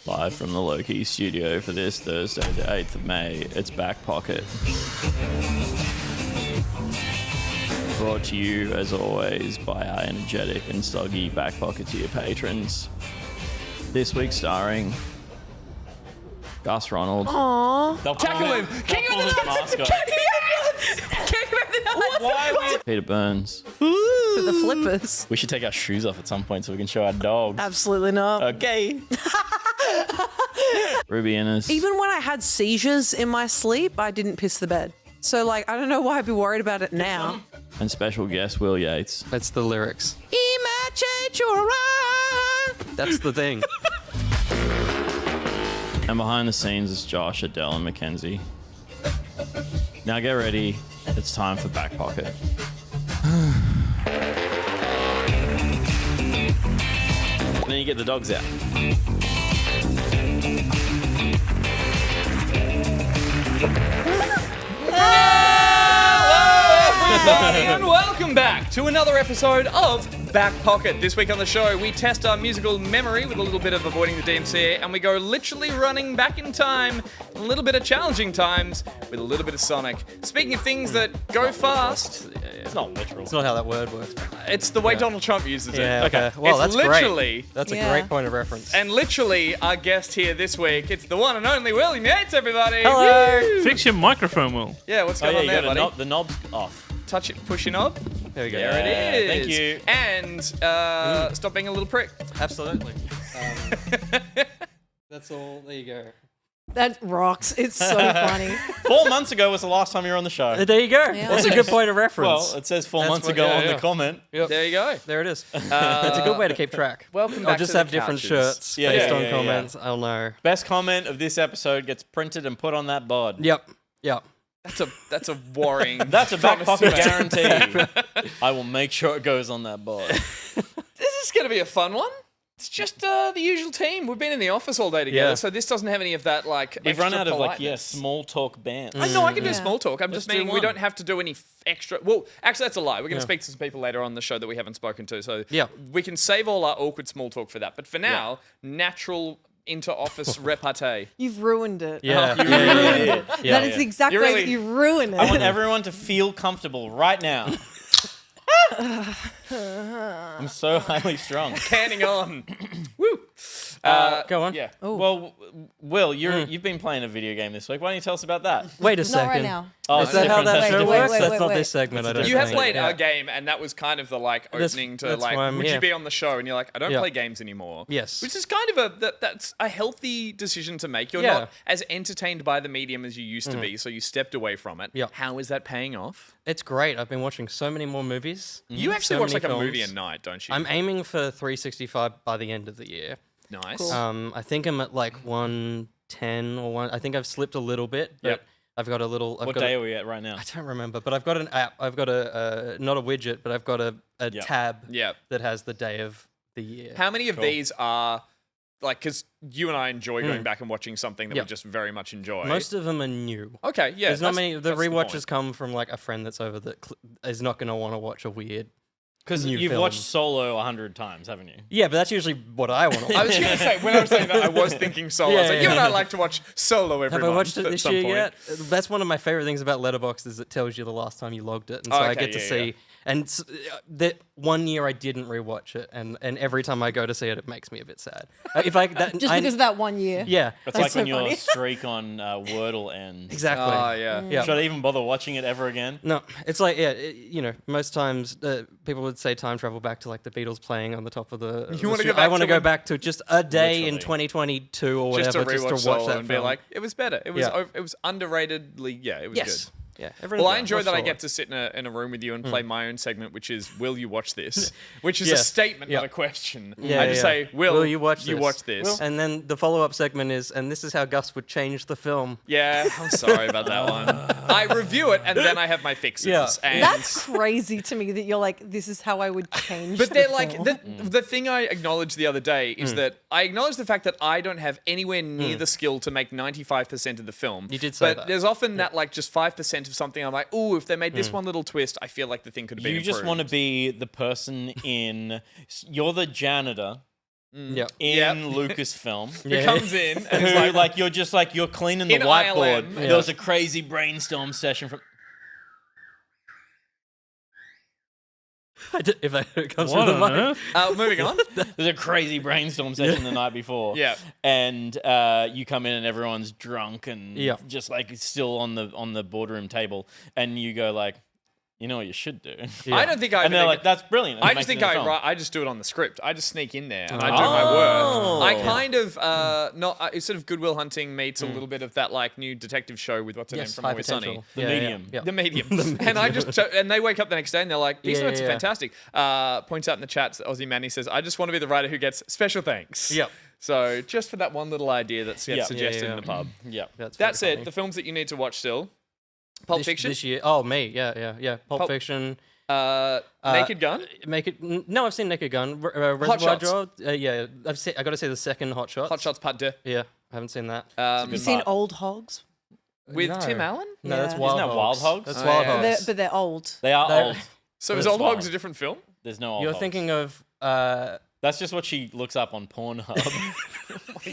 Live from the Loki studio for this Thursday, the 8th of May, it's Back Pocket. Brought to you, as always, by our energetic and soggy Back Pocket tier patrons. This week starring Gus Ronald. Aww. Tackle him! King of the nuts! Peter Burns. For the flippers. We should take our shoes off at some point so we can show our dogs. Absolutely not. Okay. Ruby Innes. Even when I had seizures in my sleep, I didn't piss the bed. So, like, I don't know why I'd be worried about it now. And special guest Will Yates. That's the lyrics. That's the thing. And behind the scenes is Josh, Adele, and Mackenzie. Now get ready. It's time for Back Pocket. And then you get the dogs out. And welcome back to another episode of Back Pocket. This week on the show, we test our musical memory with a little bit of Avoiding the DMCA, and we go literally running back in time, a little bit of challenging times, with a little bit of Sonic. Speaking of things that go fast, it's not literal. It's not how that word works. It's the way Donald Trump uses it. Yeah, okay. Well, it's that's literally, great. That's a Yeah. great point of reference. and literally, our guest here this week, it's the one and only William Yates, everybody. Hello. Woo! Fix your microphone, Will. Yeah, what's Oh going yeah, on you there, got buddy? the knob's off. Touch it, push your knob. There we go. There it is. Thank you. And stop being a little prick. Absolutely. That's all. There you go. That rocks. It's so funny. 4 months ago was the last time you were on the show. There you go. Yeah. That's a good point of reference. Well, it says 4 That's months what- ago yeah, on yeah. the comment. Yep. There you go. There it is. That's a good way to keep track. Welcome I'll back just to have the different couches. shirts Yeah, based yeah, on yeah, comments. I'll know. Best comment of this episode gets printed and put on that board. Yep. Yep. That's a worrying. That's a Back promise Pocket to make. guarantee. I will make sure it goes on that board. This is going to be a fun one. It's just the usual team. We've been in the office all day together, Yeah. so this doesn't have any of that like. We've run extra out of politeness. small talk bands. I know I can do Yeah. small talk. I'm Let's just do meaning we one. don't have to do any extra. Well, actually, that's a lie. We're going to Yeah. speak to some people later on the show that we haven't spoken to, so Yeah. we can save all our awkward small talk for that. But for now, natural inter-office repartee. You've ruined it. Yeah. You yeah, really yeah, yeah. did. Yeah. That is the exact You way really- that you ruin it. I want everyone to feel comfortable right now. I'm so highly strong. Canning on. Woo. Go on. Yeah. Well, Will, you've been playing a video game this week. Why don't you tell us about that? Wait a Not second. right now. Oh, Is that how different. that That's show different. works? wait, That's wait, not wait. this segment. I don't You have think. played Yeah. our game, and that was kind of the like That's- opening to that's like, why I'm would here. you be on the show? And you're like, I don't Yeah. play games anymore. Yes. Which is kind of that's a healthy decision to make. You're Yeah. not as entertained by the medium as you used to be, so you stepped away from it. Yeah. How is that paying off? It's great. I've been watching so many more movies. You actually So watch many like a movie films. a night, don't you? I'm aiming for 365 by the end of the year. nice. Cool. I think I'm at like 110 or one. I think I've slipped a little bit, but Yep. I've got a little. What day are we at right now? I don't remember, but I've got an app. I've got a not a widget, but I've got a Yep. tab Yeah. that has the day of the year. How many of Cool. these are like? Because you and I enjoy going back and watching something that Yeah. we just very much enjoy. Most of them are new. Okay. Yeah. There's not that's- many. The that's rewatches point. come from like a friend that's over that is not going to want to watch a weird. Because New you've film. watched Solo 100 times, haven't you? Yeah, but that's usually what I want to I watch. was going to say, when I was saying that, I was thinking Solo. I was Yeah, like, you yeah, and I yeah. like to watch Solo every Have I month watched it at this some year point. yet? That's one of my favorite things about Letterboxd is it tells you the last time you logged it, and so Oh, I okay, get to yeah, see. yeah. And that 1 year I didn't rewatch it, and every time I go to see it, it makes me a bit sad. If I that, Just because of that 1 year. yeah, It's like so when your funny. streak on Wordle ends. exactly. Oh, yeah. Yeah. Should I even bother watching it ever again? No, it's like most times people would say time travel back to like the Beatles playing on the top of the. You wanna go I back want to to go when- back to just a day in Literally. 2022 or Just to whatever, rewatch just to watch Solo that and film. be like, it was better. It was Yeah. it was underratedly, yeah, it was yes, good. yeah. Well, I enjoy watch that I Solo. get to sit in a room with you and play my own segment, which is, will you watch this? Which is a Yes. statement, Yeah. not a question. Yeah, I just yeah. say, will you watch this? You watch this. And then the follow-up segment is, and this is how Gus would change the film. Yeah, I'm sorry about that one. I review it and then I have my fixes. Yeah. And That's crazy to me that you're like, this is how I would change. But the they're like film. the thing I acknowledged the other day is that I acknowledge the fact that I don't have anywhere near the skill to make 95% of the film. You did say but that. there's often that like just 5% of something I'm like, ooh, if they made this one little twist, I feel like the thing could have been You just want to improved. be the person in. You're the janitor Yep. in Lucasfilm. Who comes in and Who, is like, you're cleaning the In whiteboard. Ireland. There was a crazy brainstorm session from. If that comes What from the on mic. earth? moving on. There's a crazy brainstorm session the night before. Yeah. And you come in and everyone's drunk and Yeah. just like still on the boardroom table, and you go like, you know what you should do. Yeah. I don't think I. And they're like, that's brilliant. And I it just makes think it in the film. I just do it on the script. I just sneak in there and I do my work. I kind of it's sort of Good Will Hunting meets a little bit of that like new detective show with what's her name Yes, from high Always Sunny. potential. The Yeah, medium. Yeah. The medium. And I just and they wake up the next day and they're like, these Yeah, notes are yeah. fantastic. Points out in the chat, Aussie Manny says, I just want to be the writer who gets special thanks. Yep. So just for that one little idea that's Yeah. suggested Yeah, in the pub. Yeah. That's That's very it. funny. The films that you need to watch still. Pulp Fiction. This year. Oh, me. Yeah. Pulp Fiction. Naked Gun. No, I've seen Naked Gun. Reservoir Shots. Dogs. Yeah, I got to see the second Hot Shots. Hot Shots Part 2. Yeah, I haven't seen that. You seen Old Hogs? With No. Tim Allen? No, that's Yeah. Wild Isn't that Hogs. Wild Hogs? That's Oh, Wild yeah. Hogs. But they're old. They are They're- old. So But is it's Old Hogs fine. a different film? There's no old You're Hogs. thinking of That's just what she looks up on Pornhub.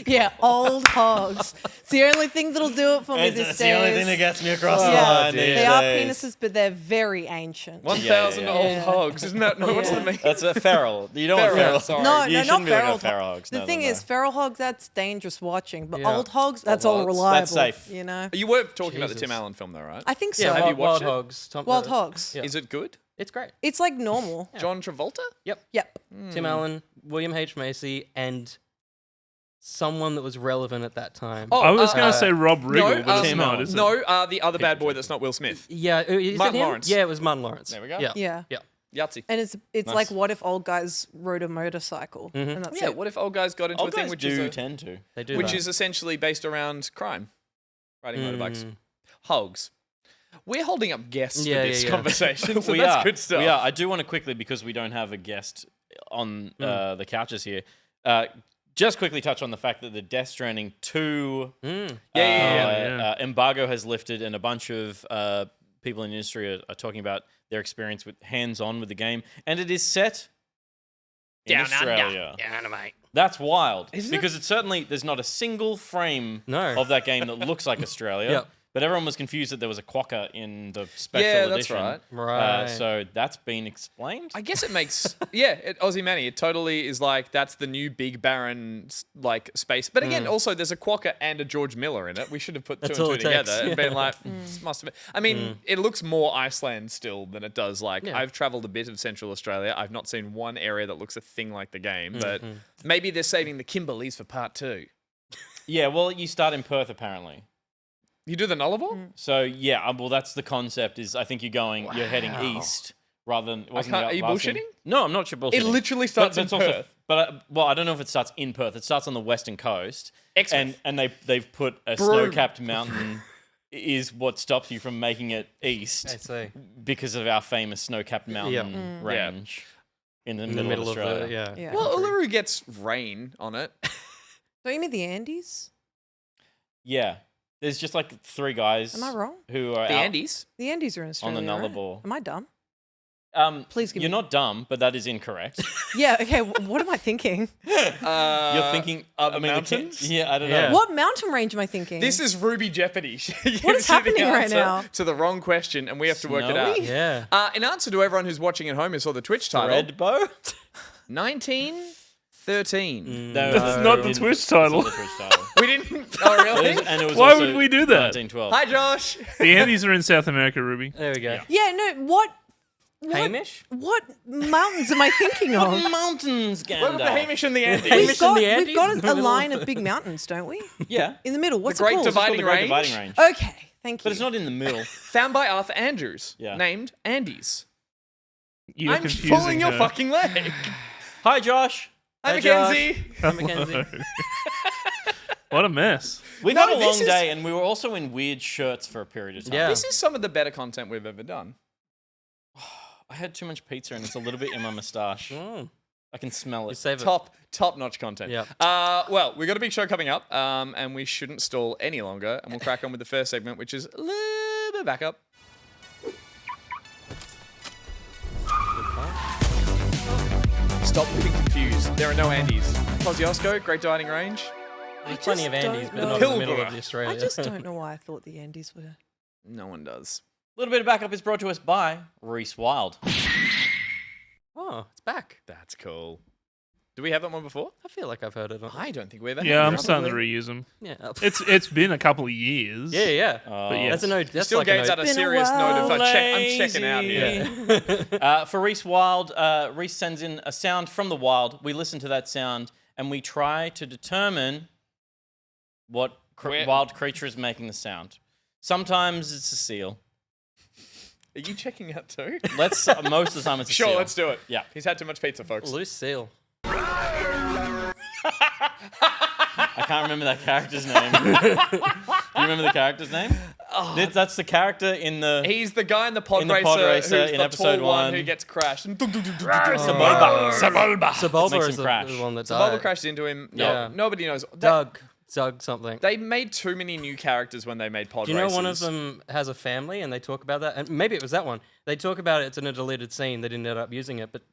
Yeah, Old Hogs. It's the only thing that'll do it for me these days. gets me across the Yeah, line these they are penises, but they're very ancient. 1,000 yeah. Old Yeah. Hogs. Isn't that? No, what's the Yeah. mean? That's a feral. You don't want Feral, feral. sorry. No, You no, shouldn't not be looking feral. at feral hogs. The No, thing no, is, no. feral hogs, that's dangerous watching. But Yeah. old hogs, that's all hogs. reliable. That's safe. You know? You were talking about the Jesus. Tim Allen film, though, right? I think so. yeah, Have you Wild watched it? Hogs. Wild Hogs. Yeah. Is it good? It's great. It's like normal. John Travolta? Yep. Yep. Tim Allen, William H Macy, and someone that was relevant at that time. I was going to say Rob Riggle, but it's Tim not, Allen. is it? No, the other bad boy that's not Will Smith. Yeah, is Martin it him? Lawrence. Yeah, it was Martin Lawrence. There we go. Yeah. Yeah. Yeah. Yahtzee. And it's Nice. like, what if old guys rode a motorcycle? Mm-hmm. And that's Yeah, it. what if old guys got into Old a thing guys which do is tend to. They do. which that. is essentially based around crime, riding motorbikes, Mm. hogs. We're holding up guests Yeah, for this yeah, yeah. conversation, so we that's are. good stuff. We are. I do want to quickly, because we don't have a guest on the couches here, just quickly touch on the fact that the Death Stranding 2 Yeah. embargo has lifted, and a bunch of people in the industry are talking about their experience with hands-on with the game, and it is set in Australia. That's wild, because it's certainly there's not a single frame No. of that game that looks like Australia. Yep. But everyone was confused that there was a quokka in the special Yeah, that's edition. right. Right. So that's been explained. I guess it makes Aussie Manny. It totally is like that's the new big barren like space. But again, also there's a Quokka and a George Miller in it. We should have put That's two all and two it takes, together and yeah. been like, this must have been. I mean, it looks more Iceland still than it does. Like Yeah. I've travelled a bit of Central Australia. I've not seen one area that looks a thing like the game. But maybe they're saving the Kimberleys for part 2. Yeah, well, you start in Perth apparently. You do the Nullarbor? So yeah, well, that's the concept. Is I think you're heading east rather than. Are you bullshitting? No, I'm not bullshitting. It literally starts in it's also- Perth. But I don't know if it starts in Perth. It starts on the western coast, Exmouth. and they've put a Broome. snow-capped mountain is what stops you from making it east I see. because of our famous snow-capped mountain range in the middle, Middle of of Australia. the Yeah. Well, Uluru gets rain on it. Don't you mean the Andes? Yeah. There's just like 3 guys. Am I wrong? Who are The out Andes. The Andes are in Australia. on the right? Nullarbor. Am I dumb? Please give You're me- not dumb, but that is incorrect. Yeah. Okay. What am I thinking? You're thinking other I mean, mountains? Yeah, I don't Yeah. know. What mountain range am I thinking? This is Ruby Jeopardy. What is happening right now? To the wrong question, and we have to work it out. Snowy? Yeah. In answer to everyone who's watching at home who saw the Twitch title, Red bow? 1913. No, That's not the Twitch title. Not the Twitch title. We didn't. Oh, really? And it was Why also would we do that? 1912. Hi, Josh. The Andes are in South America, Ruby. There we go. Yeah. No. What? Hamish? What mountains am I thinking of? Mountains, What about the Gandalf. Hamish and the Andes? Hamish We've got, in the Andes we've got in the a middle? line of big mountains, don't we? Yeah. In the middle. What's Great it called? Divide- It's called the Great Dividing Dividing Range? Range. Okay. Thank you. But it's not in the middle. Found by Arthur Andrews. Yeah. Named Andes. You're I'm confusing pulling your her. fucking leg. Hi, Josh. Hi, Hi, Josh. Mackenzie. Hi, Mackenzie. What a mess. We've No, had a long this is- day, and we were also in weird shirts for a period of time. Yeah. This is some of the better content we've ever done. I had too much pizza, and it's a little bit in my moustache. Mm. I can smell You it. save it. Top-notch content. Yep. Well, we've got a big show coming up, and we shouldn't stall any longer, and we'll crack on with the first segment, which is a little bit backup. Stop looking confused. There are no Andes. Kosciuszko, Great Dining Range. There's plenty of Andes, but not in the middle of the Australia. I just don't know why I thought the Andes were. No one does. A little bit of backup is brought to us by Reese Wild. Oh, it's back. That's cool. Do we have that one before? I feel like I've heard it. I don't think we ever Yeah, have. I'm starting to reuse them. Yeah. It's been a couple of years. Yeah. But yeah. That's a note. That's Still like gains a out note. a serious note of I'm checking out here. Yeah. For Reese Wild, Reese sends in a sound from the wild. We listen to that sound and we try to determine what wild creature is making the sound. Sometimes it's a seal. Are you checking out too? Most of the time it's a seal. Sure, let's do it. Yeah. He's had too much pizza, folks. Loose seal. I can't remember that character's name. Do you remember the character's name? That's the character in the... He's the guy in the pod In the racer, pod racer who's in the episode tall one 1. who gets crashed. Sebulba. Sebulba Makes is him crash. the one that Sebulba died. crashes into him. Yeah. Nobody knows. Zug something. They made too many new characters when they made pod Do you know racers. one of them has a family and they talk about that? And maybe it was that one. They talk about it. It's in a deleted scene. They didn't end up using it, but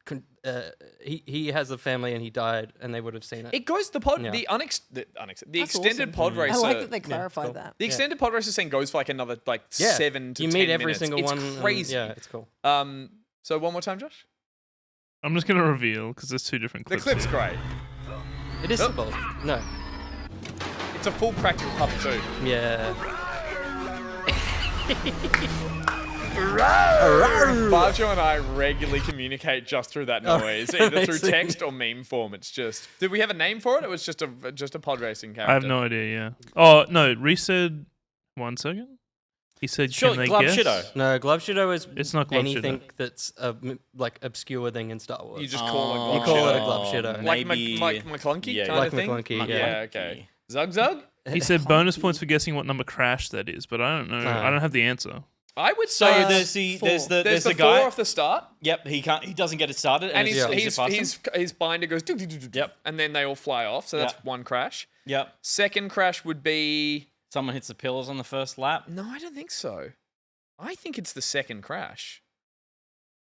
he has a family and he died, and they would have seen it. It goes the pod, Yeah. the extended awesome. pod racer. I like that they clarified cool. that. The extended pod racer scene goes for like another 7 to you 10 meet every minutes. single It's one. and- crazy. yeah, it's cool. So one more time, Josh. I'm just gonna reveal because there's two different The clips. clip's great. It is both. No. It's a full practical puppet too. Yeah. Barjo and I regularly communicate just through that noise, either through amazing. text or meme form. It's just. Did we have a name for it? It was just a pod racing character. I have no idea. Yeah. Oh no, Reese said 1 second. He said, Sure, "Can they Glove guess?" Shido. No, Glove Shido is It's not Glove anything Shido. that's a like obscure thing in Star Wars. You just call it. You call it a Glove Shido. Like Maybe- McClunky Yeah, kind like of thing. McClunky, Yeah. Okay. Zug Zug. He said bonus points for guessing what number crash that is, but I don't know. Ah. I don't have the answer. I would So say there's the there's the guy. 4 off the start, Yep, he doesn't get it started, and it's easy to pass him. his binder goes do, do, do, do, do, Yep. and then they all fly off. So that's Yep. one crash. Yep. Second crash would be. Someone hits the pillars on the first lap. No, I don't think so. I think it's the second crash.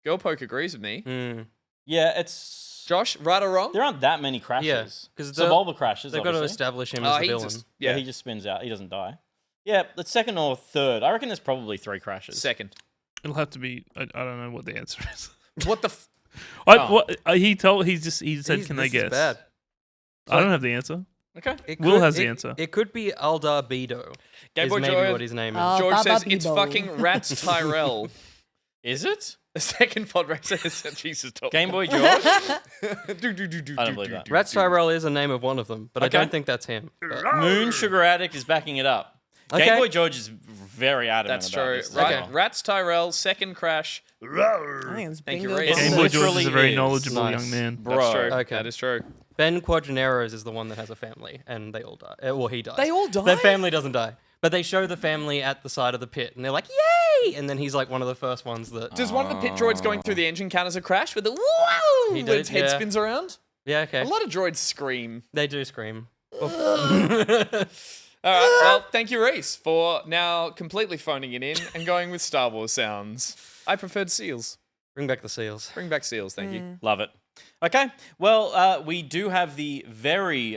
Girl Poke agrees with me. Mm. Yeah, it's... Josh, right or wrong? There aren't that many crashes. Yeah, 'cause Sebulba crashes, They've got to obviously. establish him Oh, as the he villain. just Yeah, yeah. he just spins out. He doesn't die. Yeah, the second or third. I reckon there's probably 3 crashes. Second. It'll have to be. I don't know what the answer is. What the? He said, "Can they This is guess?" bad. I don't have the answer. Okay. Will has the answer. It could be Aldar Bedo. Game Is Boy maybe Joy. what his name is. Oh. George Baba says it's Bebo. fucking Rats Tyrell. Is it? The second pod racer is Jesus. Top Game Boy George? I I don't believe that. Rats Tyrell is a name of one of them, but Okay. I don't think that's him. But- Moon Sugar Addict is backing it up. Okay. Game Boy George is very adamant That's about true. this. Right. Okay. Rats Tyrell, second crash. I think it's Thank you, bingo. Reese. It Game Boy George is literally a very is. knowledgeable Nice. young man. Bro. That's true. Okay. That is true. Ben Quadraneros is the one that has a family, and they all die. Well, he dies. They all die? Their family doesn't die, but they show the family at the side of the pit, and they're like, "Yay!" And then he's like one of the first ones that. Does one of the pit droids going through the engine count as a crash with the woo He when did, its head yeah. spins around? Yeah, okay. A lot of droids scream. They do scream. All right. Well, thank you, Reese, for now completely phoning it in and going with Star Wars sounds. I preferred seals. Bring back the seals. Bring back seals. Thank you. Love it. Okay. Well, we do have the very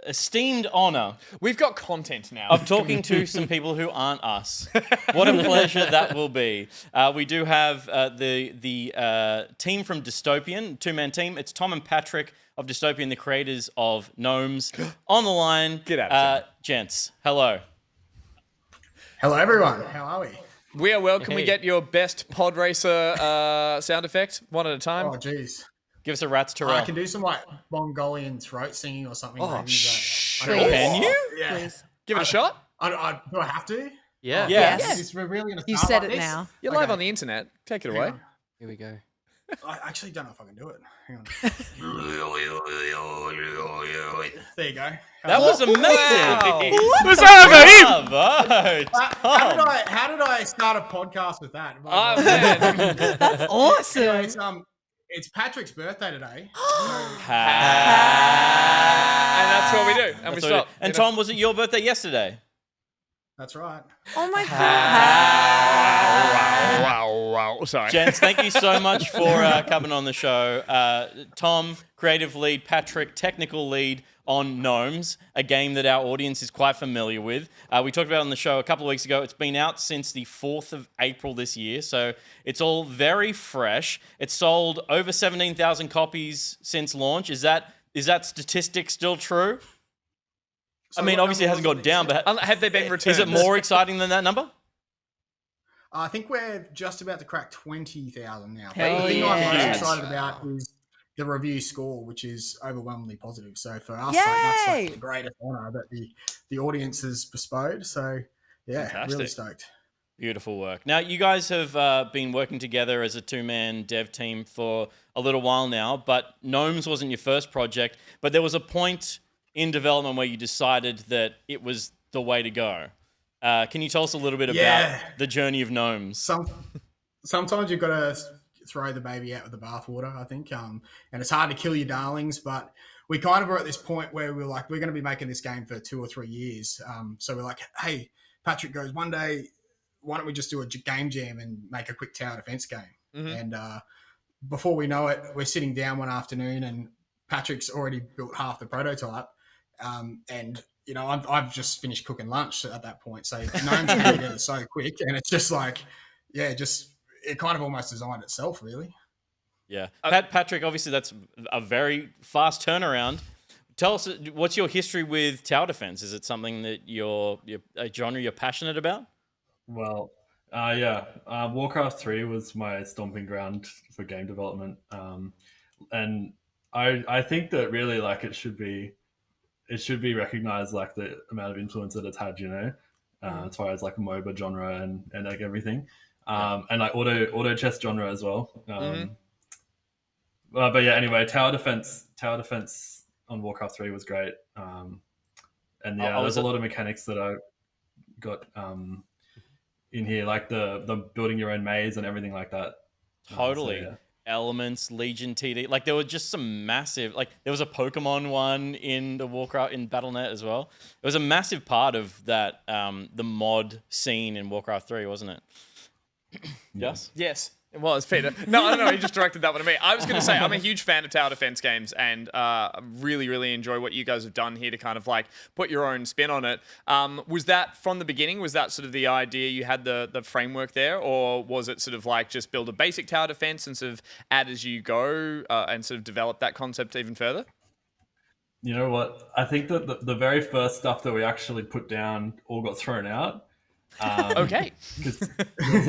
esteemed honor We've got content now. of talking to some people who aren't us. What a pleasure that will be. We do have the team from Dystopian, 2-man team. It's Tom and Patrick of Dystopian, the creators of Gnomes, on the line. Get out of gents, hello. Hello, everyone. How are we? We are well. Can we Hey. get your best pod racer sound effect one at a time? Oh, jeez. Give us a Rats Tyrell. I can do some like Mongolian throat singing or something. Oh, maybe, shh. but I don't know. Can you? Yeah. Please. Give it a shot. Do I have to? Yeah. Yeah. Yes. Is this really gonna You start said like it this? now. You're live Okay. on the internet. Take it Hang away. on. Here we go. I actually don't know if I can do it. Hang on. There you go. That was amazing. Let's have him. Bravo. How did I start a podcast with that? Oh, man. That's awesome. It's Patrick's birthday today. And that's what we do. And we That's what it stop. is. And Tom, was it your birthday yesterday? That's right. Oh my god. Wow. Sorry. Gents, thank you so much for coming on the show. Tom, creative lead, Patrick, technical lead on Gnomes, a game that our audience is quite familiar with. We talked about it on the show a couple of weeks ago. It's been out since the 4th of April this year, so it's all very fresh. It's sold over 17,000 copies since launch. Is that statistic still true? So I mean, what obviously it number hasn't was gone down, but Have they been returned? is it more exciting than that number? I think we're just about to crack 20,000 now. But Hell the thing I'm most yes. excited about is the review score, which is overwhelmingly positive. So for us, Yay! that's like the greatest honor that the audience has bestowed. So yeah, Fantastic. really stoked. Beautiful work. Now, you guys have been working together as a two-man dev team for a little while now, but Gnomes wasn't your first project, but there was a point in development where you decided that it was the way to go. Can you tell us a little bit about the journey of Gnomes? Sometimes you've got to throw the baby out with the bathwater, I think. And it's hard to kill your darlings, but we kind of were at this point where we're like, we're going to be making this game for 2 or 3 years. So we're like, hey, Patrick goes, one day, why don't we just do a game jam and make a quick tower defense game? Mm-hmm. And before we know it, we're sitting down one afternoon and Patrick's already built half the prototype. And you know, I've just finished cooking lunch at that point. So Gnomes are together so quick, and it's just like, yeah, it kind of almost designed itself, really. Yeah. Patrick, obviously that's a very fast turnaround. Tell us, what's your history with tower defense? Is it something that you're a genre you're passionate about? Well, Warcraft 3 was my stomping ground for game development. And I think that really like it should be recognized, like the amount of influence that it's had, you know, as far as like MOBA genre and like everything. And like auto chess genre as well. But yeah, anyway, tower defense on Warcraft 3 was great. And yeah, there's a lot of mechanics that I got in here, like the building your own maze and everything like that. Totally. So, yeah. Elements, Legion TD. Like there were just some massive, like there was a Pokemon one in the Warcraft in Battle.net as well. It was a massive part of that, the mod scene in Warcraft 3, wasn't it? Yes? Yes. It was, Peter. No, I don't know. He just directed that one to me. I was going to say, I'm a huge fan of tower defense games and really, really enjoy what you guys have done here to kind of like put your own spin on it. Was that from the beginning? Was that sort of the idea? You had the framework there? Or was it sort of like just build a basic tower defense and sort of add as you go and sort of develop that concept even further? You know what? I think that the very first stuff that we actually put down all got thrown out. Okay. Because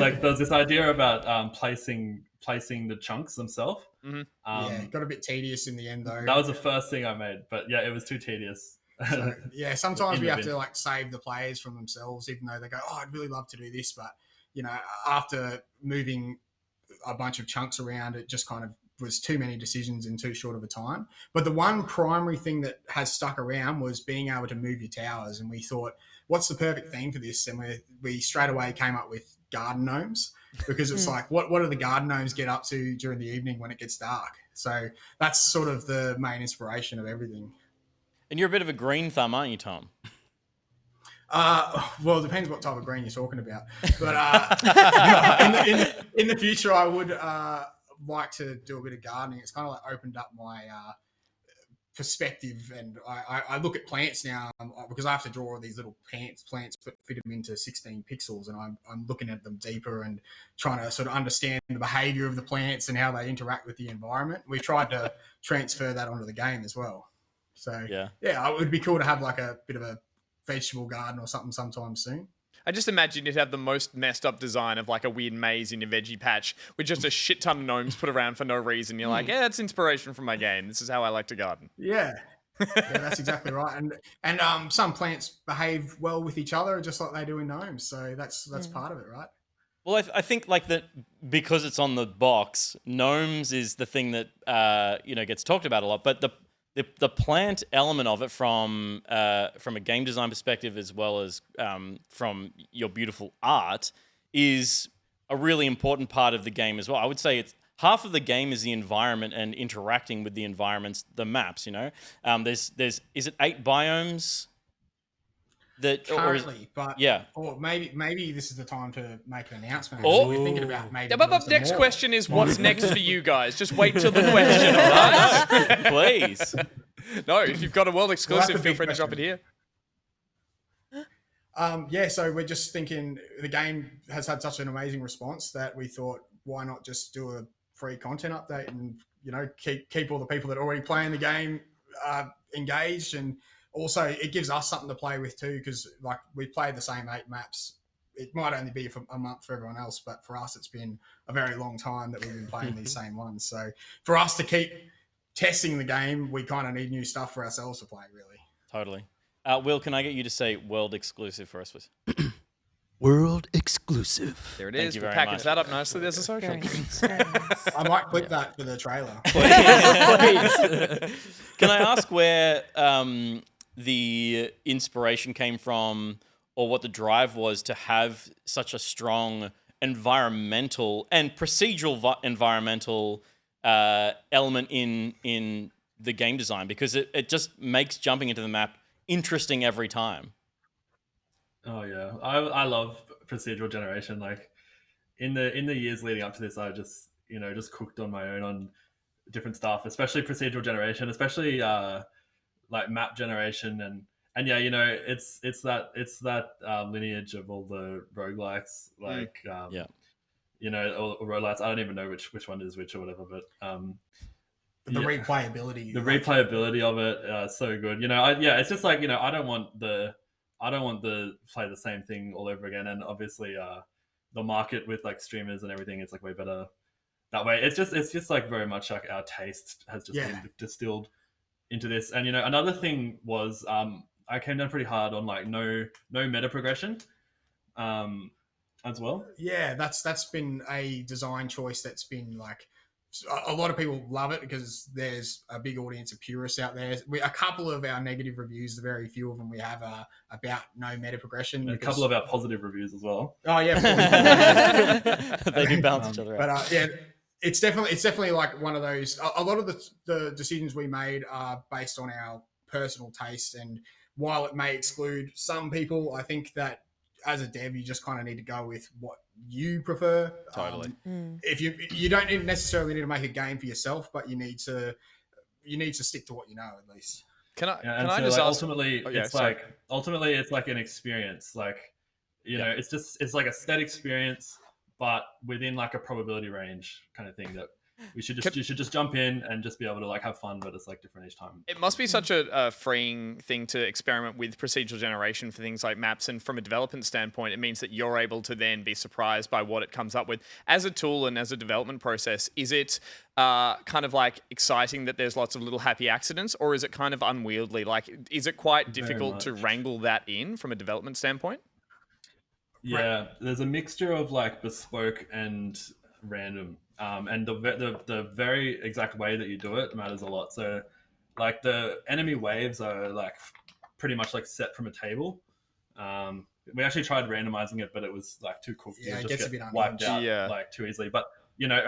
like there's this idea about placing the chunks themselves. Mm-hmm. Yeah, got a bit tedious in the end though. That was the first thing I made, but yeah, it was too tedious. So, yeah, sometimes we have to like save the players from themselves, even though they go, "Oh, I'd really love to do this," but you know, after moving a bunch of chunks around, it just kind of was too many decisions in too short of a time. But the one primary thing that has stuck around was being able to move your towers, and we thought, what's the perfect theme for this? And we straight away came up with garden gnomes, because it's like, what do the garden gnomes get up to during the evening when it gets dark? So that's sort of the main inspiration of everything. And you're a bit of a green thumb, aren't you, Tom? Well, it depends what type of green you're talking about. But in the future, I would like to do a bit of gardening. It's kind of like opened up my perspective, and I look at plants now because I have to draw these little plants but fit them into 16 pixels, and I'm looking at them deeper and trying to sort of understand the behavior of the plants and how they interact with the environment. We've tried to transfer that onto the game as well. So yeah, it would be cool to have like a bit of a vegetable garden or something sometime soon. I just imagine you'd have the most messed up design of like a weird maze in your veggie patch with just a shit ton of gnomes put around for no reason. You're like, yeah, that's inspiration from my game. This is how I like to garden. Yeah. Yeah, that's exactly right. And some plants behave well with each other just like they do in gnomes. So that's part of it, right? Well, I think like that because it's on the box, gnomes is the thing that gets talked about a lot. But the plant element of it from a game design perspective, as well as from your beautiful art, is a really important part of the game as well. I would say it's half of the game is the environment and interacting with the environments, the maps. You know, there's is it 8 biomes that currently, but yeah, or maybe this is the time to make an announcement. Oh. We're thinking about maybe. Next question is what's next for you guys? Just wait till the question, all right? please. No, if you've got a world exclusive, the feel big free to drop it question. here. Yeah, so we're just thinking the game has had such an amazing response that we thought, why not just do a free content update and keep all the people that are already playing the game engaged, and also it gives us something to play with too, because like we played the same 8 maps. It might only be for a month for everyone else, but for us it's been a very long time that we've been playing these same ones. So for us to keep testing the game, we kind of need new stuff for ourselves to play, really. Totally. Will, can I get you to say world exclusive for us, please? World exclusive. There it Thank is. you We very package much. that up nicely. There's a social. Very nice. Very nice. I might clip that for the trailer. Can I ask where the inspiration came from, or what the drive was to have such a strong environmental and procedural environmental element in the game design? Because it just makes jumping into the map interesting every time. Oh yeah, I love procedural generation. Like in the years leading up to this, I just cooked on my own on different stuff, especially procedural generation, especially like map generation and yeah, it's that lineage of all the roguelikes, like yeah, or roguelites. I don't even know which one is which or whatever, but The replayability. The replayability of it, so good. It's just like I don't want the play the same thing all over again. And obviously, the market with like streamers and everything is like way better that way. It's just like very much like our taste has just been distilled into this. And another thing was I came down pretty hard on like no meta progression, as well. Yeah, that's been a design choice that's been like. A lot of people love it because there's a big audience of purists out there. A couple of our negative reviews, the very few of them we have, are about no meta progression. And a couple of our positive reviews as well. Oh yeah, they do balance each other out. But yeah, it's definitely like one of those. A lot of the decisions we made are based on our personal taste, and while it may exclude some people, I think that as a dev, you just kind of need to go with what you prefer. Totally. If you don't necessarily need to make a game for yourself, but you need to stick to what you know at least. Can I so just like, ask? ultimately it's like an experience. Like it's like a set experience, but within like a probability range kind of thing that. You should just jump in and just be able to like have fun, but it's like different each time. It must be such a freeing thing to experiment with procedural generation for things like maps, and from a development standpoint, it means that you're able to then be surprised by what it comes up with. As a tool and as a development process, is it kind of like exciting that there's lots of little happy accidents, or is it kind of unwieldy? Like, is it quite difficult to wrangle that in from a development standpoint? Yeah, there's a mixture of like bespoke and random. And the very exact way that you do it matters a lot. So, like the enemy waves are like pretty much like set from a table. We actually tried randomizing it, but it was like too cooked. Yeah, it it just gets a get bit wiped out Yeah. like too easily. But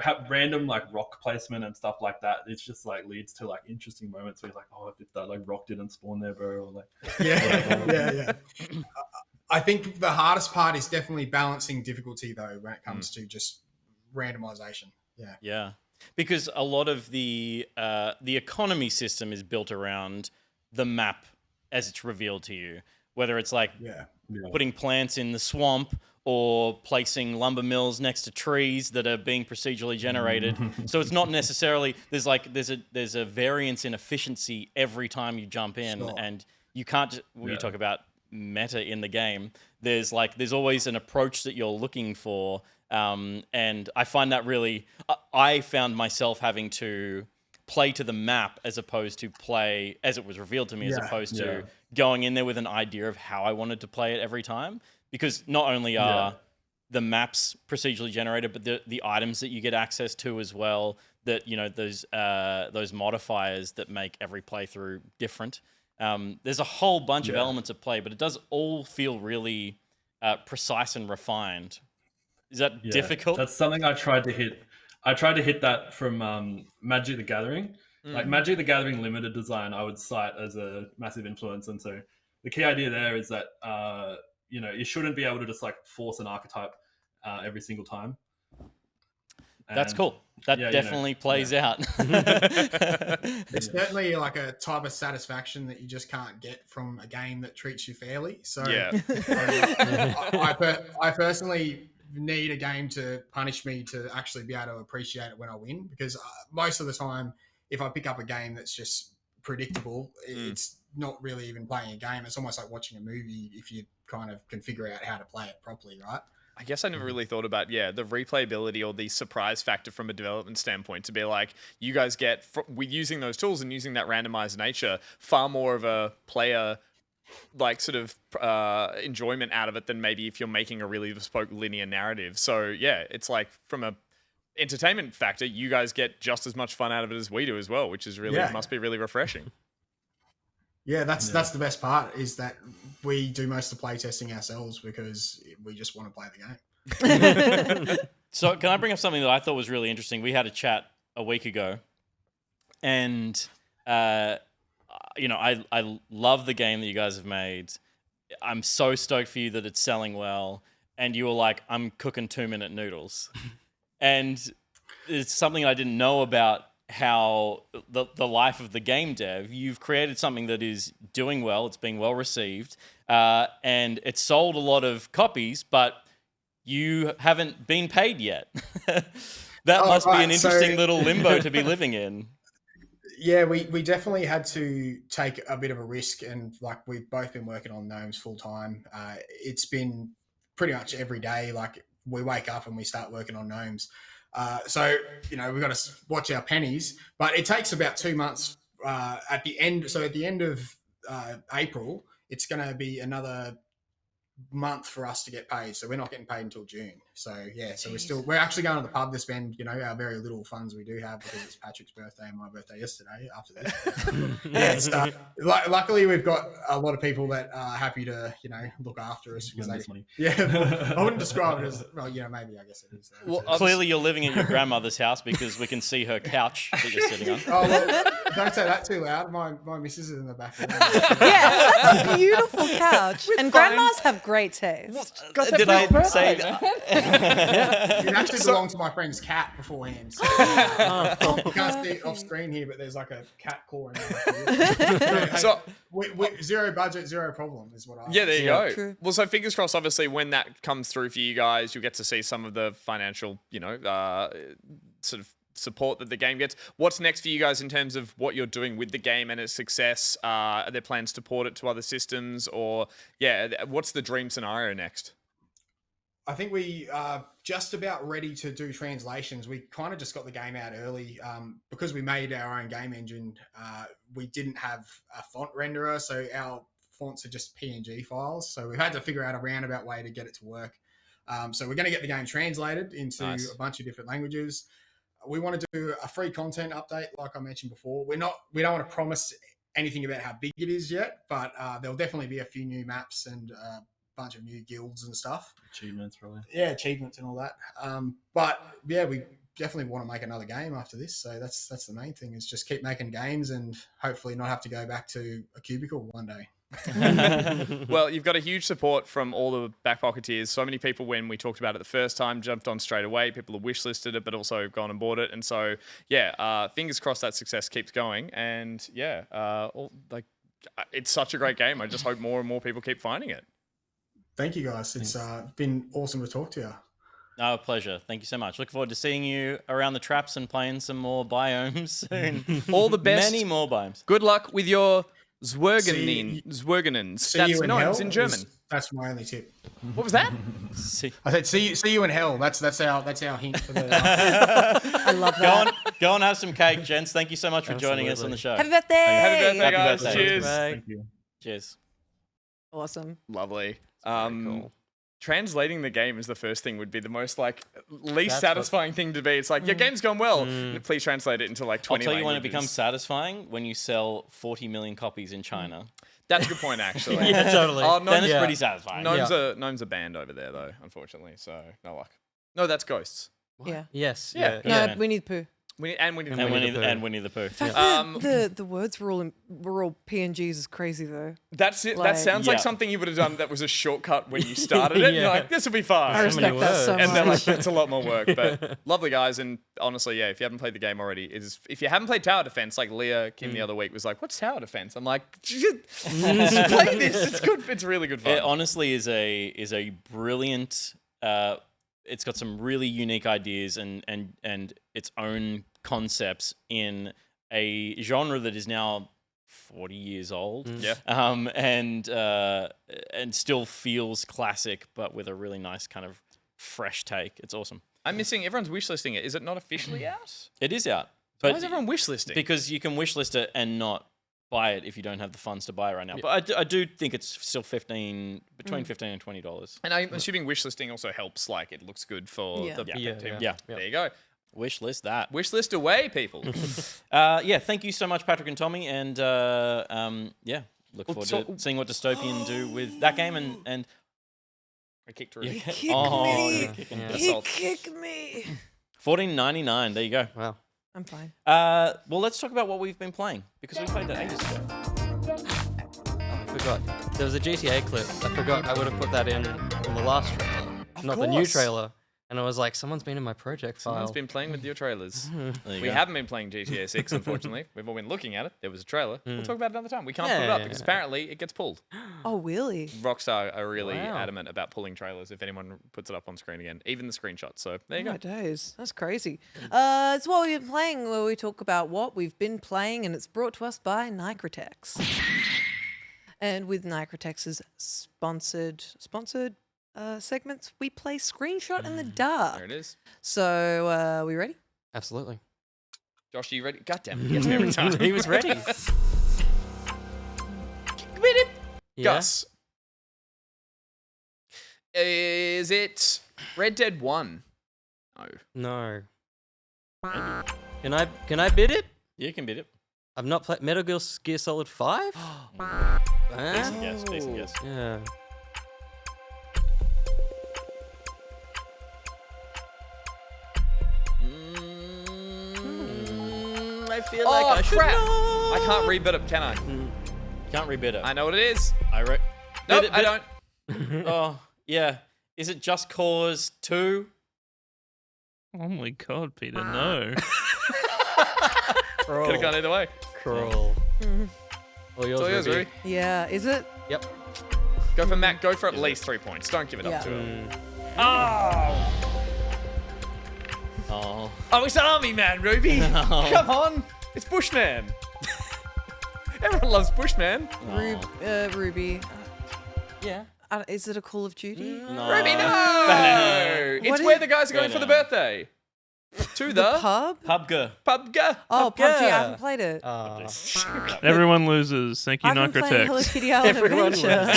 have random like rock placement and stuff like that. It's just like leads to like interesting moments where you're like, oh, if that like rock didn't spawn there, bro, or like Yeah. I think the hardest part is definitely balancing difficulty though when it comes to just randomization. Yeah, because a lot of the economy system is built around the map as it's revealed to you. Whether it's like putting plants in the swamp or placing lumber mills next to trees that are being procedurally generated. So it's not necessarily there's a variance in efficiency every time you jump in, and you can't just, when you talk about meta in the game, there's always an approach that you're looking for. And I find that really, I found myself having to play to the map as opposed to play as it was revealed to me, as opposed to going in there with an idea of how I wanted to play it every time. Because not only are the maps procedurally generated, but the items that you get access to as well, that, those modifiers that make every playthrough different. There's a whole bunch of elements at play, but it does all feel really precise and refined. Is that difficult? That's something I tried to hit. I tried to hit that from Magic the Gathering. Like Magic the Gathering limited design, I would cite as a massive influence. And so the key idea there is that you shouldn't be able to just like force an archetype every single time. That's cool. That definitely plays out. It's certainly like a type of satisfaction that you just can't get from a game that treats you fairly. So I personally need a game to punish me to actually be able to appreciate it when I win, because most of the time, if I pick up a game that's just predictable, it's not really even playing a game. It's almost like watching a movie if you kind of can figure out how to play it properly, right? I guess I never really thought about, the replayability or the surprise factor from a development standpoint, to be like, you guys get, with using those tools and using that randomized nature, far more of a player, like, sort of enjoyment out of it than maybe if you're making a really bespoke linear narrative. So, yeah, it's like, from a entertainment factor, you guys get just as much fun out of it as we do as well, which is really, must be really refreshing. Yeah, that's the best part, is that we do most of the playtesting ourselves because we just want to play the game. So can I bring up something that I thought was really interesting? We had a chat a week ago, and I love the game that you guys have made. I'm so stoked for you that it's selling well, and you were like, I'm cooking 2-minute noodles. And it's something I didn't know about how the life of the game dev. You've created something that is doing well, it's being well received, and it's sold a lot of copies, but you haven't been paid yet. That must be an interesting little limbo to be living in. Yeah, we definitely had to take a bit of a risk, and like, we've both been working on Gnomes full time. It's been pretty much every day. Like, we wake up and we start working on Gnomes. So, we've got to watch our pennies, but it takes about 2 months at the end. So at the end of April, it's going to be another month for us to get paid. So we're not getting paid until June. So yeah, so we're actually going to the pub to spend, our very little funds we do have, because it's Patrick's birthday and my birthday yesterday after this. Luckily we've got a lot of people that are happy to, look after us. Because I wouldn't describe it as, maybe I guess it is. Well, clearly you're living at your grandmother's house, because we can see her couch that you're sitting on. Oh, well, don't say that too loud. My missus is in the back. Yeah, that's a beautiful couch. And grandmas have great taste. Did I say that? It actually belonged to my friend's cat beforehand. So, you can't see it off screen here, but there's like a cat claw in there. So zero budget, zero problem is what I. Yeah, there you go. True. Well, so fingers crossed. Obviously, when that comes through for you guys, you'll get to see some of the financial, sort of support that the game gets. What's next for you guys in terms of what you're doing with the game and its success? Are there plans to port it to other systems, or what's the dream scenario next? I think we are just about ready to do translations. We kind of just got the game out early because we made our own game engine. We didn't have a font renderer, so our fonts are just PNG files. So we've had to figure out a roundabout way to get it to work. So we're going to get the game translated into a bunch of different languages. We want to do a free content update, like I mentioned before. We don't want to promise anything about how big it is yet, but there'll definitely be a few new maps and bunch of new guilds and stuff. Achievements, probably. Yeah, achievements and all that. But yeah, we definitely want to make another game after this. So that's the main thing, is just keep making games and hopefully not have to go back to a cubicle one day. Well, you've got a huge support from all the back pocketeers. So many people, when we talked about it the first time, jumped on straight away. People have wish listed it, but also gone and bought it. And so, fingers crossed that success keeps going. And it's such a great game. I just hope more and more people keep finding it. Thank you, guys. It's been awesome to talk to you. Oh, pleasure. Thank you so much. Look forward to seeing you around the traps and playing some more biomes soon. All the best. Many more biomes. Good luck with your Zwergenens. That's gnomes in German. That's my only tip. What was that? I said, see you in hell. That's our hint for the. I love that. Go on, have some cake, gents. Thank you so much for joining us on the show. Happy birthday! Happy birthday, guys. Birthday. Cheers. Thank you. Cheers. Awesome. Lovely. Cool. Translating the game is the first thing, would be the most least satisfying thing to be. It's like, your game's gone well. Please translate it into 20 I'll tell you languages. when it becomes satisfying, when you sell 40 million copies in China. That's a good point, actually. Yeah, totally. Then it's pretty satisfying. Gnomes are banned over there, though, unfortunately. So no luck. No, that's Ghosts. Yeah. Yes. Yeah. No, we need poo. Winnie the Pooh. The fact that the words were all PNGs is crazy though. That's it. Like- That sounds like Yeah. something you would have done that was a shortcut when you started it. You're like, this will be fun. I respect that so And they're like, much. that's a lot more work. But lovely guys, and honestly, yeah, if you haven't played the game already, if you haven't played Tower Defense, like Leah Kim the other week was like, what's Tower Defense? I'm like, just play this. It's good. It's really good fun. It honestly is a brilliant. It's got some really unique ideas and its own concepts in a genre that is now 40 years old. Yeah. And still feels classic, but with a really nice kind of fresh take. It's awesome. I'm missing. Everyone's wishlisting it. Is it not officially out? It is out, Why but is everyone wishlisting? because you can wishlist it and not buy it if you don't have the funds to buy it right now. But I do think it's still between $15 and $20. And I'm assuming wishlisting also helps. Like it looks good for Yeah. the Yeah, team. yeah. There you go. Wishlist that. Wishlist away, people. Yeah, thank you so much, Patrick and Tommy, and yeah, look forward to seeing what Dystopian do with that game and I kicked her. yeah. Kick Oh, me. you're kicking Yeah. me. He kicked me. $14.99. There you go. Wow. I'm fine. Well, let's talk about what we've been playing because we played that ages ago. I forgot. There was a GTA clip. I forgot I would have put that in the last trailer, not the new course. trailer. And I was like, someone's been in my project file. Someone's been playing with your trailers. There you We go. haven't been playing GTA 6, unfortunately. We've all been looking at it. There was a trailer. We'll talk about it another time. We can't put it up Yeah. because apparently it gets pulled. Oh, really? Rockstar are really Wow. adamant about pulling trailers if anyone puts it up on screen again, even the screenshots. So there you Oh go. my days. That's crazy. It's what we've been playing, where we talk about what we've been playing, and it's brought to us by Nicritex. And with Nicritex's sponsored segments, we play Screenshot in the Dark. There it is. So, we ready? Absolutely. Josh, are you ready? God damn it. He gets me every time. He was ready. Yeah. Gus. Is it Red Dead 1? No. No. Can I bid it? You can beat it. I've not played Metal Gear Solid 5? Decent guess. Decent guess. Yeah. I feel Oh, like I should crap. know. I can't rebid it, can I? Can't rebid it. I know what it is. Bid Nope, it, I bid don't. it. Oh, yeah. Is it Just Cause 2? Oh my god, Peter, no. Could have gone either way. Crawl. All yours, It's all yours, Ruby. Ruby. Yeah, is it? Yep. Go for Matt. Go for at least 3 points. Don't give it Yeah. up to him. Oh. Oh, it's Army Man, Ruby. Come on. It's Bushman. Everyone loves Bushman. Ruby. Yeah. Is it a Call of Duty? No. Ruby, no. It's What where is- the guys are going for the birthday. To the Pub? PUBG. PUBG. Oh, PUBG. yeah. I haven't played it. Everyone loses. Thank you, I've been playing Hello Nicritex. Kitty Island Everyone Adventure.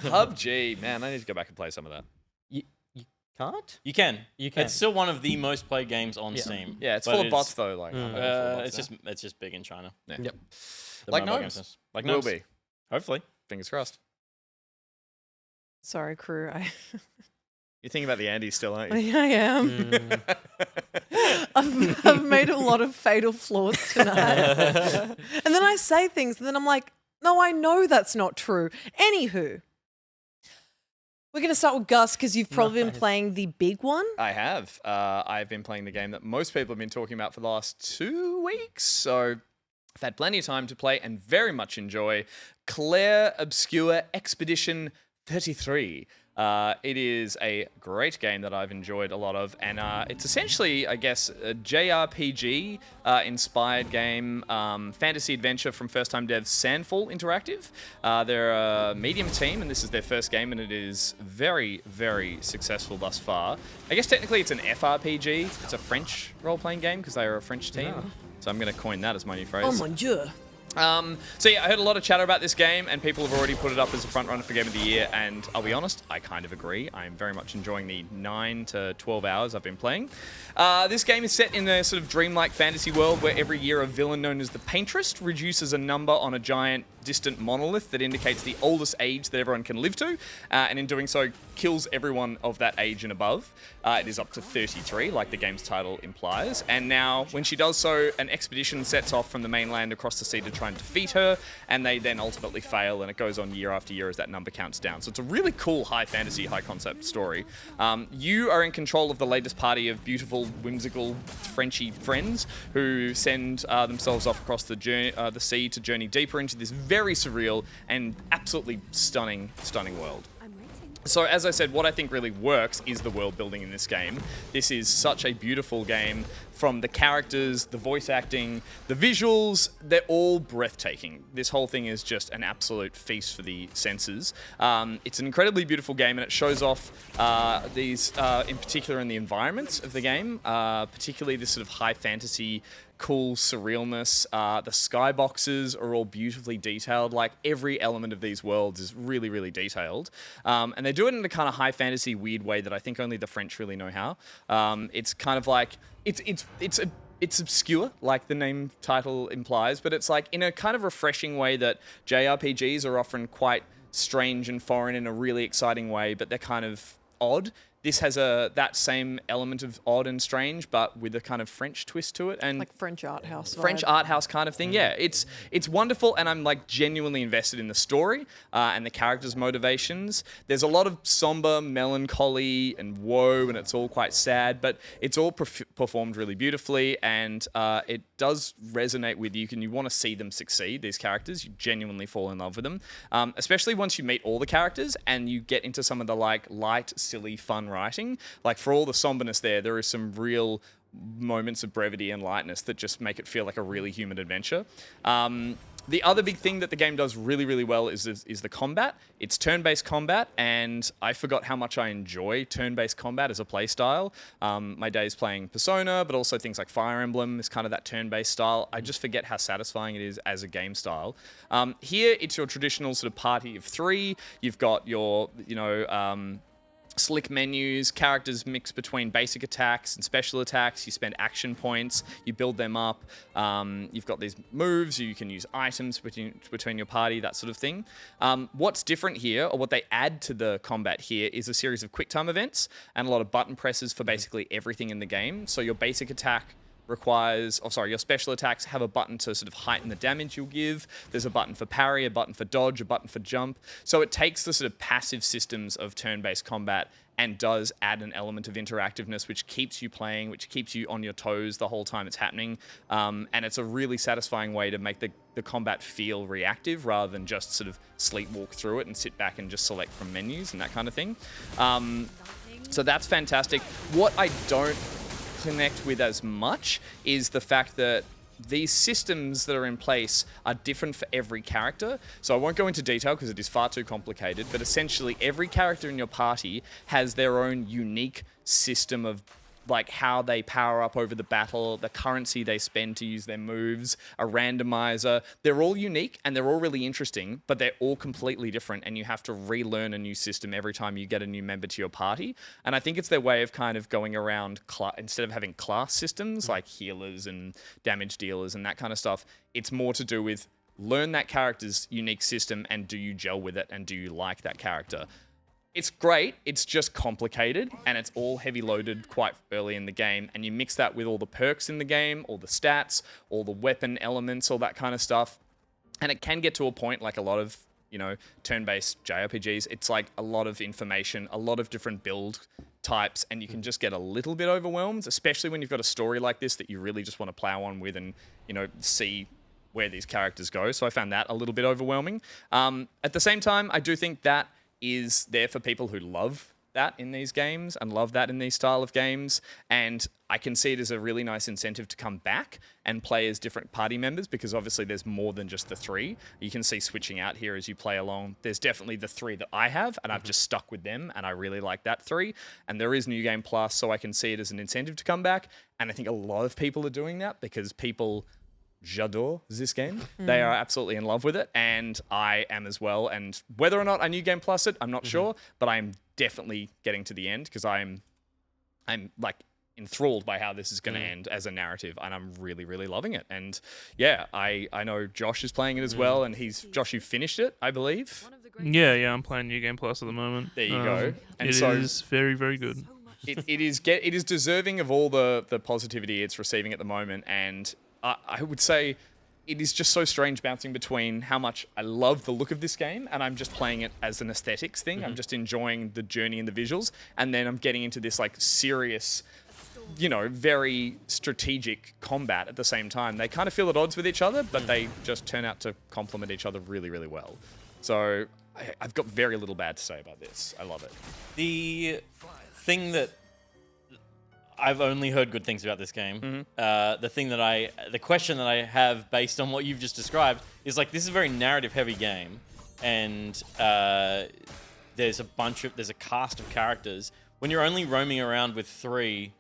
PUBG. Man, I need to go back and play some of that. You can't? You can. You can. It's still one of the most played games on Steam. Yeah, it's but full of bots though. Like, It's just big in China. Yeah. Yep. The Like mobile Gnomes. games. Like will Gnomes. be. Hopefully. Fingers crossed. Sorry, crew. You're thinking about the Andes still, aren't you? I am. I've made a lot of fatal flaws tonight. And then I say things, and then I'm like, no, I know that's not true. Anywho, we're going to start with Gus because you've probably been playing the big one. I have. I've been playing the game that most people have been talking about for the last 2 weeks. So I've had plenty of time to play and very much enjoy Clair Obscur Expedition 33. It is a great game that I've enjoyed a lot of, and it's essentially, I guess, a JRPG inspired game, fantasy adventure from first-time devs Sandfall Interactive. They're a medium team, and this is their first game, and it is very, very successful thus far. I guess technically it's an FRPG. It's a French role-playing game because they are a French team. So I'm going to coin that as my new phrase. Oh, mon Dieu. So yeah, I heard a lot of chatter about this game, and people have already put it up as a front runner for Game of the Year, and I'll be honest, I kind of agree. I'm very much enjoying the 9 to 12 hours I've been playing. This game is set in a sort of dreamlike fantasy world where every year a villain known as the Painterest reduces a number on a giant distant monolith that indicates the oldest age that everyone can live to, and in doing so kills everyone of that age and above. It is up to 33, like the game's title implies, and now when she does so, an expedition sets off from the mainland across the sea to try and defeat her, and they then ultimately fail, and it goes on year after year as that number counts down. So it's a really cool high fantasy, high concept story. You are in control of the latest party of beautiful, whimsical, Frenchy friends who send themselves off across the sea to journey deeper into this very surreal and absolutely stunning world. So as I said, what I think really works is the world building in this game. This is such a beautiful game. From the characters, the voice acting, the visuals, they're all breathtaking. This whole thing is just an absolute feast for the senses. It's an incredibly beautiful game, and it shows off these, in particular in the environments of the game, particularly this sort of high fantasy, cool surrealness. The skyboxes are all beautifully detailed. Like, every element of these worlds is really, really detailed. And they do it in a kind of high fantasy, weird way that I think only the French really know how. It's kind of like, it's obscure, like the name title implies, but it's like in a kind of refreshing way that JRPGs are often quite strange and foreign in a really exciting way, but they're kind of odd. This has that same element of odd and strange, but with a kind of French twist to it, and like French art house. French art house kind of thing. Yeah, it's wonderful, and I'm like genuinely invested in the story and the characters' motivations. There's a lot of somber melancholy and woe, and it's all quite sad, but it's all performed really beautifully, and it does resonate with you. You want to see them succeed. These characters, you genuinely fall in love with them, especially once you meet all the characters and you get into some of the like light, silly, fun writing. Like, for all the somberness there is some real moments of brevity and lightness that just make it feel like a really human adventure. The other big thing that the game does really, really well is the combat. It's turn-based combat, and I forgot how much I enjoy turn-based combat as a play style. My days playing Persona, but also things like Fire Emblem is kind of that turn-based style. I just forget how satisfying it is as a game style. Here, it's your traditional sort of party of 3. You've got your, slick menus, characters mix between basic attacks and special attacks. You spend action points, you build them up. You've got these moves, you can use items between your party, that sort of thing. What's different here, or what they add to the combat here, is a series of quick time events and a lot of button presses for basically everything in the game. So your basic attack your special attacks have a button to sort of heighten the damage you'll give. There's a button for parry, a button for dodge, a button for jump. So it takes the sort of passive systems of turn-based combat and does add an element of interactiveness, which keeps you playing, which keeps you on your toes the whole time it's happening. And it's a really satisfying way to make the combat feel reactive rather than just sort of sleepwalk through it and sit back and just select from menus and that kind of thing. So that's fantastic. What I don't connect with as much is the fact that these systems that are in place are different for every character. So I won't go into detail because it is far too complicated, but essentially every character in your party has their own unique system of like how they power up over the battle, the currency they spend to use their moves, a randomizer. They're all unique and they're all really interesting, but they're all completely different, and you have to relearn a new system every time you get a new member to your party. And I think it's their way of kind of going around, instead of having class systems like healers and damage dealers and that kind of stuff, it's more to do with learn that character's unique system and do you gel with it and do you like that character. It's great, it's just complicated, and it's all heavy loaded quite early in the game, and you mix that with all the perks in the game, all the stats, all the weapon elements, all that kind of stuff, and it can get to a point, like a lot of, turn-based JRPGs, it's like a lot of information, a lot of different build types, and you can just get a little bit overwhelmed, especially when you've got a story like this that you really just want to plow on with and, see where these characters go. So I found that a little bit overwhelming. At the same time, I do think that is there for people who love that in these games and love that in these style of games, and I can see it as a really nice incentive to come back and play as different party members, because obviously there's more than just the 3. You can see switching out here as you play along. There's definitely the 3 that I have, and I've just stuck with them, and I really like that 3. And there is New Game Plus, so I can see it as an incentive to come back, and I think a lot of people are doing that because people j'adore this game. They are absolutely in love with it, and I am as well. And whether or not I New Game Plus it, I'm not sure, but I'm definitely getting to the end because I'm like enthralled by how this is going to end as a narrative, and I'm really, really loving it. And yeah, I know Josh is playing it as well, and Josh, you finished it, I believe. Yeah, I'm playing New Game Plus at the moment. There you go. And it is very, very good. It is deserving of all the positivity it's receiving at the moment, and I would say it is just so strange bouncing between how much I love the look of this game and I'm just playing it as an aesthetics thing. I'm just enjoying the journey and the visuals, and then I'm getting into this like serious, very strategic combat at the same time. They kind of feel at odds with each other, but they just turn out to complement each other really, really well. So I've got very little bad to say about this. I love it. The thing that I've only heard good things about this game. The question that I have based on what you've just described is like, this is a very narrative-heavy game, and there's a cast of characters. When you're only roaming around with 3,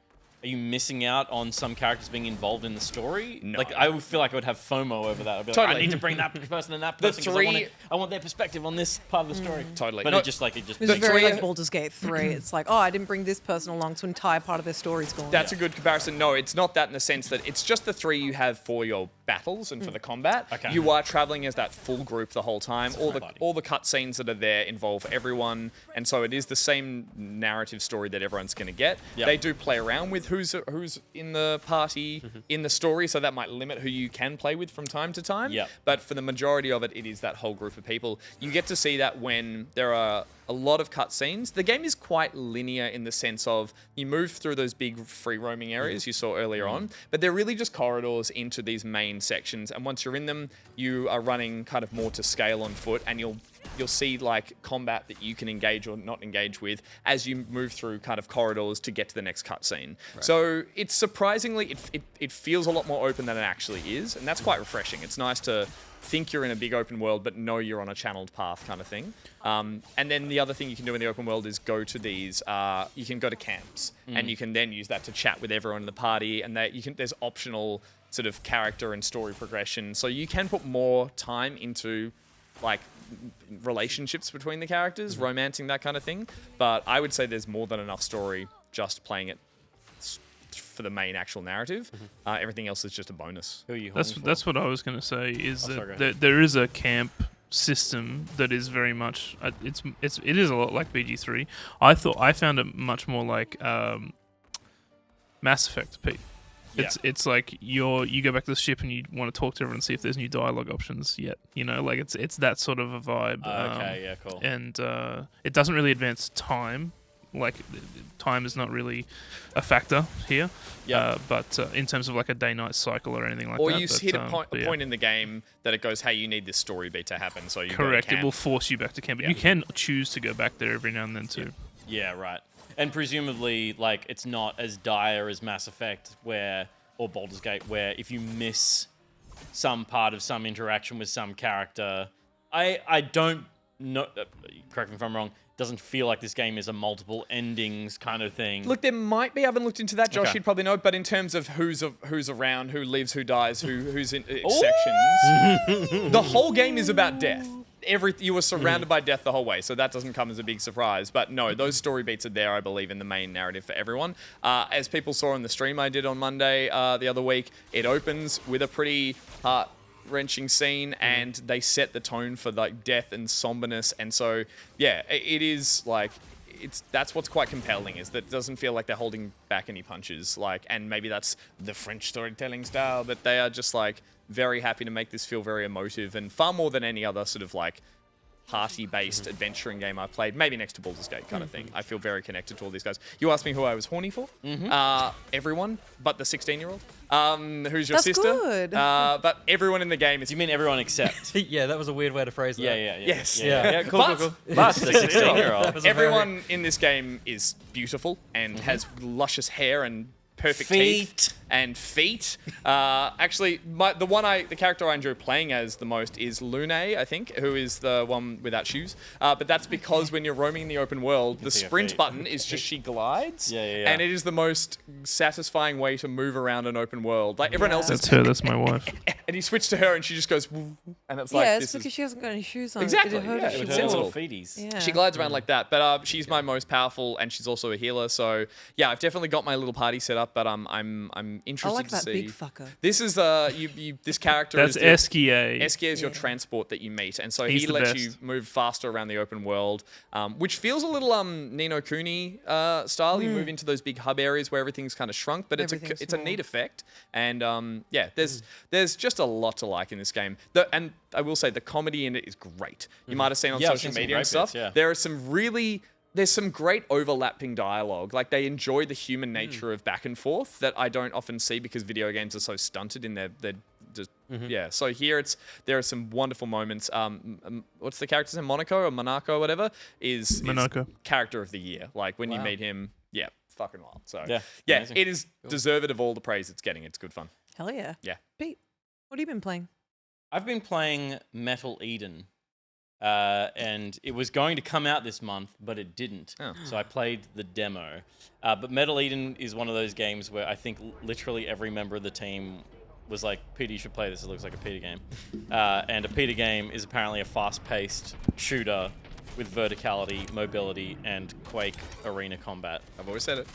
are you missing out on some characters being involved in the story? No. Like, I would feel like I would have FOMO over that. I'd be like, Totally. I need to bring that person and that person because I want their perspective on this part of the story. Totally. But No, it just It's makes very it- like Baldur's Gate 3. It's like, I didn't bring this person along, so entire part of their story's gone. That's a good comparison. No, it's not that in the sense that it's just the 3 you have for your battles and for the combat. Okay. You are traveling as that full group the whole time. All the cutscenes that are there involve everyone, and so it is the same narrative story that everyone's going to get. Yep. They do play around with who's in the party in the story, so that might limit who you can play with from time to time. Yep. But for the majority of it, it is that whole group of people. You get to see that when there are a lot of cutscenes. The game is quite linear in the sense of you move through those big free roaming areas you saw earlier on, but they're really just corridors into these main sections. And once you're in them, you are running kind of more to scale on foot, and you'll see like combat that you can engage or not engage with as you move through kind of corridors to get to the next cutscene. Right. So it's surprisingly, it feels a lot more open than it actually is, and that's quite refreshing. It's nice to think you're in a big open world, but know you're on a channeled path kind of thing. And then the other thing you can do in the open world is go to these, you can go to camps, and you can then use that to chat with everyone in the party, and there's optional sort of character and story progression. So you can put more time into like relationships between the characters, romancing, that kind of thing. But I would say there's more than enough story just playing it for the main actual narrative. Everything else is just a bonus. Who are you That's what I was going to say. Is sorry, that there is a camp system that is very much it is a lot like BG3. I found it much more like Mass Effect, Pete. It's like you go back to the ship and you want to talk to everyone and see if there's new dialogue options yet. Like it's that sort of a vibe. Okay, yeah, cool. And it doesn't really advance time. Like time is not really a factor here. Yeah. But in terms of like a day-night cycle or anything like or that. you hit a point in the game that it goes, hey, you need this story beat to happen, so you correct. Go to camp. It will force you back to camp, but you can choose to go back there every now and then too. Yeah, right. And presumably, like, it's not as dire as Mass Effect or Baldur's Gate, where if you miss some part of some interaction with some character, I don't know, correct me if I'm wrong, doesn't feel like this game is a multiple endings kind of thing. Look, there might be. I haven't looked into that, Josh. Okay. You'd probably know. But in terms of who's around, who lives, who dies, who's in sections, the whole game is about death. You were surrounded by death the whole way, so that doesn't come as a big surprise. But no, those story beats are there, I believe, in the main narrative for everyone. As people saw in the stream I did on Monday the other week, it opens with a pretty heart-wrenching scene, and they set the tone for like death and somberness. And so, yeah, it is like that's what's quite compelling, is that it doesn't feel like they're holding back any punches. And maybe that's the French storytelling style, but they are just like very happy to make this feel very emotive, and far more than any other sort of like party-based adventuring game I've played, maybe next to Baldur's Gate kind of thing. I feel very connected to all these guys. You asked me who I was horny for? Everyone but the 16-year-old. Who's your That's sister? good. But everyone in the game is... You mean everyone except? Yeah, that was a weird way to phrase that. Yeah. Yes. Yeah, cool, But- cool. But the 16-year-old. Everyone in this game is beautiful and has luscious hair and perfect teeth and feet. Actually, the character I enjoy playing as the most is Lune, I think, who is the one without shoes. But that's because when you're roaming in the open world, the see her sprint feet. button is just she glides. Yeah. And it is the most satisfying way to move around an open world. Like everyone else is That's her. That's my wife. and you switch to her, and she just goes, woo, and it's like, Yeah, this it's because is she hasn't got any shoes on. Exactly, It'd hurt yeah, if she with With her her wore. little feeties. Yeah. she glides around like that, but she's my most powerful, and she's also a healer. So yeah, I've definitely got my little party set up, but I'm I interested like to that see. big fucker. This is this character That's is Eskia. Eskia is your transport that you meet, and so He's he the lets best. you move faster around the open world, which feels a little Ni no Kuni style. You move into those big hub areas where everything's kind of shrunk, but Everything's it's a small. neat effect, and yeah, there's just a lot to like in this game. And I will say the comedy in it is great. You might have seen on Yeah, I've social seen some media great and stuff. bits, yeah. There are there's some great overlapping dialogue. Like they enjoy the human nature of back and forth that I don't often see because video games are so stunted in their just yeah. So here there are some wonderful moments. What's the character's name? Monaco or Monaco, whatever is Monaco. character of the year. Like when you meet him, yeah, fucking wild. So Yeah, yeah, amazing. it is deserved of all the praise it's getting. It's good fun. Hell yeah. Yeah. Pete, what have you been playing? I've been playing Metal Eden, and it was going to come out this month, but it didn't. Oh. So I played the demo. But Metal Eden is one of those games where I think literally every member of the team was like, Peter, you should play this. It looks like a Peter game. And a Peter game is apparently a fast-paced shooter with verticality, mobility, and Quake arena combat. I've always said it.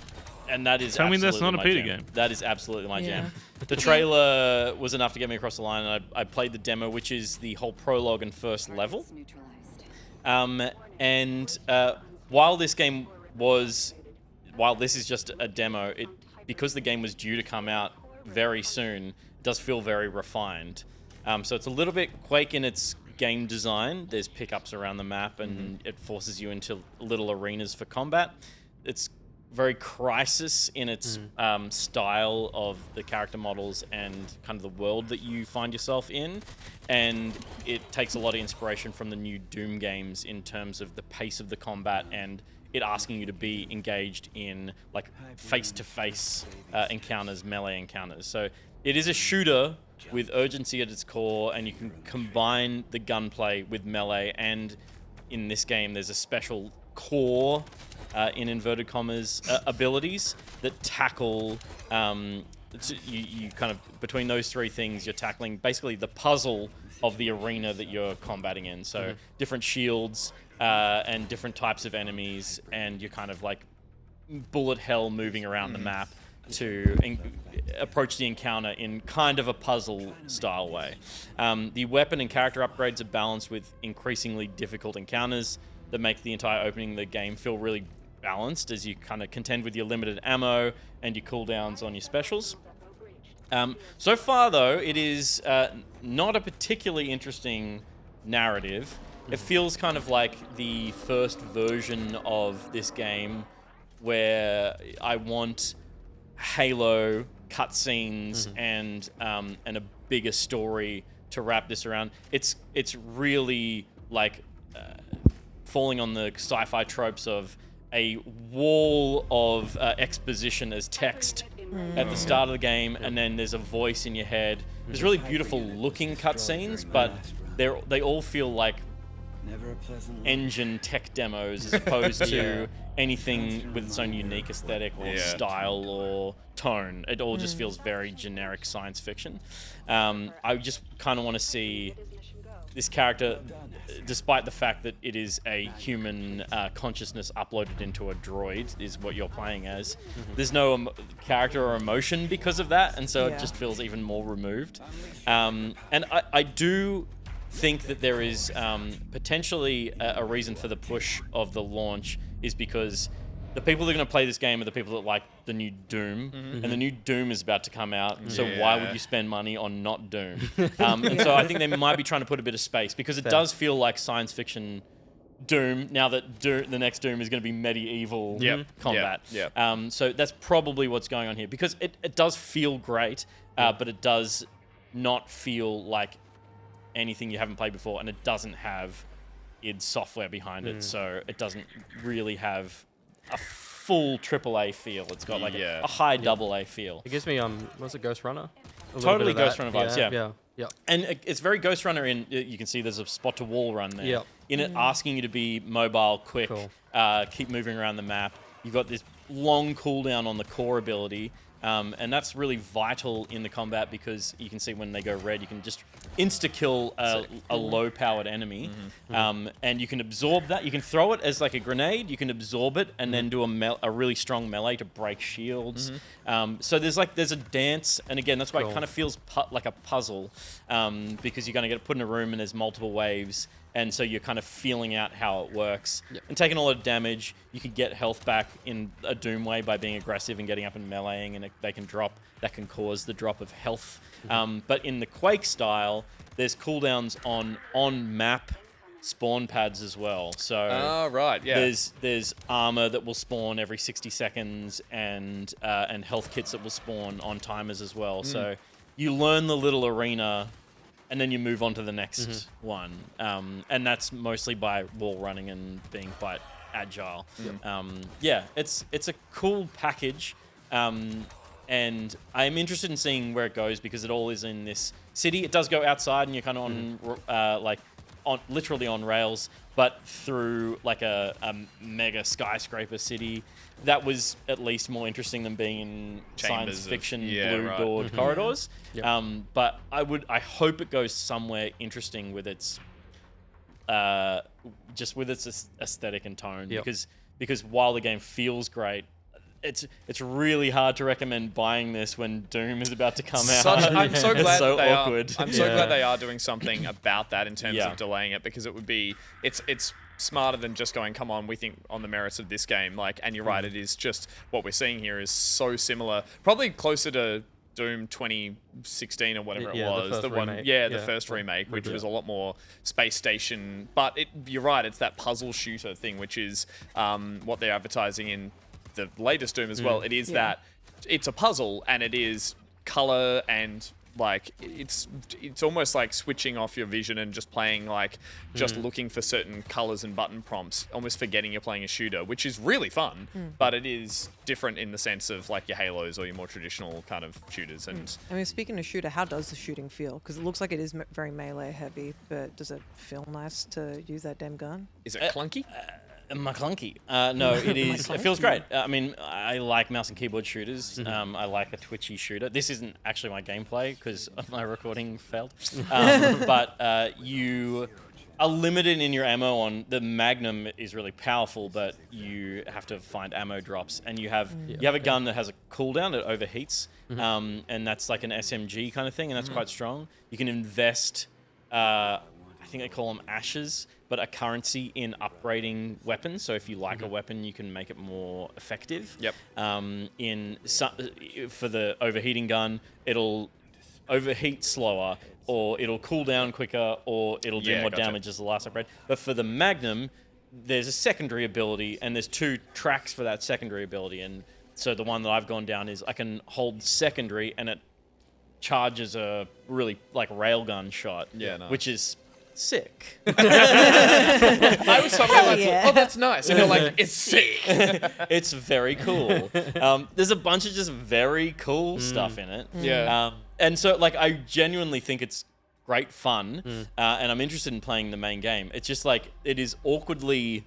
And that is Tell me that's absolutely not a my Peter jam. game. That is absolutely my Yeah. jam. The trailer was enough to get me across the line, and I played the demo, which is the whole prologue and first level. While this is just a demo, because the game was due to come out very soon, it does feel very refined. So it's a little bit Quake in its game design. There's pickups around the map, and it forces you into little arenas for combat. It's very Crisis in its style of the character models and kind of the world that you find yourself in. And it takes a lot of inspiration from the new Doom games in terms of the pace of the combat and it asking you to be engaged in like face-to-face encounters, melee encounters. So it is a shooter with urgency at its core, and you can combine the gunplay with melee. And in this game, there's a special core, in inverted commas, abilities that tackle. You kind of between those three things, you're tackling basically the puzzle of the arena that you're combating in. So different shields and different types of enemies, and you're kind of like bullet hell moving around the map to approach the encounter in kind of a puzzle style way. The weapon and character upgrades are balanced with increasingly difficult encounters that make the entire opening of the game feel really balanced as you kind of contend with your limited ammo and your cooldowns on your specials. So far, though, it is not a particularly interesting narrative. It feels kind of like the first version of this game where I want Halo cutscenes and a bigger story to wrap this around. It's really like falling on the sci-fi tropes of a wall of exposition as text at the start of the game, and then there's a voice in your head. There's really beautiful looking cutscenes, but they all feel like engine tech demos as opposed to anything with its own unique aesthetic or style or tone. It all just feels very generic science fiction. I just kind of want to see this character, despite the fact that it is a human consciousness uploaded into a droid, is what you're playing as. There's no character or emotion because of that, and so it just feels even more removed. And I do think that there is potentially a reason for the push of the launch is because the people that are going to play this game are the people that like the new Doom, and the new Doom is about to come out, so why would you spend money on not Doom? And so I think they might be trying to put a bit of space, because it does feel like science fiction Doom, now that the next Doom is going to be medieval combat. So that's probably what's going on here, because it does feel great, but it does not feel like anything you haven't played before, and it doesn't have id Software behind it, so it doesn't really have a full AAA feel. It's got like a high AA feel. It gives me was it Ghost Runner? Totally Ghost Runner vibes, yeah. And it's very Ghost Runner in, you can see there's a spot to wall run there. Yep. In it, asking you to be mobile, quick, Cool. Keep moving around the map. You've got this long cooldown on the core ability, And that's really vital in the combat because you can see when they go red, you can just insta-kill a low-powered enemy. And you can absorb that. You can throw it as like a grenade. You can absorb it and then do a really strong melee to break shields. So there's a dance. And again, that's why it kind of feels like a puzzle because you're going to get put in a room and there's multiple waves. And so you're kind of feeling out how it works. And taking a lot of damage, you can get health back in a Doom way by being aggressive and getting up and meleeing, and they can drop. That can cause the drop of health. But in the Quake style, there's cooldowns on map spawn pads as well. So there's armor that will spawn every 60 seconds and health kits that will spawn on timers as well. So you learn the little arena and then you move on to the next one. And that's mostly by wall running and being quite agile. It's a cool package. And I'm interested in seeing where it goes because it all is in this city. It does go outside and you're kind of literally on rails, but through like a mega skyscraper city. That was at least more interesting than being in science fiction blue-doored corridors. But I hope it goes somewhere interesting with its aesthetic and tone because while the game feels great, it's really hard to recommend buying this when Doom is about to come out. I'm so glad it's so they awkward. I'm so glad they are doing something about that in terms of delaying it because it would be it's smarter than just going, come on, we think on the merits of this game. Like, and you're right, it is just what we're seeing here is so similar, probably closer to Doom 2016 or whatever it was, the first remake, which was a lot more space station. But you're right, it's that puzzle shooter thing, which is what they're advertising in the latest Doom as well. It is that it's a puzzle and it is color and like it's almost like switching off your vision and just playing like just looking for certain colors and button prompts, almost forgetting you're playing a shooter, which is really fun, but it is different in the sense of like your Halos or your more traditional kind of shooters. And I mean, speaking of shooter, how does the shooting feel? Because it looks like it is very melee heavy, but does it feel nice to use that damn gun? Is it clunky? McClunky. No, it is. It feels great. I mean, I like mouse and keyboard shooters. I like a twitchy shooter. This isn't actually my gameplay because my recording failed. But you are limited in your ammo on the Magnum is really powerful, but you have to find ammo drops, and you have a gun that has a cooldown that overheats, and that's like an SMG kind of thing, and that's quite strong. You can invest. I think they call them ashes, but a currency in upgrading weapons. So if you like a weapon, you can make it more effective. For the overheating gun, it'll overheat slower, or it'll cool down quicker, or it'll do more damage as the last upgrade. But for the Magnum, there's a secondary ability, and there's 2 tracks for that secondary ability. And so the one that I've gone down is I can hold secondary, and it charges a really like railgun shot, which is sick. I was talking about oh, that's nice. And you're like, it's sick. It's very cool. There's a bunch of just very cool stuff in it. And so like I genuinely think it's great fun, and I'm interested in playing the main game. It's just like it is awkwardly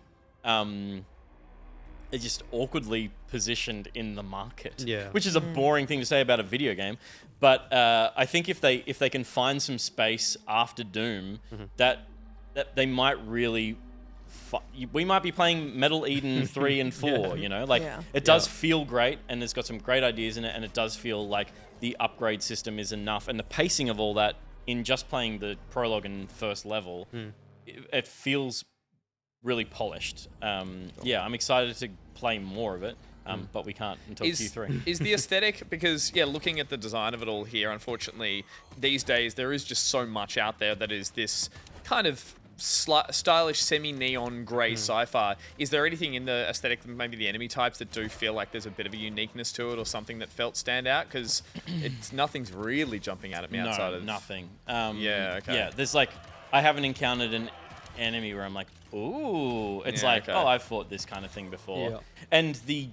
positioned in the market, which is a boring thing to say about a video game. But I think if they can find some space after Doom, that they might really, we might be playing Metal Eden 3 and 4. You know, like it does feel great, and it's got some great ideas in it, and it does feel like the upgrade system is enough, and the pacing of all that in just playing the prologue and first level, it feels really polished. I'm excited to play more of it, but we can't until Q3. Is the aesthetic, because looking at the design of it all here, unfortunately these days there is just so much out there that is this kind of stylish semi-neon grey sci-fi. Is there anything in the aesthetic, maybe the enemy types, that do feel like there's a bit of a uniqueness to it, or something that felt stand out? Because nothing's really jumping out at me outside of nothing. There's like, I haven't encountered an enemy where I'm like, ooh, it's I've fought this kind of thing before. And the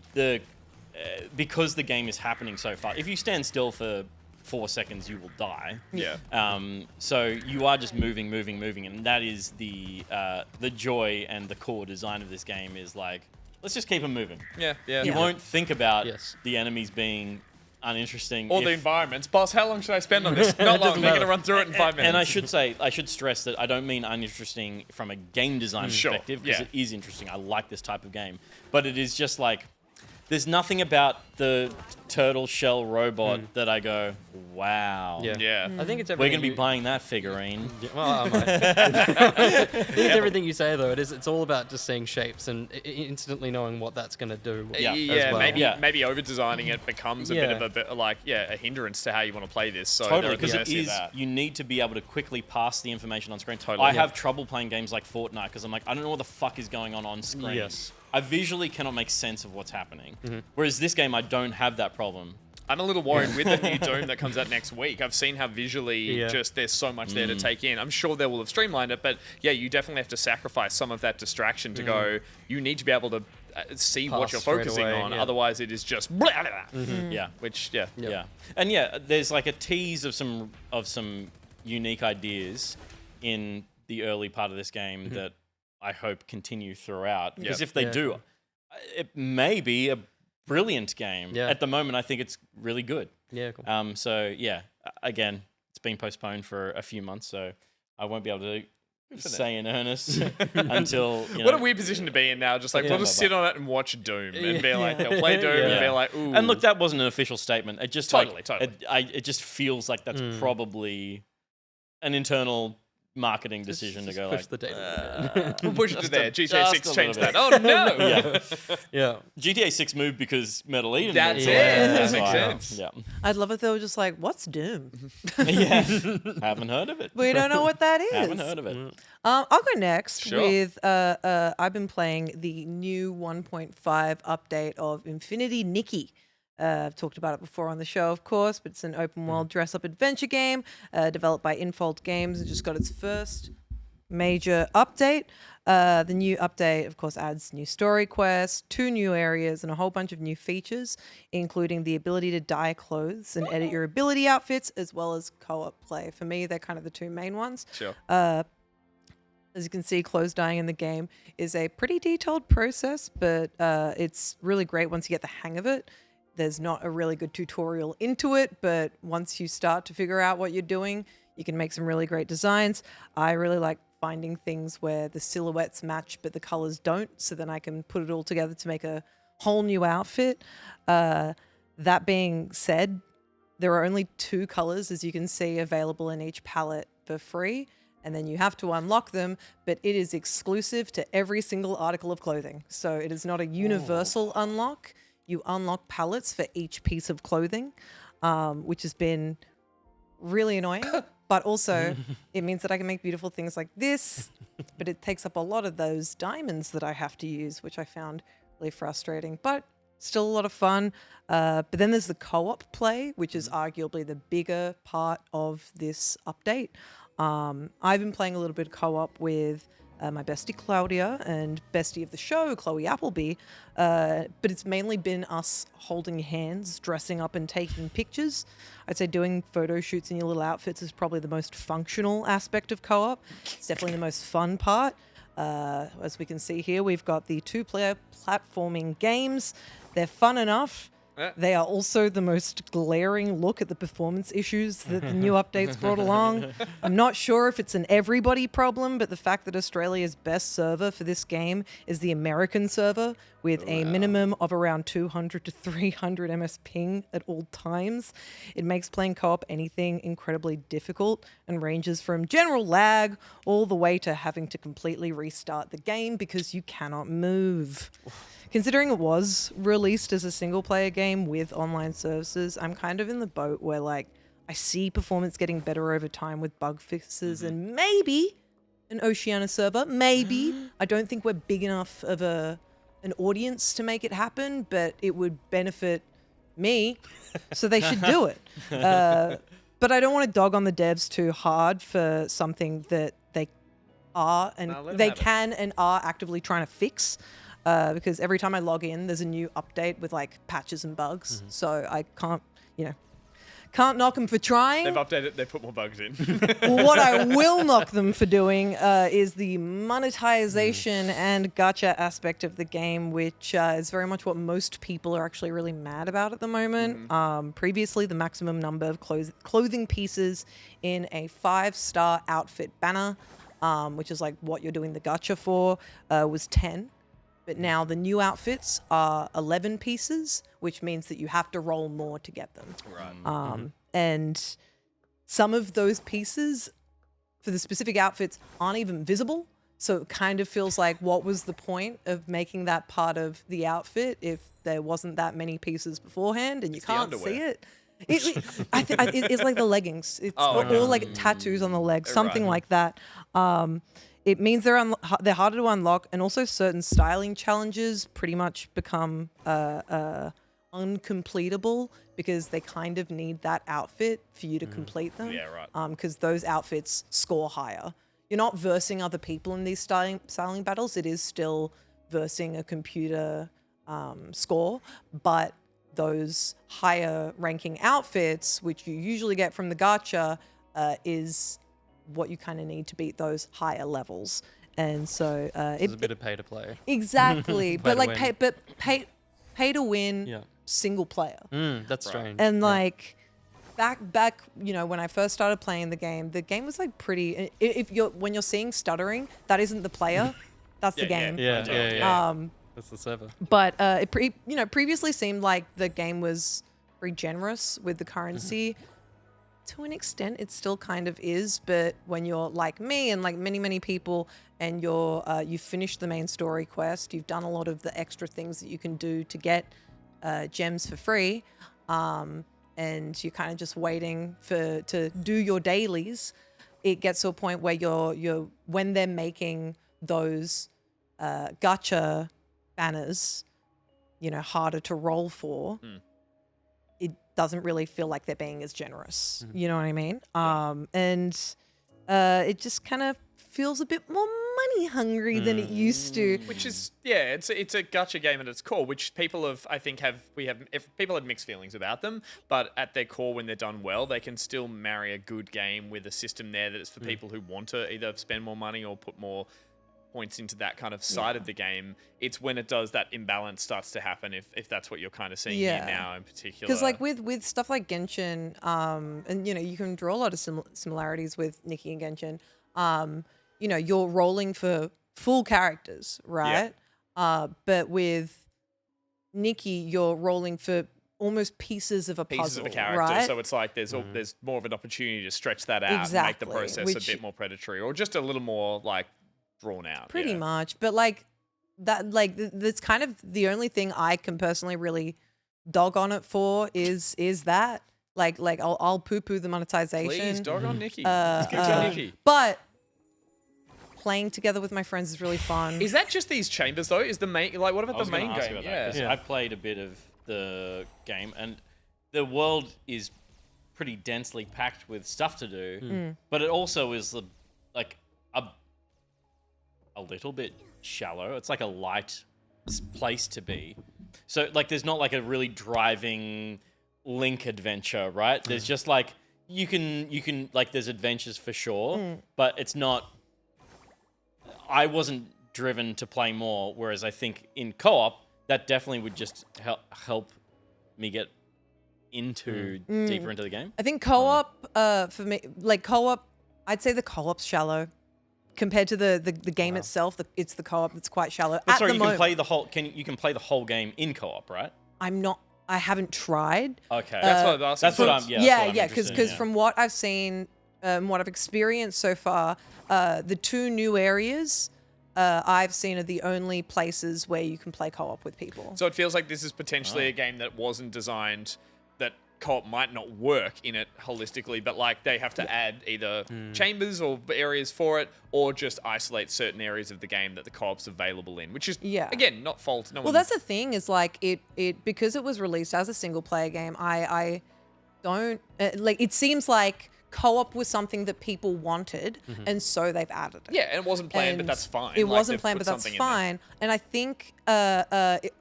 because the game is happening so fast, if you stand still for 4 seconds, you will die. So you are just moving, and that is the joy and the core design of this game is like, let's just keep them moving. You won't think about the enemies being uninteresting. Or the environments. Boss, how long should I spend on this? Not long. We're going to run through it in 5 minutes. And I should stress that I don't mean uninteresting from a game design perspective, because it is interesting. I like this type of game. But it is just like, there's nothing about the turtle shell robot that I go, wow. Yeah. I think it's We're everything. going to be buying that figurine. Well, I might. I think it's everything you say, though. It's all about just seeing shapes and instantly knowing what that's going to do. Yeah, well. maybe over-designing it becomes a bit of a hindrance to how you want to play this. So Totally, because you need to be able to quickly pass the information on screen. Totally. I have trouble playing games like Fortnite because I'm like, I don't know what the fuck is going on screen. Yes. I visually cannot make sense of what's happening. Whereas this game, I don't have that problem. I'm a little worried with the new Doom that comes out next week. I've seen how visually just there's so much there to take in. I'm sure they will have streamlined it, but yeah, you definitely have to sacrifice some of that distraction to go. You need to be able to see what you're focusing on. Otherwise, it is just blah, blah, blah. Yeah. Which And there's like a tease of some unique ideas in the early part of this game that I hope continue throughout. Because if they do, it may be a brilliant game. At the moment, I think it's really good. Yeah, cool. So yeah, again, it's been postponed for a few months, so I won't be able to say in earnest until. What a weird position to be in now. Just like we'll just sit on it and watch Doom and be like, they'll play Doom and be like, ooh. And look, that wasn't an official statement. It just totally. It just feels like that's probably an internal marketing decision to go push like the data. We'll push it to there. GTA just 6 a changed little that. Oh no! Yeah. GTA 6 moved because Metal Eden. That's moved, it. so That that's makes why. sense. Yeah. I'd love it. They were just like, "What's Doom?" Yeah. Haven't heard of it. We don't know what that is. Haven't heard of it. I'll go next Sure. with I've been playing the new 1.5 update of Infinity Nikki. I've talked about it before on the show, of course, but it's an open world dress-up adventure game developed by Infold Games. It just got its first major update. The new update, of course, adds new story quests, 2 new areas, and a whole bunch of new features, including the ability to dye clothes and edit your ability outfits, as well as co-op play. For me, they're kind of the 2 main ones. Sure. As you can see, clothes dyeing in the game is a pretty detailed process, but it's really great once you get the hang of it. There's not a really good tutorial into it, but once you start to figure out what you're doing, you can make some really great designs. I really like finding things where the silhouettes match, but the colors don't, so then I can put it all together to make a whole new outfit. That being said, there are only 2 colors, as you can see, available in each palette for free, and then you have to unlock them, but it is exclusive to every single article of clothing. So it is not a universal unlock. You unlock palettes for each piece of clothing, which has been really annoying. But also, it means that I can make beautiful things like this, but it takes up a lot of those diamonds that I have to use, which I found really frustrating, but still a lot of fun. But then there's the co-op play, which is arguably the bigger part of this update. I've been playing a little bit of co-op with my bestie Claudia and bestie of the show, Chloe Appleby, but it's mainly been us holding hands, dressing up and taking pictures. I'd say doing photo shoots in your little outfits is probably the most functional aspect of co-op. It's definitely the most fun part. As we can see here, we've got the 2-player platforming games. They're fun enough. They are also the most glaring look at the performance issues that the new updates brought along. I'm not sure if it's an everybody problem, but the fact that Australia's best server for this game is the American server with a minimum of around 200 to 300 ms ping at all times, it makes playing co-op anything incredibly difficult and ranges from general lag all the way to having to completely restart the game because you cannot move. Considering it was released as a single-player game with online services, I'm kind of in the boat where, like, I see performance getting better over time with bug fixes and maybe an Oceania server, maybe. I don't think we're big enough of an audience to make it happen, but it would benefit me, so they should do it. But I don't want to dog on the devs too hard for something that they are and they can and are actively trying to fix. Because every time I log in, there's a new update with like patches and bugs. So I can't Can't knock them for trying. They've updated. They put more bugs in. What I will knock them for doing is the monetization and gacha aspect of the game, which is very much what most people are actually really mad about at the moment. Previously, the maximum number of clothing pieces in a 5-star outfit banner, which is like what you're doing the gacha for, was 10. But now the new outfits are 11 pieces, which means that you have to roll more to get them. Right. And some of those pieces for the specific outfits aren't even visible. So it kind of feels like, what was the point of making that part of the outfit if there wasn't that many pieces beforehand and you can't see it? It's like the leggings. It's or like tattoos on the legs, something like that. It means they're harder to unlock, and also certain styling challenges pretty much become uncompletable because they kind of need that outfit for you to complete them. Yeah, right. Because those outfits score higher. You're not versing other people in these styling battles. It is still versing a computer score, but those higher ranking outfits, which you usually get from the gacha, is what you kind of need to beat those higher levels. And so It's a bit of pay to play. Exactly. But to like win. pay to win single player. That's strange. And like back, you know, when I first started playing the game was like pretty. When you're seeing stuttering, that isn't the player, that's the game. Yeah. That's the server. But it previously seemed like the game was very generous with the currency. To an extent, it still kind of is. But when you're like me and like many people, and you've finished the main story quest, you've done a lot of the extra things that you can do to get gems for free, and you're kind of just waiting to do your dailies. It gets to a point where you're when they're making those gacha banners, you know, harder to roll for. It doesn't really feel like they're being as generous. You know what I mean? And it just kind of feels a bit more money hungry than it used to. Which is, it's a gacha game at its core, which people have, I think, people have mixed feelings about them, but at their core, when they're done well, they can still marry a good game with a system there that is for people who want to either spend more money or put more points into that kind of side of the game. It's when it does, that imbalance starts to happen, if that's what you're kind of seeing here now in particular. Because like with stuff like Genshin, and you know, you can draw a lot of similarities with Nikki and Genshin. You know, you're rolling for full characters, right? But with Nikki, you're rolling for almost pieces of a puzzle, pieces of a character, right? so it's like there's more of an opportunity to stretch that out and make the process a bit more predatory, or just a little more like drawn out. Pretty much. But like that, like that's kind of the only thing I can personally really dog on it for is that. Like I'll poo-poo the monetization. Please dog on Nikki. Let's get to Nikki. But playing together with my friends is really fun. Is that just these chambers though? Is the main, like, what about the main game? I played a bit of the game, and the world is pretty densely packed with stuff to do, but it also is like a little bit shallow. It's like a light place to be. So like there's not like a really driving Link adventure, right? There's just like you can like there's adventures for sure, but it's not. I wasn't driven to play more, whereas I think in co-op that definitely would just help me get into deeper into the game. I think co-op for me, like co-op, I'd say the co-op's shallow compared to the game itself. It's the co-op that's quite shallow. But sorry, you can play the whole game in co-op, right? I haven't tried. Okay, that's what I'm. Because from what I've seen, what I've experienced so far, the 2 new areas I've seen are the only places where you can play co-op with people. So it feels like this is potentially a game that wasn't designed, that co-op might not work in it holistically, but like they have to add either chambers or areas for it, or just isolate certain areas of the game that the co-op's available in, which is again not fault. Well, that's the thing, is like it because it was released as a single player game. I don't like. It seems like co-op was something that people wanted, and so they've added it. Yeah, and it wasn't planned, but that's fine. It wasn't planned, but that's fine. And I think the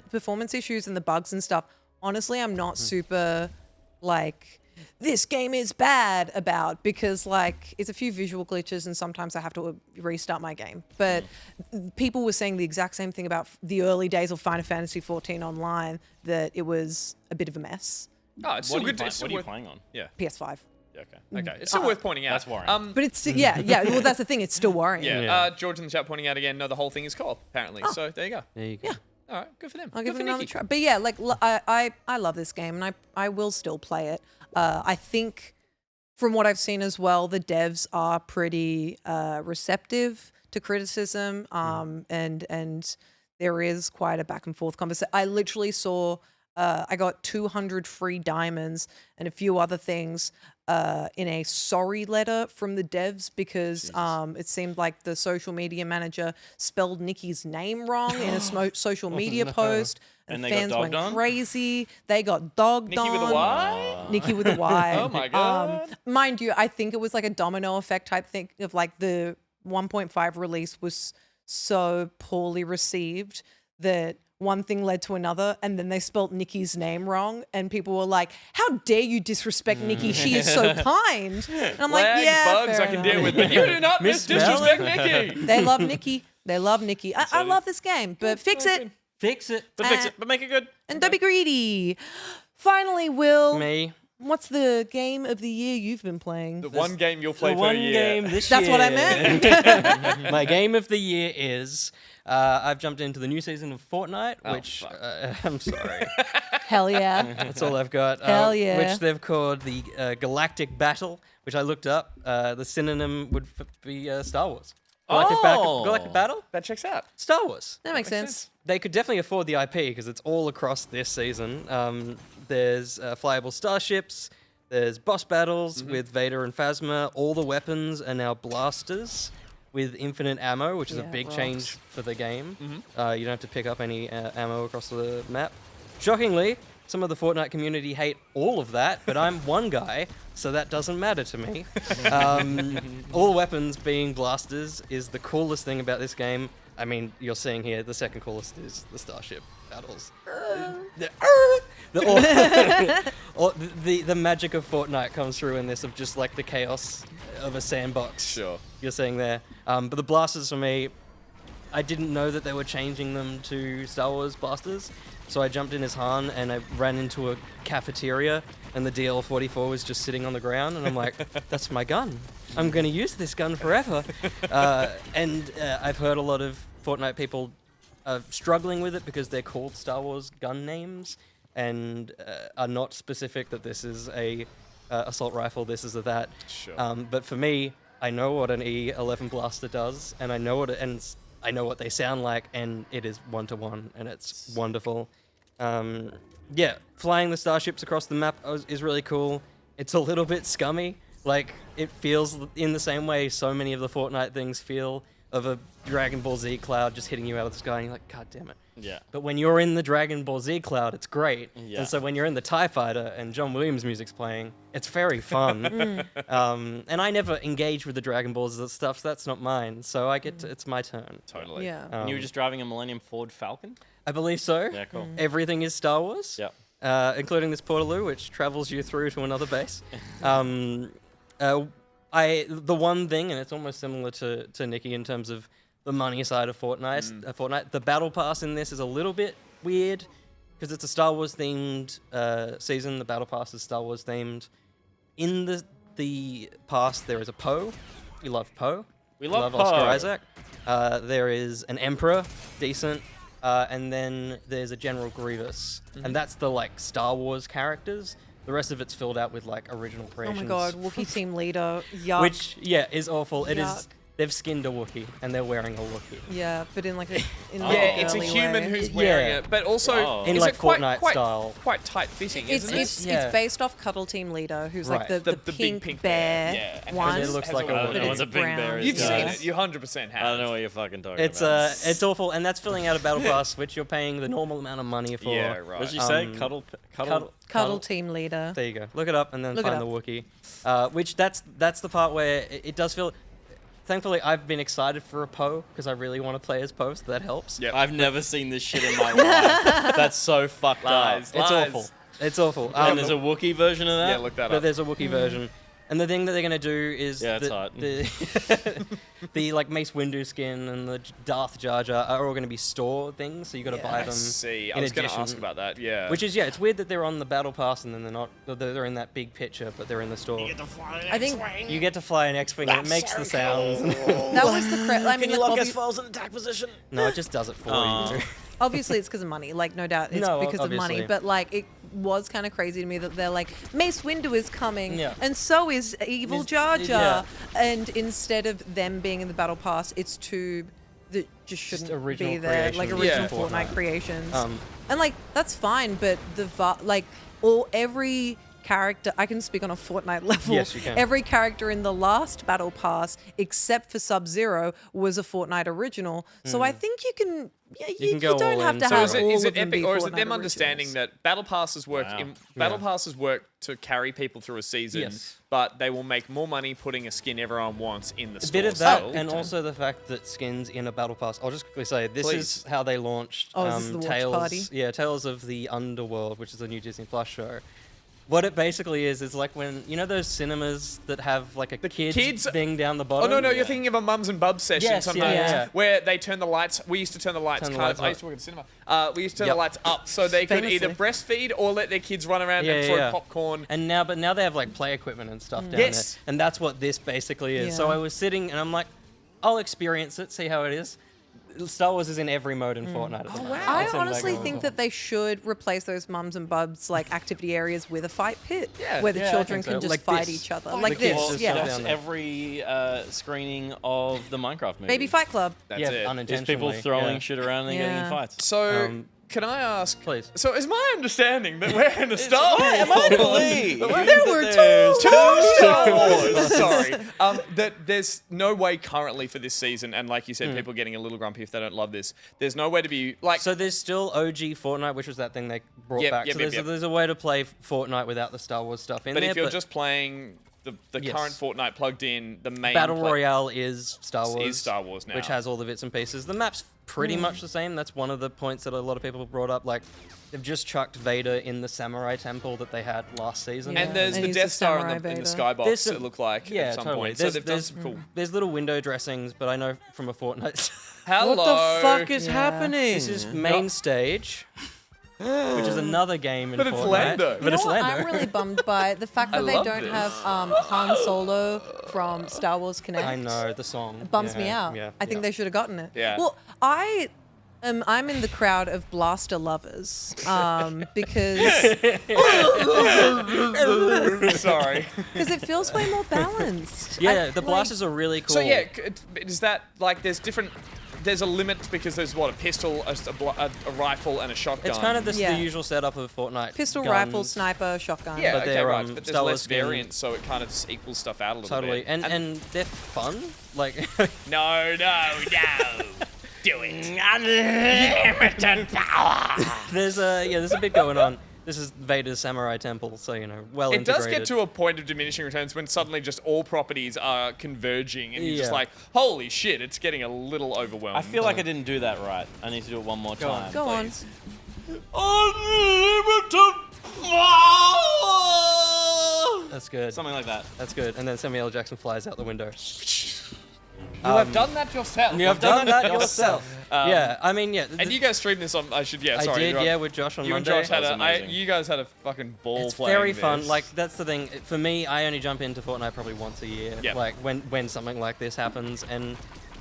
performance issues and the bugs and stuff. Honestly, I'm not super like this game is bad about, because like it's a few visual glitches and sometimes I have to restart my game. But people were saying the exact same thing about the early days of Final Fantasy 14 Online, that it was a bit of a mess. Oh, it's still good. What are you playing on? Yeah. PS5. Okay. It's still worth pointing out. That's worrying. But it's yeah. Well, that's the thing. It's still worrying. Yeah. George in the chat pointing out again. No, the whole thing is co-op apparently. Oh. So there you go. There you go. Yeah. All right. Good for them. I'll give Good it for another Nikki. try. But yeah, like I love this game, and I will still play it. I think from what I've seen as well, the devs are pretty receptive to criticism, and there is quite a back and forth conversation. I literally saw I got 200 free diamonds and a few other things in a sorry letter from the devs, because it seemed like the social media manager spelled Nikki's name wrong in a social media post. And they fans got went dogged on? crazy. They got dogged Nikki on. with a Y? Nikki with a Y. Oh my God. Mind you, I think it was like a domino effect type thing of like the 1.5 release was so poorly received that one thing led to another, and then they spelt Nikki's name wrong, and people were like, "How dare you disrespect Nikki? She is so kind." And I'm like, Flag "Yeah, bugs fair I can enough." deal with, but you do not disrespect Nikki. They love Nikki. They love Nikki. I love this game, but fix it Fix it. But fix it. But make it good. and don't be greedy. Finally, Will, Me. what's the game of the year you've been playing? The one game you'll play The for a one year. game this That's year. what I meant. My game of the year is I've jumped into the new season of Fortnite, which I'm sorry. Hell yeah. That's all I've got. Hell yeah. Which they've called the Galactic Battle, which I looked up. The synonym would be Star Wars. Galactic Battle? That checks out. Star Wars. That makes sense. They could definitely afford the IP because it's all across this season. There's flyable starships. There's boss battles with Vader and Phasma. All the weapons are now blasters with infinite ammo, which is a big change for the game. You don't have to pick up any ammo across the map. Shockingly, some of the Fortnite community hate all of that, but I'm one guy, so that doesn't matter to me. All weapons being blasters is the coolest thing about this game. I mean, you're seeing here, the second coolest is the starship battles. The magic of Fortnite comes through in this, of just like the chaos of a sandbox. Sure. You're seeing there. But the blasters for me, I didn't know that they were changing them to Star Wars blasters. So I jumped in as Han and I ran into a cafeteria and the DL-44 was just sitting on the ground and I'm like, that's my gun. I'm going to use this gun forever. I've heard a lot of Fortnite people struggling with it because they're called Star Wars gun names and are not specific that this is a assault rifle, this is a that. Sure. But for me, I know what an E11 blaster does and I know what they sound like, and it is 1-to-1, and it's wonderful. Flying the starships across the map is really cool. It's a little bit scummy. Like, it feels in the same way so many of the Fortnite things feel, of a Dragon Ball Z cloud just hitting you out of the sky, and you're like, God damn it. Yeah. But when you're in the Dragon Ball Z cloud, it's great. Yeah. And so when you're in the TIE Fighter and John Williams' music's playing, it's very fun. And I never engage with the Dragon Balls and stuff, so that's not mine. So I get it's my turn. Totally. Yeah. And you were just driving a Millennium Ford Falcon? I believe so. Yeah, cool. Everything is Star Wars. Yep. Including this Portaloo, which travels you through to another base. The one thing, and it's almost similar to Nikki in terms of the money side of Fortnite, the battle pass in this is a little bit weird because it's a Star Wars themed season. The battle pass is Star Wars themed. In the past, there is a Poe. We love Poe. We love Oscar Poe. Isaac. There is an Emperor, decent. And then there's a General Grievous. And that's the, like, Star Wars characters. The rest of it's filled out with, like, original Oh creations. my god, Wookiee team leader. Yuck. Which, is awful. It Yuck. is... They've skinned a Wookiee, and they're wearing a Wookiee. Yeah, but in like a it's a girly human way. who's wearing it, but also In is like it quite, Fortnite quite, style. quite tight fitting, isn't it? It's based off Cuddle Team Leader, who's like Right. the big pink bear. bear Yeah. one. And it looks like a I don't know Wookiee. what the big bear is. You've seen guys. it. You 100% have. I don't know what you're fucking talking It's about. it's awful, and that's filling out a battle pass, which you're paying the normal amount of money for. Yeah, right. What did you say? Cuddle Team Leader. There you go. Look it up and then Look it find the Wookiee. Which that's the part where it does feel. Thankfully, I've been excited for a Poe because I really want to play as Poe, so that helps. I've never seen this shit in my life. That's so fucked up. Lies. It's awful. It's awful. And there's a Wookiee version of that. Yeah, look that But up. there's a Wookiee version. And the thing that they're going to do is the like Mace Windu skin and the Darth Jar Jar are all going to be store things, so you got to buy them. I see. I in was going to addition. ask about that. Yeah. Which is it's weird that they're on the battle pass and then they're not. They're in that big picture, but they're in the store. I think You get to fly an X-wing and it makes the sounds. that was the correct. I mean, like, foes in attack position? No, it just does it for you. obviously it's because of money. Like, no doubt, it's No, because of money. obviously. But like, it was kind of crazy to me that they're like, Mace Windu is coming, Yeah. and so is Evil Jar Jar. And instead of them being in the battle pass, it's two that just shouldn't original be there, like creations. original Yeah. Fortnite creations. Um, And like, that's fine, but every character, I can speak on a Fortnite level. Yes, you can. Every character in the last battle pass, except for Sub-Zero, was a Fortnite original. So I think you can. Yeah, you, can go you don't all have in. to So have is it, all is of it them epic, be or is it Fortnite them understanding originals. that battle passes work? Battle Yeah. passes work to carry people through a season, Yes. but they will make more money putting a skin everyone wants in the A store. bit of that, still. and also the fact that skins in a battle pass. I'll just quickly say this Please. is how they launched. Oh, is this the watch Tales, party? Yeah, Tales of the Underworld, which is a new Disney Plus show. What it basically is like when those cinemas that have like a kids thing down the Oh bottom. no, you're thinking of a mums and bubs session Yes, sometimes, yeah. where they turn the lights. We used to turn the lights. Turn the kind of, lights I up. used to work at the cinema. We used to turn the lights up so they could either breastfeed or let their kids run around and throw popcorn. And now they have like play equipment and stuff down Yes. there, and that's what this basically is. So Yeah. I was sitting and I'm like, I'll experience it, see how it is. Star Wars is in every mode in Fortnite. At the moment. I It's in, like, honestly all think of that they should replace those mums and bubs like activity areas with a fight pit, where the Yeah, I children think can so. just Like fight this. each other, Like like the kids this. just Yeah, down That's there. every screening of the Minecraft movie. Baby Fight Club. That's yeah, it. Is unintentionally. people throwing yeah. shit around and getting in Yeah. fights. So can I ask? Please. So is my understanding that we're in a Star Wars? Am I to believe? There were two. Two Star Wars. Sorry. That there's no way currently for this season, and like you said, people getting a little grumpy if they don't love this. There's no way to be like. So there's still OG Fortnite, which was that thing they brought Yep, back. yep, So yep, there's, yep. there's a way to play Fortnite without the Star Wars stuff in but there. if you're just playing the Yes. current Fortnite plugged in, the main Battle Royale is Star Wars. is Star Wars now. Which has all the bits and pieces. The map's pretty much the same. That's one of the points that a lot of people brought up. Like, they've just chucked Vader in the Samurai Temple that they had last season. And there's And the he's Death the Star Samurai in the Vader. skybox. There's some- It looked like yeah, at some totally. point. So they've done some cool. There's little window dressings, but I know from a Fortnite. Hello. What the fuck is Yeah. happening? This is main stage, which is another game in But it's Fortnite. Lando. But You know it's what Lando. I'm really bummed by? The fact I that they love don't this. have Han Solo from Star Wars Connect. I know the song. Bums me Yeah, out. Yeah, I think yeah. they should have gotten it. Yeah. Well, I'm in the crowd of blaster lovers because Sorry. it feels way more balanced. Yeah, I- the blasters are really cool. So yeah, is that like there's different? There's a limit because there's what, a pistol, a rifle, and a shotgun. It's kind of the Yeah. usual setup of Fortnite. Pistol, guns. rifle, sniper, shotgun. yeah, but okay, they're, right. But there's Star Wars less skin. variants, so it kind of just equals stuff out a little Totally, bit. and they're fun. Like, no. Do it. there's a bit going on. This is Vader's Samurai Temple, so well It does integrated. get to a point of diminishing returns when suddenly just all properties are converging, and you're just Yeah. like, holy shit, it's getting a little overwhelmed. I feel like I didn't do that right. I need to do it one more time. Go on. Please. That's good. Something like that. That's good. And then Samuel L. Jackson flies out the window. You have done that yourself. You have done that yourself. Um, I mean, yeah. And you guys streamed this on. I I sorry. did, you're yeah, right. with Josh on You and Monday. Josh had That was amazing. you guys had a fucking ball It's playing very fun. this. Like, that's the thing. For me, I only jump into Fortnite probably once a year. Yep. Like, when something like this happens, and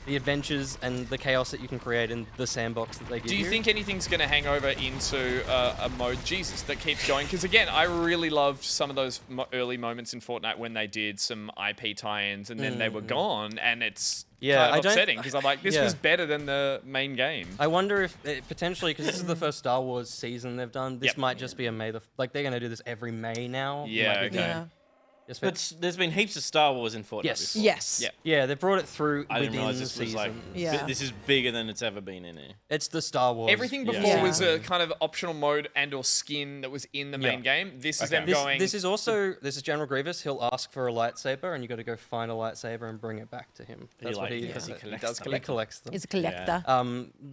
the adventures and the chaos that you can create in the sandbox that they give Do you think anything's going to hang over into a mode, Jesus, that keeps going? Because again, I really loved some of those early moments in Fortnite when they did some IP tie-ins and then they were gone, and it's Yeah, I kind of don't- upsetting because I'm like, this yeah. was better than the main game. I wonder if potentially, because this is the first Star Wars season they've done, this Yep. might just be a May like they're going to do this every May now. It Yeah, might be- okay. Yeah. Just But there's been heaps of Star Wars in Fortnite. Yes. before. Yes. Yeah. yeah, they brought it through I didn't within realize the this was season. like. Yeah. This is bigger than it's ever been in here. It's the Star Wars. Everything before Yeah. was a kind of optional mode and or skin that was in the main game. This is them going... This is also General Grievous. He'll ask for a lightsaber, and you got to go find a lightsaber and bring it back to him. That's what he because he does. collects does them. He collects them. He's a collector.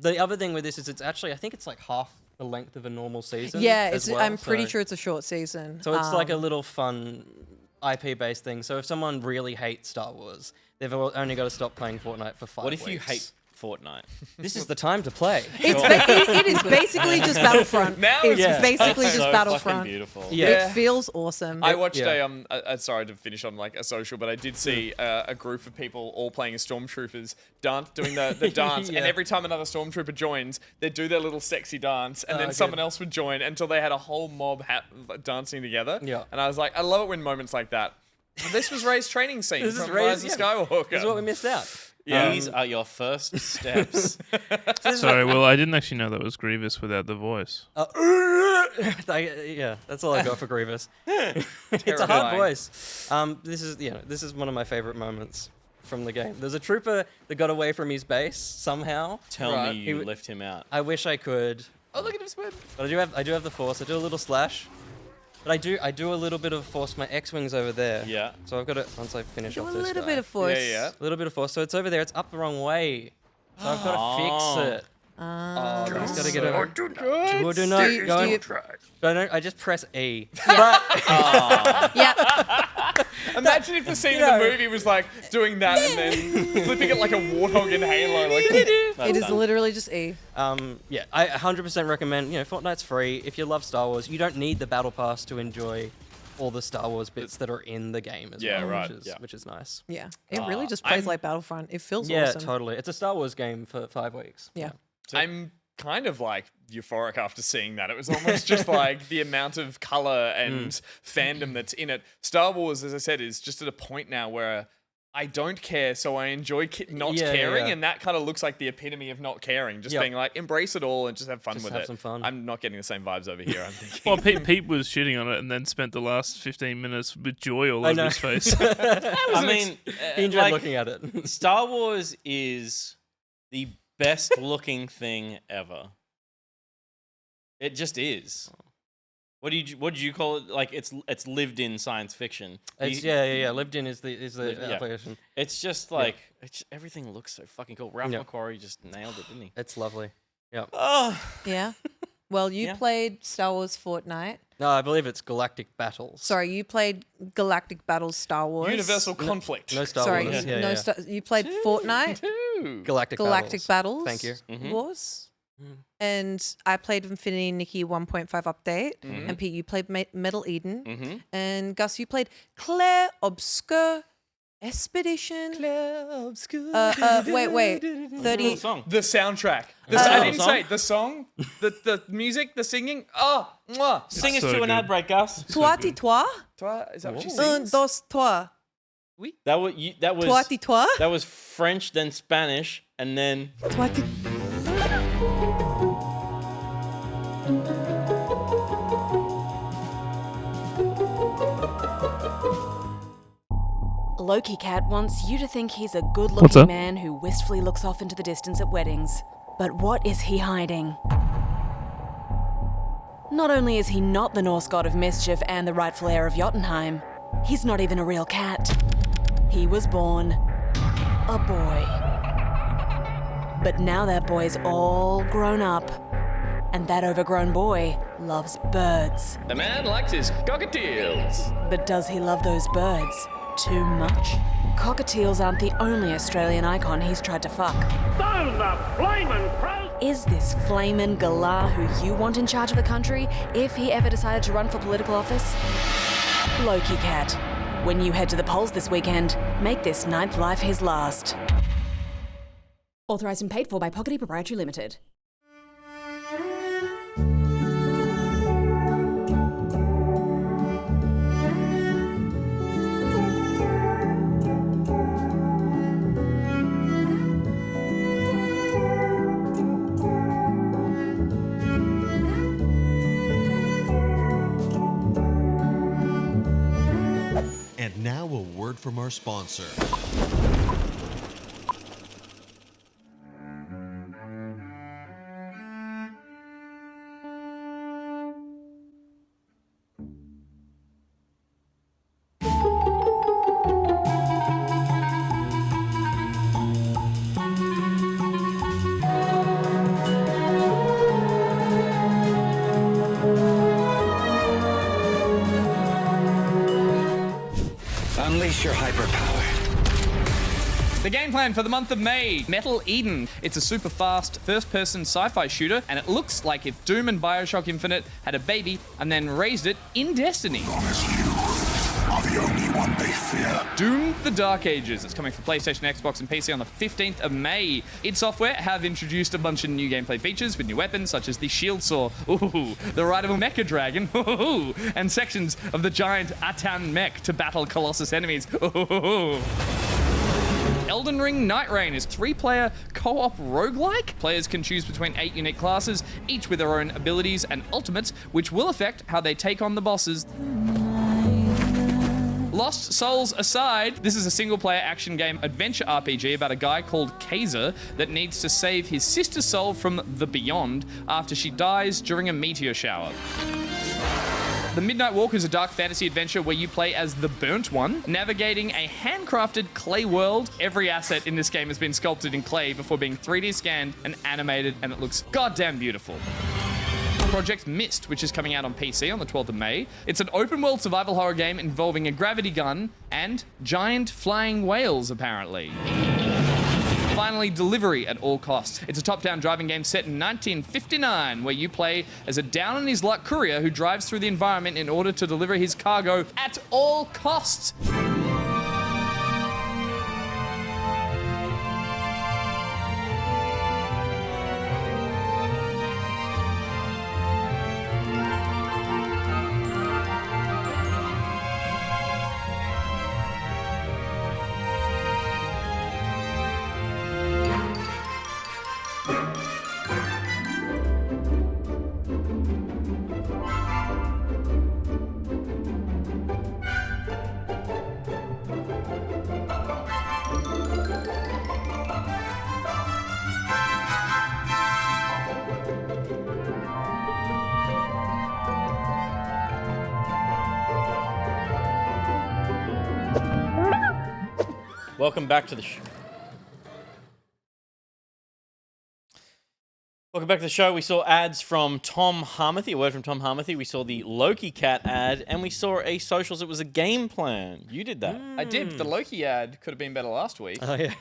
The other thing with this is it's actually, I think it's like half the length of a normal season. Yeah, as well, I'm pretty so- sure it's a short season. So it's like a little fun IP-based thing. So if someone really hates Star Wars, they've only got to stop playing Fortnite for 5 What weeks. if you hate Fortnite? This is the time to play. it is basically just Battlefront. Now it's it's- basically That's just so Battlefront. fucking beautiful. Yeah. It feels awesome. I watched Yeah. sorry to finish on like a social, but I did see a group of people all playing as stormtroopers doing the dance, Yeah. and every time another stormtrooper joins, they'd do their little sexy dance, and then someone else would join until they had a whole mob dancing together. Yeah. And I was like, I love it when moments like that. This was Rey's training scene This is from Rey's- Rise of yeah. Skywalker. This is what we missed out. These are your first steps. Sorry, well, I didn't actually know that was Grievous without the voice. Yeah, that's all I got for Grievous. It's a hard Terrifying. voice. This is one of my favorite moments from the game. There's a trooper that got away from his base somehow. Tell Right. me you lift him out. I wish I could, Oh, look at him spin. but I do have the force. I do a little slash, but I do a little bit of force. My X-wing's over there. Yeah. So I've got it once I finish Do off a this little guy. bit of force. Yeah. A little bit of force. So it's over there. It's up the wrong way. So I've got to fix it. Oh, Just this gotta is get so over. good. Do not Do you- go. do you- I just press E. But Yeah. Imagine if the scene of the movie was like doing that and then flipping it like a warthog in Halo. Like, It is literally just E. yeah, I 100% recommend. Fortnite's free. If you love Star Wars, you don't need the Battle Pass to enjoy all the Star Wars bits that are in the game as Yeah, well, right, which is nice. Yeah. It really just plays I'm- like Battlefront. It feels Yeah, awesome. totally. It's a Star Wars game for 5 weeks. Yeah. I'm kind of like euphoric after seeing that. It was almost just like the amount of color and fandom that's in it. Star Wars, as I said, is just at a point now where I don't care, so I enjoy not caring, and that kind of looks like the epitome of not caring. Just being like, embrace it all and just have fun Just with have it. some fun. I'm not getting the same vibes over here. I'm thinking. Well, Pete was shitting on it and then spent the last 15 minutes with joy all I over know. his face. I mean, He enjoyed looking at it. Star Wars is the best looking thing ever. It just is. What did you call it? Like it's lived in science fiction. Yeah. Lived in is the Yeah. application. It's just like everything looks so fucking cool. Ralph Yeah. McQuarrie just nailed it, didn't he? It's lovely. Yeah. Oh, Yeah. Well, you Yeah. played Star Wars Fortnite. No, I believe it's Galactic Battles. Sorry, you played Galactic Battles Star Wars. Universal conflict. No Star Sorry, Wars. Yeah. you played Fortnite, Galactic Battles. Thank you. Wars. And I played Infinity Nikki 1.5 update. And Pete, you played Metal Eden. And Gus, you played Clair Obscur Expedition. Clair Obscur. Wait. 30. song. The soundtrack. I didn't say it. The song, the music, the singing. Oh, mwah. Sing us so to an good. ad break, Gus. Toi ti toi. Is that what she Un, sings? dos, toi. That was Toi ti toi. that was French, then Spanish, and then Toi ti. Loki Cat wants you to think he's a What's good-looking up? man who wistfully looks off into the distance at weddings. But what is he hiding? Not only is he not the Norse god of mischief and the rightful heir of Jotunheim, he's not even a real cat. He was born a boy. But now that boy's all grown up, and that overgrown boy loves birds. The man likes his cockatiels. But does he love those birds too much? Cockatiels aren't the only Australian icon he's tried to fuck. Is this flamin' galah who you want in charge of the country if he ever decided to run for political office? Loki Cat. When you head to the polls this weekend, make this 9th life his last. Authorised and paid for by Pockety Proprietary Limited. And now a word from our sponsor. you're hyperpowered. The game plan for the month of May, Metal Eden. It's a super fast first-person sci-fi shooter, and it looks like if Doom and Bioshock Infinite had a baby and then raised it in Destiny. As long as you are the only one they fear. Doom: The Dark Ages. It's coming for PlayStation, Xbox, and PC on the 15th of May. id Software have introduced a bunch of new gameplay features with new weapons such as the Shield Saw, ooh, the rideable Mecha Dragon, ooh, and sections of the giant Atan mech to battle Colossus enemies. Ooh. Elden Ring Night Rain is 3-player co-op roguelike. Players can choose between 8 unique classes, each with their own abilities and ultimates, which will affect how they take on the bosses. Lost Souls aside, this is a single-player action game adventure RPG about a guy called Kaiser that needs to save his sister's soul from the beyond after she dies during a meteor shower. The Midnight Walk is a dark fantasy adventure where you play as the Burnt One, navigating a handcrafted clay world. Every asset in this game has been sculpted in clay before being 3D scanned and animated, and it looks goddamn beautiful. Project Mist, which is coming out on PC on the 12th of May. It's an open-world survival horror game involving a gravity gun and giant flying whales, apparently. Finally, Delivery at All Costs. It's a top-down driving game set in 1959 where you play as a down-on-his-luck courier who drives through the environment in order to deliver his cargo at all costs. Welcome back to the show. Welcome back to the show. We saw ads from Tom Harmothy, a word from Tom Harmothy. We saw the Loki Cat ad, and we saw a socials. It was a game plan. You did that. I did. The Loki ad could have been better last week. Oh, yeah.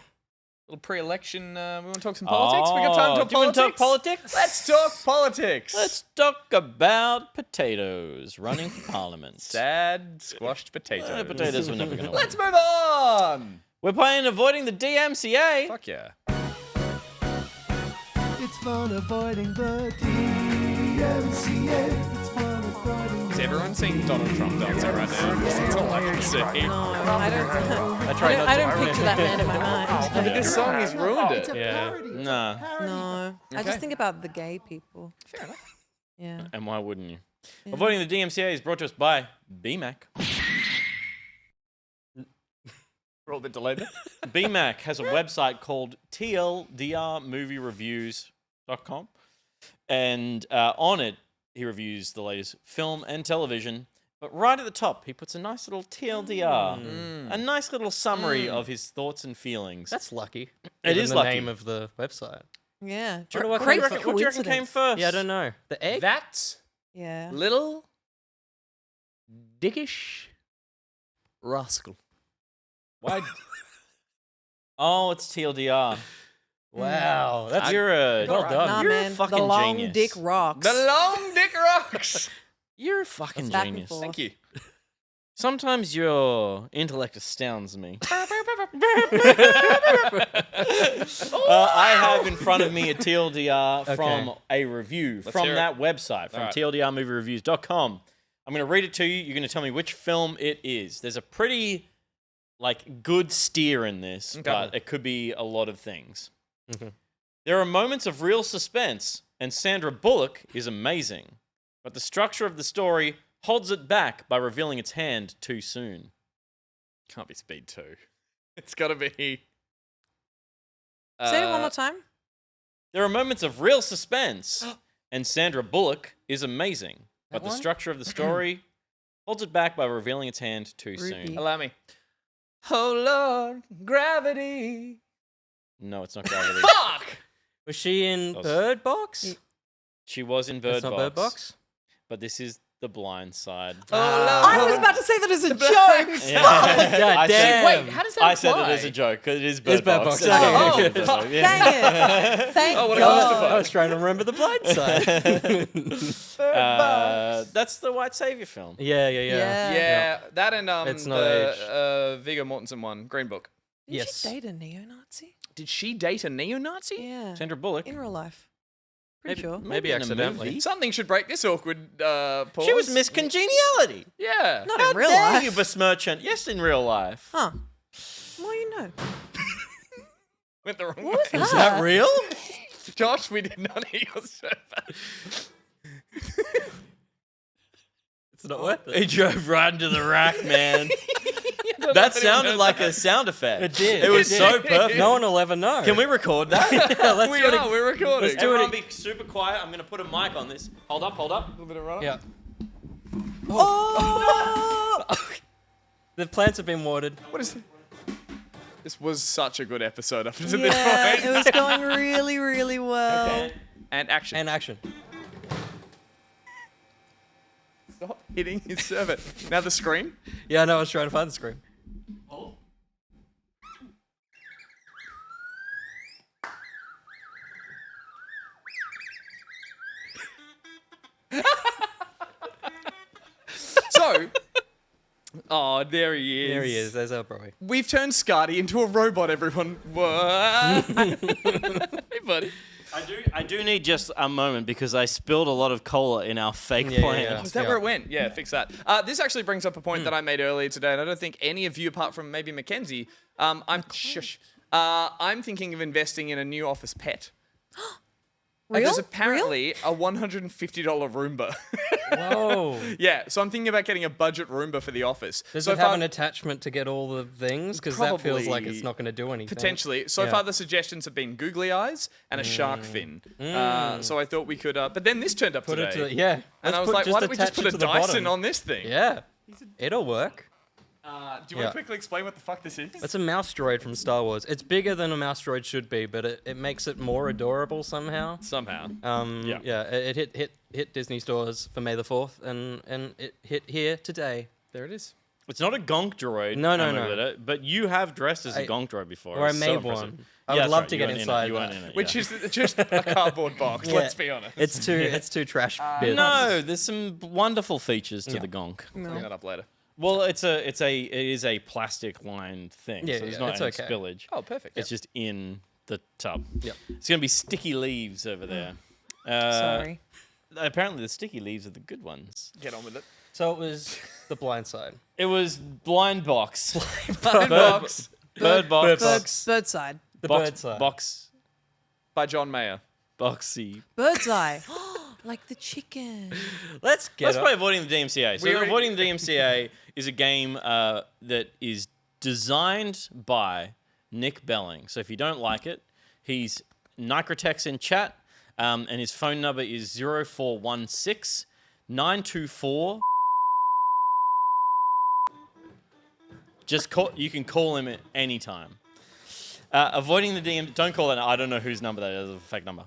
Little pre-election, we want to talk some politics? We got time to talk do you want politics? to talk politics? Let's talk politics. Let's talk about potatoes running for parliament. Sad squashed potatoes. Potatoes were never going to win. Let's move on. We're playing Avoiding the DMCA. Fuck yeah. It's fun avoiding the DMCA. It's fun avoiding. Is everyone seeing Donald Trump dancing right now? That's all I can see. No, I don't. I don't picture that man in my mind. But this song has ruined it. Yeah. Nah. No, I just think about the gay people. Fair enough. Yeah. And why wouldn't you? Yeah. Avoiding the DMCA is brought to us by BMAC. We're all a bit delayed there. BMAC has a website called tldrmoviereviews.com. And on it, he reviews the latest film and television. But right at the top, he puts a nice little TLDR, a nice little summary of his thoughts and feelings. That's lucky. It is the lucky. name of the website. Yeah. What do you reckon came first? Yeah, I don't know. The egg? That Yeah. little dickish rascal. Why? Oh, it's TLDR. Wow. That's you're a well done. Nah, you're man. a fucking the long genius. dick rocks. The long dick rocks. You're a fucking Back and genius. forth. Thank you. Sometimes your intellect astounds me. I have in front of me a TLDR from a review from hear it. that website, from All right. tldrmoviereviews.com. I'm going to read it to you. You're going to tell me which film it is. There's a pretty, good steer in this, but it could be a lot of things. Mm-hmm. There are moments of real suspense, and Sandra Bullock is amazing, but the structure of the story holds it back by revealing its hand too soon. Can't be Speed 2. It's got to be... Say it one more time. There are moments of real suspense, and Sandra Bullock is amazing, but the one? structure of the story holds it back by revealing its hand too Ruby. soon. Allow me. Oh, Lord, gravity. No, it's not Gravity. Fuck! Was she in That was- Bird Box? She was in Bird That's not Box. Bird Box? But this is The Blind Side. I was about to say that as a joke. I said, Wait, how does that I said apply? it as a joke because it is Bird Bird Box. Box. Dang it. Thank what a God. I was trying to remember The Blind Side. That's the White Savior film. Yeah. Yeah, that and It's not the Viggo Mortensen one, Green Book. Did Yes. she date a neo-Nazi? Did she date a neo-Nazi? Yeah. Sandra Bullock. In real life. Pretty sure. Maybe in a accidentally. movie. Something should break this awkward pause. She was Miss Congeniality. Yeah. Not How in real dare life. you besmirch her? Yes, in real life. Huh. Well, you know. Went the wrong What was way. that? Is that real? Josh, we did not hear your server. It's not worth it. He drove right into the rack, man. That sounded like a sound effect. It did. It was did. so perfect. No one will ever know. Can we record that? Yeah, let's We do it. are, we're recording. Let's do it. Everyone be super quiet. I'm going to put a mic on this. Hold up. A little bit of run. Yeah. Oh! The plants have been watered. What is it? This was such a good episode up to this Yeah, point. it was going really, really well. And action. And action. Stop hitting his server. Now the screen. Yeah, I know. I was trying to find the screen. So, oh, there he is. There he is. There's our boy. We've turned Scarty into a robot, everyone. What? Hey, buddy. I do need just a moment because I spilled a lot of cola in our fake plan. yeah. Is that where it went? Yeah, fix that. This actually brings up a point that I made earlier today, and I don't think any of you, apart from maybe Mackenzie, I'm thinking of investing in a new office pet. There's apparently a $150 Roomba. Whoa. Yeah, so I'm thinking about getting a budget Roomba for the office. Does so it have far, an attachment to get all the things? Because that feels like it's Probably. not going to do anything. Potentially. So Yeah. far, the suggestions have been googly eyes and a shark fin. So I thought we could. But then this turned up Put today. it to the, yeah. And I was like, why don't we just put a Dyson on this thing? Yeah. It'll work. Do you want to quickly explain what the fuck this is? It's a mouse droid from Star Wars. It's bigger than a mouse droid should be, but it makes it more adorable somehow. Somehow. It hit Disney stores for May the 4th, and it hit here today. There it is. It's not a gonk droid. No. But you have dressed as a gonk droid before. Or I It's so made impressive. one. I would that's love right, to you get weren't in it, inside you weren't that. in it, Which yeah. is just a cardboard box, Yeah. let's be honest. It's too trash bits. No, there's some wonderful features to the gonk. Bring that up later. Well, it is a plastic lined thing, Yeah, so there's yeah, not it's any okay. spillage. Oh, perfect. It's just in the tub. Yep. It's gonna be sticky leaves over there. Sorry. Apparently, the sticky leaves are the good ones. Get on with it. So it was The Blind Side. It was Blind Box. Blind Box. Bird Box. Birdside. The Box, Bird Side. Box. By John Mayer. Boxy. Bird's eye. Like the chicken. Let's Let's play Avoiding the DMCA. So We already- Avoiding the DMCA is a game that is designed by Nick Belling. So if you don't like it, he's Nicritex in chat, and his phone number is 0416 924. Just call. You can call him at any time. Avoiding the DM. Don't call that. I don't know whose number that is. It's a fake number.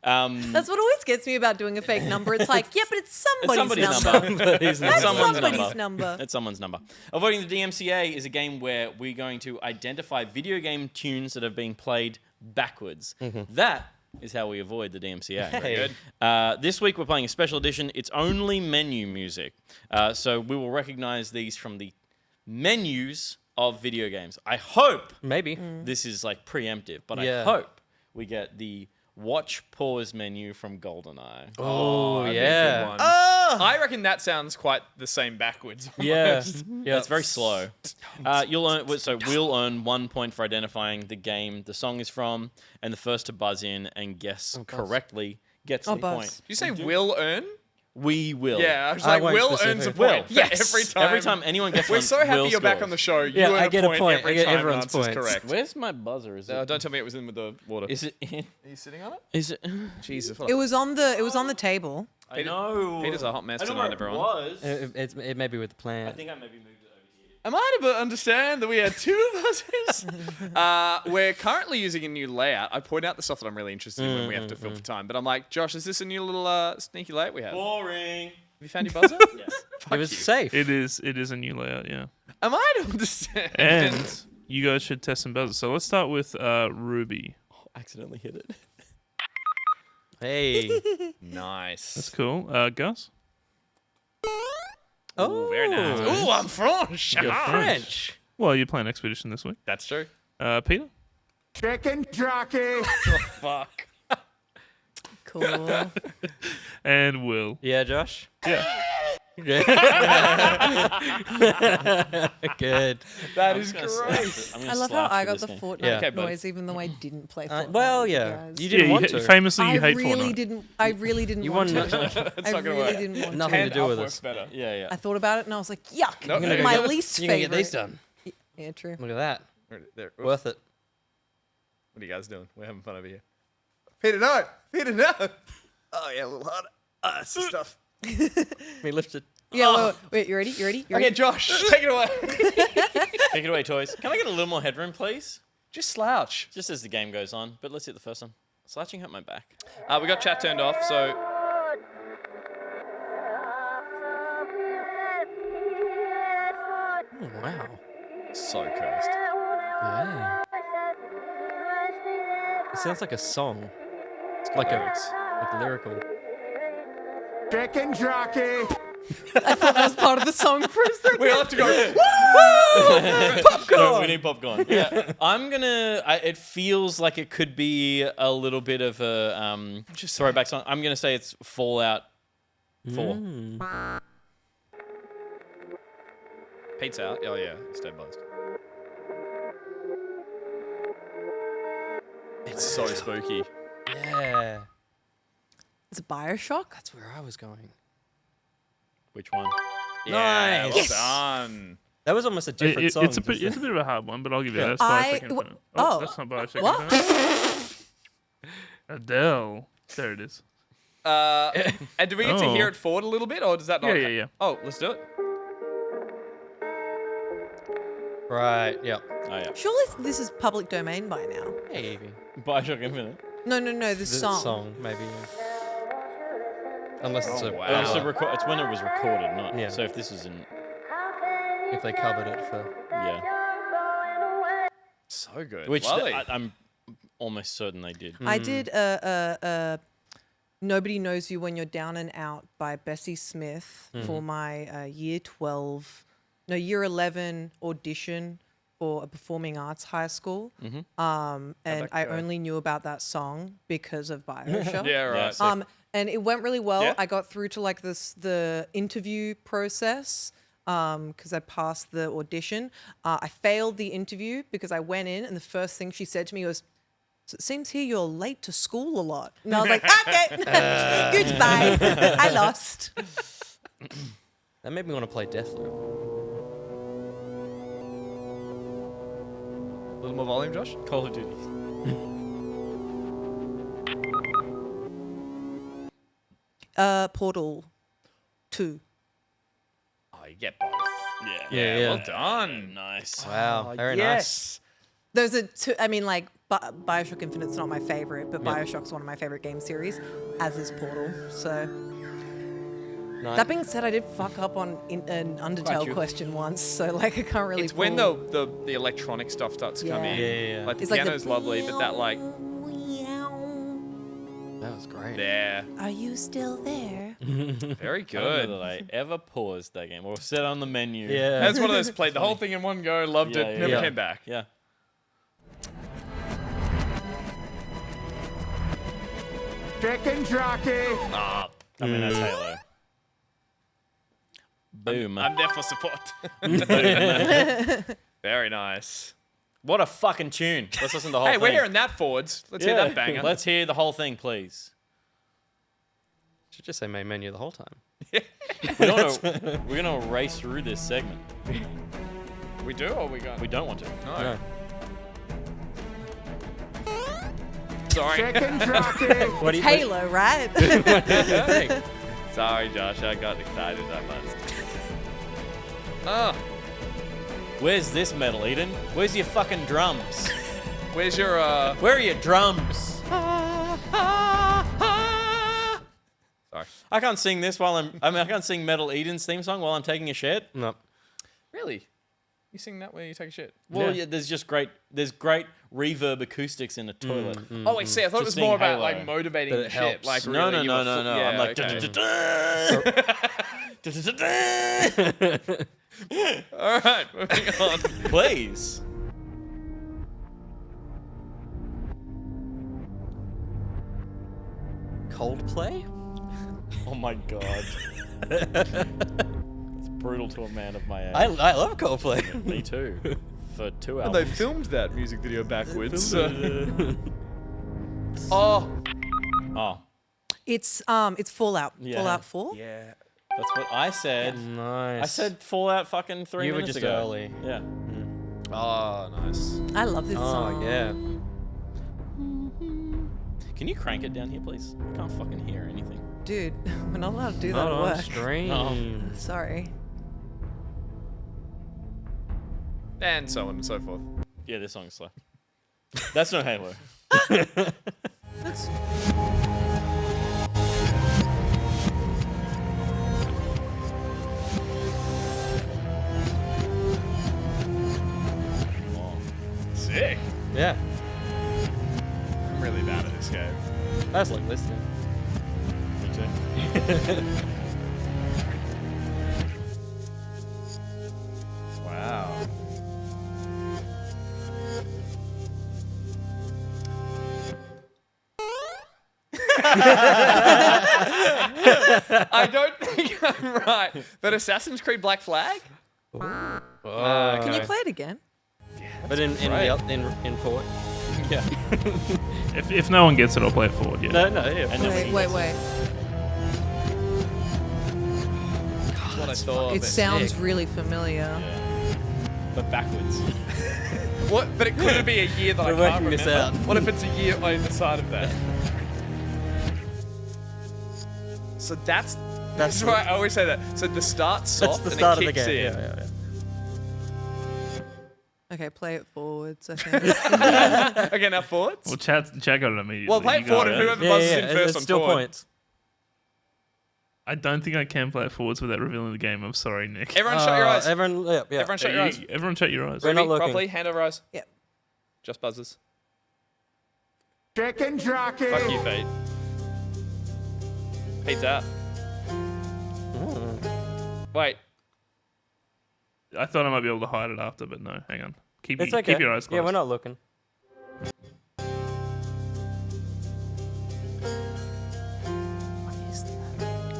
That's what always gets me about doing a fake number. It's like, yeah, but it's somebody's, It's somebody's number. number. That's someone's somebody's number. That's someone's number. Avoiding the DMCA is a game where we're going to identify video game tunes that have been played backwards. That is how we avoid the DMCA. Very good. This week we're playing a special edition. It's only menu music. So we will recognize these from the menus of video games. I hope Maybe. this is like preemptive, but I Yeah. hope we get the watch pause menu from GoldenEye. Oh, that'd be a yeah. good one. I reckon that sounds quite the same backwards. Yeah. Yeah. It's very slow. We'll earn 1 point for identifying the game the song is from, and the first to buzz in and guess correctly gets the buzz. point. Did you say will earn? We will. Yeah, I was I like, won't Will earns a specifically. point for every time. Every time anyone gets We're one, so happy Will you're back scores. on the show. You Yeah, earn I get a point. every I get time everyone's answer's points. correct. Where's my buzzer? Is it? Don't tell me it was in with the water. Is it in? Are you sitting on it? Is it? Jesus. It was on the table. I know. Peter's a hot mess I know tonight, where everyone. It was. It may be with the plant. I think I maybe moved it over here. Am I to understand that we had two buzzers? We're currently using a new layout. I point out the stuff that I'm really interested in when we have to fill for time. But I'm like, Josh, is this a new little sneaky layout we have? Boring. you found your buzzer? Yes. It was safe. It is a new layout, yeah. Am I to understand? And you guys should test some buzzers. So let's start with Ruby. Accidentally hit it. Hey. Nice. That's cool. Gus? Oh, very nice. Ooh, I'm French. You're Ah. French. Well, you're playing Expedition this week. That's true. Peter? Chicken jockey. Oh, fuck. Cool. And Will. Yeah, Josh? Yeah. Good. That is great. I love how I got the Fortnite Yeah. Okay, buddy. noise, even though I didn't play Fortnite. Well, with yeah. guys. You didn't want to. Famously, you hate really Fortnite. didn't. I really didn't You want won to. That's I not gonna really work. didn't want Nothing to. to do with works us. better. Yeah, yeah. I thought about it and I was like, yuck. No, there you my go. least You're going to favorite. get these done. Yeah, true. Look at that. There. Worth it. What are you guys doing? We're having fun over here. Peter, no. Peter, no. Oh, yeah, a little harder. Stuff. We lifted. Yeah, wait, you ready? You ready? You ready? Okay, Josh, take it away. Take it away, toys. Can I get a little more headroom, please? Just slouch. Just as the game goes on. But let's hit the first one. Slouching hurt my back. We got chat turned off, so... Oh, wow. So cursed. Yeah. It sounds like a song. It's like like lyrical. Chicken jockey. I thought that was part of the song for a second. We all have to go. No, we need popcorn. Yeah. I'm gonna. It feels like it could be a little bit of a throwback song. I'm gonna say it's Fallout 4. Pete's out. Oh, yeah. Stay buzzed. It's so spooky. Yeah. It's Bioshock? That's where I was going. Which one? Yeah, Nice. well done. That was almost a different song. It's a bit of a hard one, but I'll give you that. It's I- Bioshock w- Infinite. oh. That's not Bioshock What? Infinite. Adele. There it is. And do we get to Oh. hear it forward a little bit, or does that not? Yeah, yeah, yeah. Oh, let's do it. Right, yeah. Oh yeah. Surely this is public domain by now. Maybe. Bioshock Infinite. No, this The song. maybe, yeah. Unless it's a wow. It's, it's when it was recorded, not. Yeah. So if this is in. if they covered it for. Yeah. So good. Which Lovely. I'm almost certain they did. I did Nobody Knows You When You're Down and Out by Bessie Smith for my year 11 audition for a performing arts high school. And I only knew about that song because of Bioshock. Yeah, right. And it went really well. Yeah. I got through to like the interview process because I passed the audition. I failed the interview because I went in and the first thing she said to me was, "So it seems here you're late to school a lot." And I was like, okay, goodbye. I lost. That made me want to play Deathloop. A little more volume, Josh. Call of Duty. Portal 2. Oh, you get both. Yeah. Yeah. Well done. Nice. Wow, very yes. Those are two. I mean, like Bioshock Infinite's not my favorite, but Bioshock's one of my favorite game series, as is Portal. So nice. that being said, I did fuck up on an Undertale question once, so like I can't really. It's when the electronic stuff starts to come in. Yeah. Like the It's like the piano's lovely, but that like That was great. there. Are you still there? Very I don't know good. that I ever paused that game or set on the menu. Yeah. That's one of those played the whole thing in one go, loved Yeah, it, yeah, never yeah. came back. Yeah. Chicken jockey. Ah, I mean, that's Halo. Boom. I'm there for support. Very nice. What a fucking tune. Let's listen to the whole Hey, thing. we're hearing that forwards. Let's hear that banger. Let's hear the whole thing, please. Should just say main menu the whole time. We're gonna race through this segment. We do, or we got? We don't want to. No. Sorry. Chicken jockey. What do you Halo, right? Sorry, Josh. I got excited. I must. Oh, Where's this metal, Eden? Where's your fucking drums? where's your Where are your drums? Sorry. I can't sing this while I can't sing Metal Eden's theme song while I'm taking a shit. No. Really? You sing that when you take a shit? Well, yeah, there's great reverb acoustics in a toilet. Oh, I see. I thought it was more about like motivating That it shit. helps. Like No. really I'm like. All right, moving on. Please. Coldplay? Oh my god. It's brutal to a man of my age. I love Coldplay. Me too. For 2 And albums. they filmed that music video backwards. Oh. Oh. It's Fallout. Yeah. Fallout 4. Yeah. That's what I said. Nice. I said Fallout fucking 3 You were minutes just ago. early. Yeah. Oh, nice. I love this Oh, song. yeah. Can you crank it down here, please? I can't fucking hear anything. Dude, we're not allowed to do that Not at on work. stream. Sorry. And so on and so forth. Yeah, this song's slow. That's no Halo. That's Sick. Yeah. I'm really bad at this game. That's like listening. Me too. Wow. I don't think I'm right. But Assassin's Creed Black Flag? Oh, Can you okay. play it again? But in forward. Yeah. If no one gets it, I'll play it forward. Yeah. No, yeah. And then Wait. That's what I thought. It sounds really familiar. Yeah. But backwards. What? But it could be a year that We're I can't working this remember. out. What if it's a year on the side of that? So that's why I always say that. So the start's soft That's the and start it of the kicks game. in. Yeah. Okay, play it forwards, I think. Okay, now forwards. Well, chat got it immediately. Well, play it You forward got and it. whoever buzzes in first It's on still forward. points. I don't think I can play it forwards without revealing the game. I'm sorry, Nick. Everyone shut your eyes. Everyone, yeah. Everyone shut your eyes. Everyone shut your eyes. We're not Ruby, looking. properly, hand over eyes. Yep. Just buzzes. Chicken jockey. Fuck you, Fate. Fate's out. Wait. I thought I might be able to hide it after, but no. Hang on. Keep It's okay. Keep your eyes closed. Yeah, we're not looking.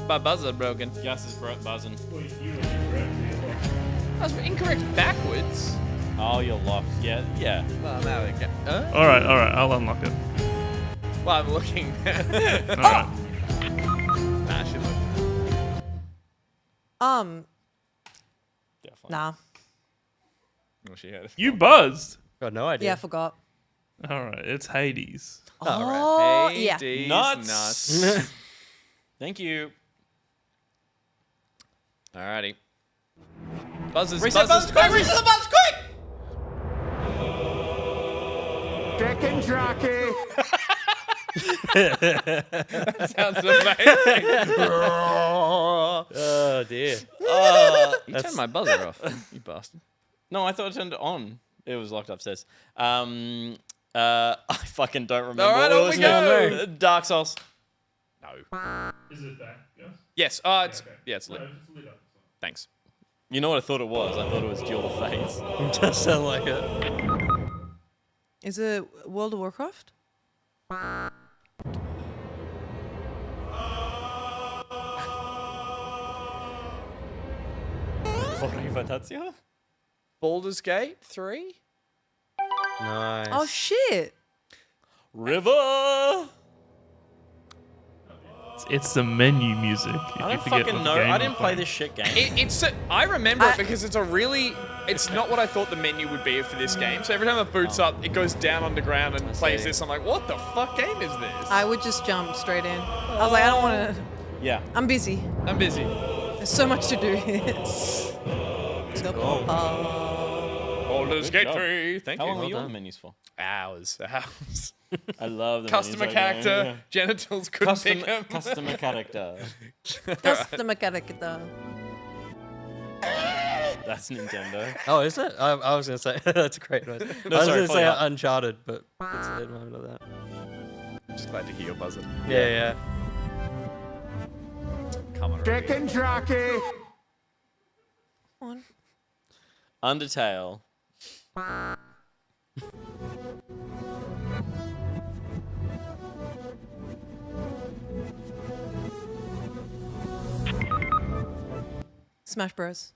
My buzzer broken. Gus is buzzing. That's incorrect backwards. Oh, you're locked. Yeah. Well, now we go. All right. I'll unlock it. Well, I'm looking. All right. Nah, she looked. Definitely. Nah. Well, she had it. You buzzed. Got no idea. Yeah, I forgot. All right. It's Hades. Oh, yeah. Hades Nuts. Thank you. Alrighty. Buzzes, Reset buzzes, buzz, quick! buzzes. Reset the buzz, quick! Chicken jockey. That sounds amazing. Oh dear. You turned my buzzer off, you bastard. No, I thought I turned it on. It was locked upstairs. I fucking don't remember. All right, what on was we it? go. Dark Souls. No. Is it back? Yes. Yes. It's yeah, it's lit. Thanks. You know what I thought it was? I thought it was Duel of Fates. It does sound like it. Is it World of Warcraft? Baldur's Gate 3. Nice. Oh shit! River. It's the menu music. I don't fucking know. I didn't play this shit game. I remember it because it's a really. It's not what I thought the menu would be for this game. So every time it boots up, it goes down underground and plays this. I'm like, what the fuck game is this? I would just jump straight in. I was like, I don't want to. Yeah. I'm busy. I'm busy. There's so much to do here. Oh, Baldur's good Gate job. 3. Thank How you. long were you on the menus for? Hours. I love the Customer menus right character. now. Genitals couldn't pick them. Customer character. Customer character. That's Nintendo. Oh, is it? I was gonna say that's a great one. No, I was sorry, gonna follow say up. Uncharted, but it's a moment of that. Just glad to hear your buzzer. Yeah. Come on. Chicken jockey. One. Undertale. Smash Bros.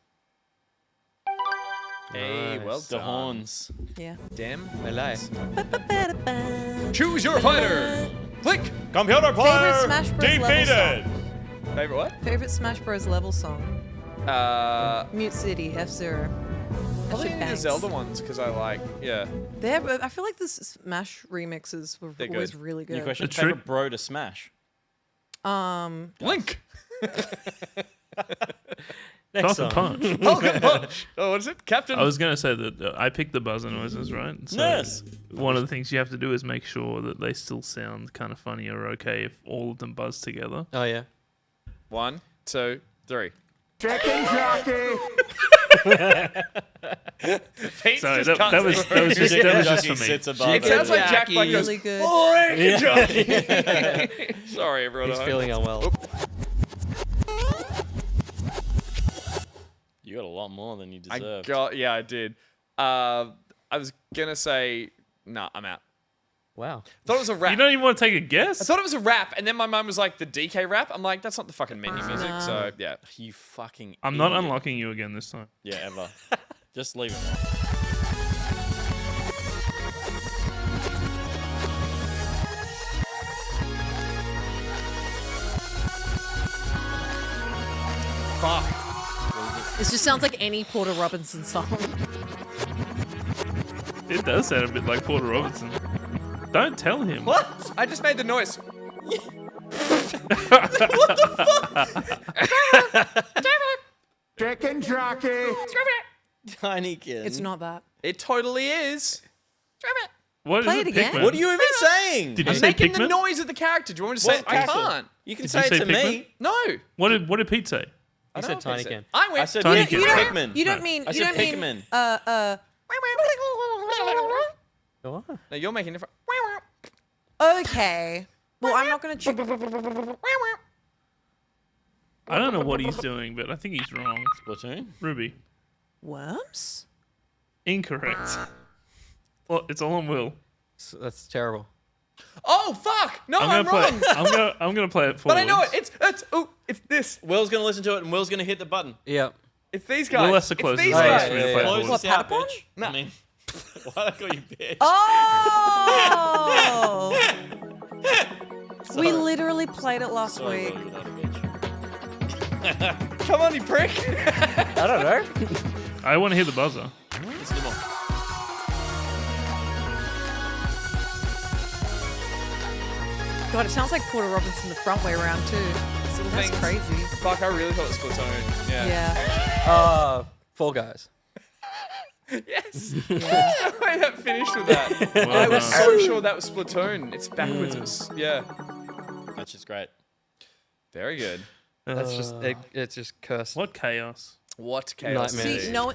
Hey, well The done. horns. Yeah. Damn. Melee. Choose your fighter. Click. Computer player Favorite Smash Bros. level defeated. song? Favorite what? Favorite Smash Bros. Level song? Mute City, F-Zero. Probably any of the Zelda ones because I like, I feel like the Smash remixes were They're always good. really New good. question. Favorite bro to smash? Link. Next Falcon song. Punch. Falcon Punch. Oh, what is it? Captain. I was going to say that I picked the buzzer noises, right? So Yes. one of the things you have to do is make sure that they still sound kind of funny or okay if all of them buzz together. Oh yeah. 1, 2, 3. Chicken jockey. Pete Sorry, just that was cuts through. just for me. Sits above It sounds like Jack Black goes, Really good. "Chicken jockey." Sorry, everyone. He's at home. feeling unwell. You got a lot more than you I deserve. I did. I was gonna say, nah, I'm out. Wow. Thought it was a rap. You don't even want to take a guess? I thought it was a rap, and then my mum was like, the DK rap. I'm like, that's not the fucking menu music. Nah. So yeah. You fucking. I'm not idiot. unlocking you again this time. Yeah, ever. Just leave it. Fuck. This just sounds like any Porter Robinson song. It does sound a bit like Porter Robinson. Don't tell him. What? I just made the noise. Chicken jockey. Tiny kid. It's not that. It totally is. What Play is it again. Pikmin? What are you even saying? Did you I'm say making the Pikmin? noise of the character. Do you want me to say What it? I character? can't. You can Did say you it say to Pikmin? me. No. What did Pete say? I He don't said know what Tiny I Ken. I went. I said Tiny Pikmin. kid. Pikmin. You don't No. mean. I You said don't mean. Pikmin. What? No, you're making different. Okay. Well, I'm not gonna. I don't know what he's doing, but I think he's wrong. Splatoon. Ruby. Worms? Incorrect. Well, it's all on Will. That's terrible. Oh fuck! No, I'm gonna play. wrong. I'm gonna play it But I know forwards. it. It's this. Will's gonna listen to it, and Will's gonna hit the button. Yep. It's these guys. Will has to It's close these his Oh, eyes guys. for me to yeah, play yeah. Close forwards. this out, Patapon? bitch. I mean, why'd I call you bitch? Oh! We literally played it last Sorry, week. Will, you're not a bitch. Come on, you prick. I don't know. I want to hear the buzzer. Listen to more. God, it sounds like Porter Robinson the front way around too. Little That's things. crazy. Fuck, I really thought it was Splatoon. Yeah. Yeah. Fall Guys. Yes. Yeah. The way that finished with that. Well I was done. so sure that was Splatoon. It's backwards. It was, yeah. That's just great. Very good. That's just it's just cursed. What chaos? What chaos. Nightmare. See, no.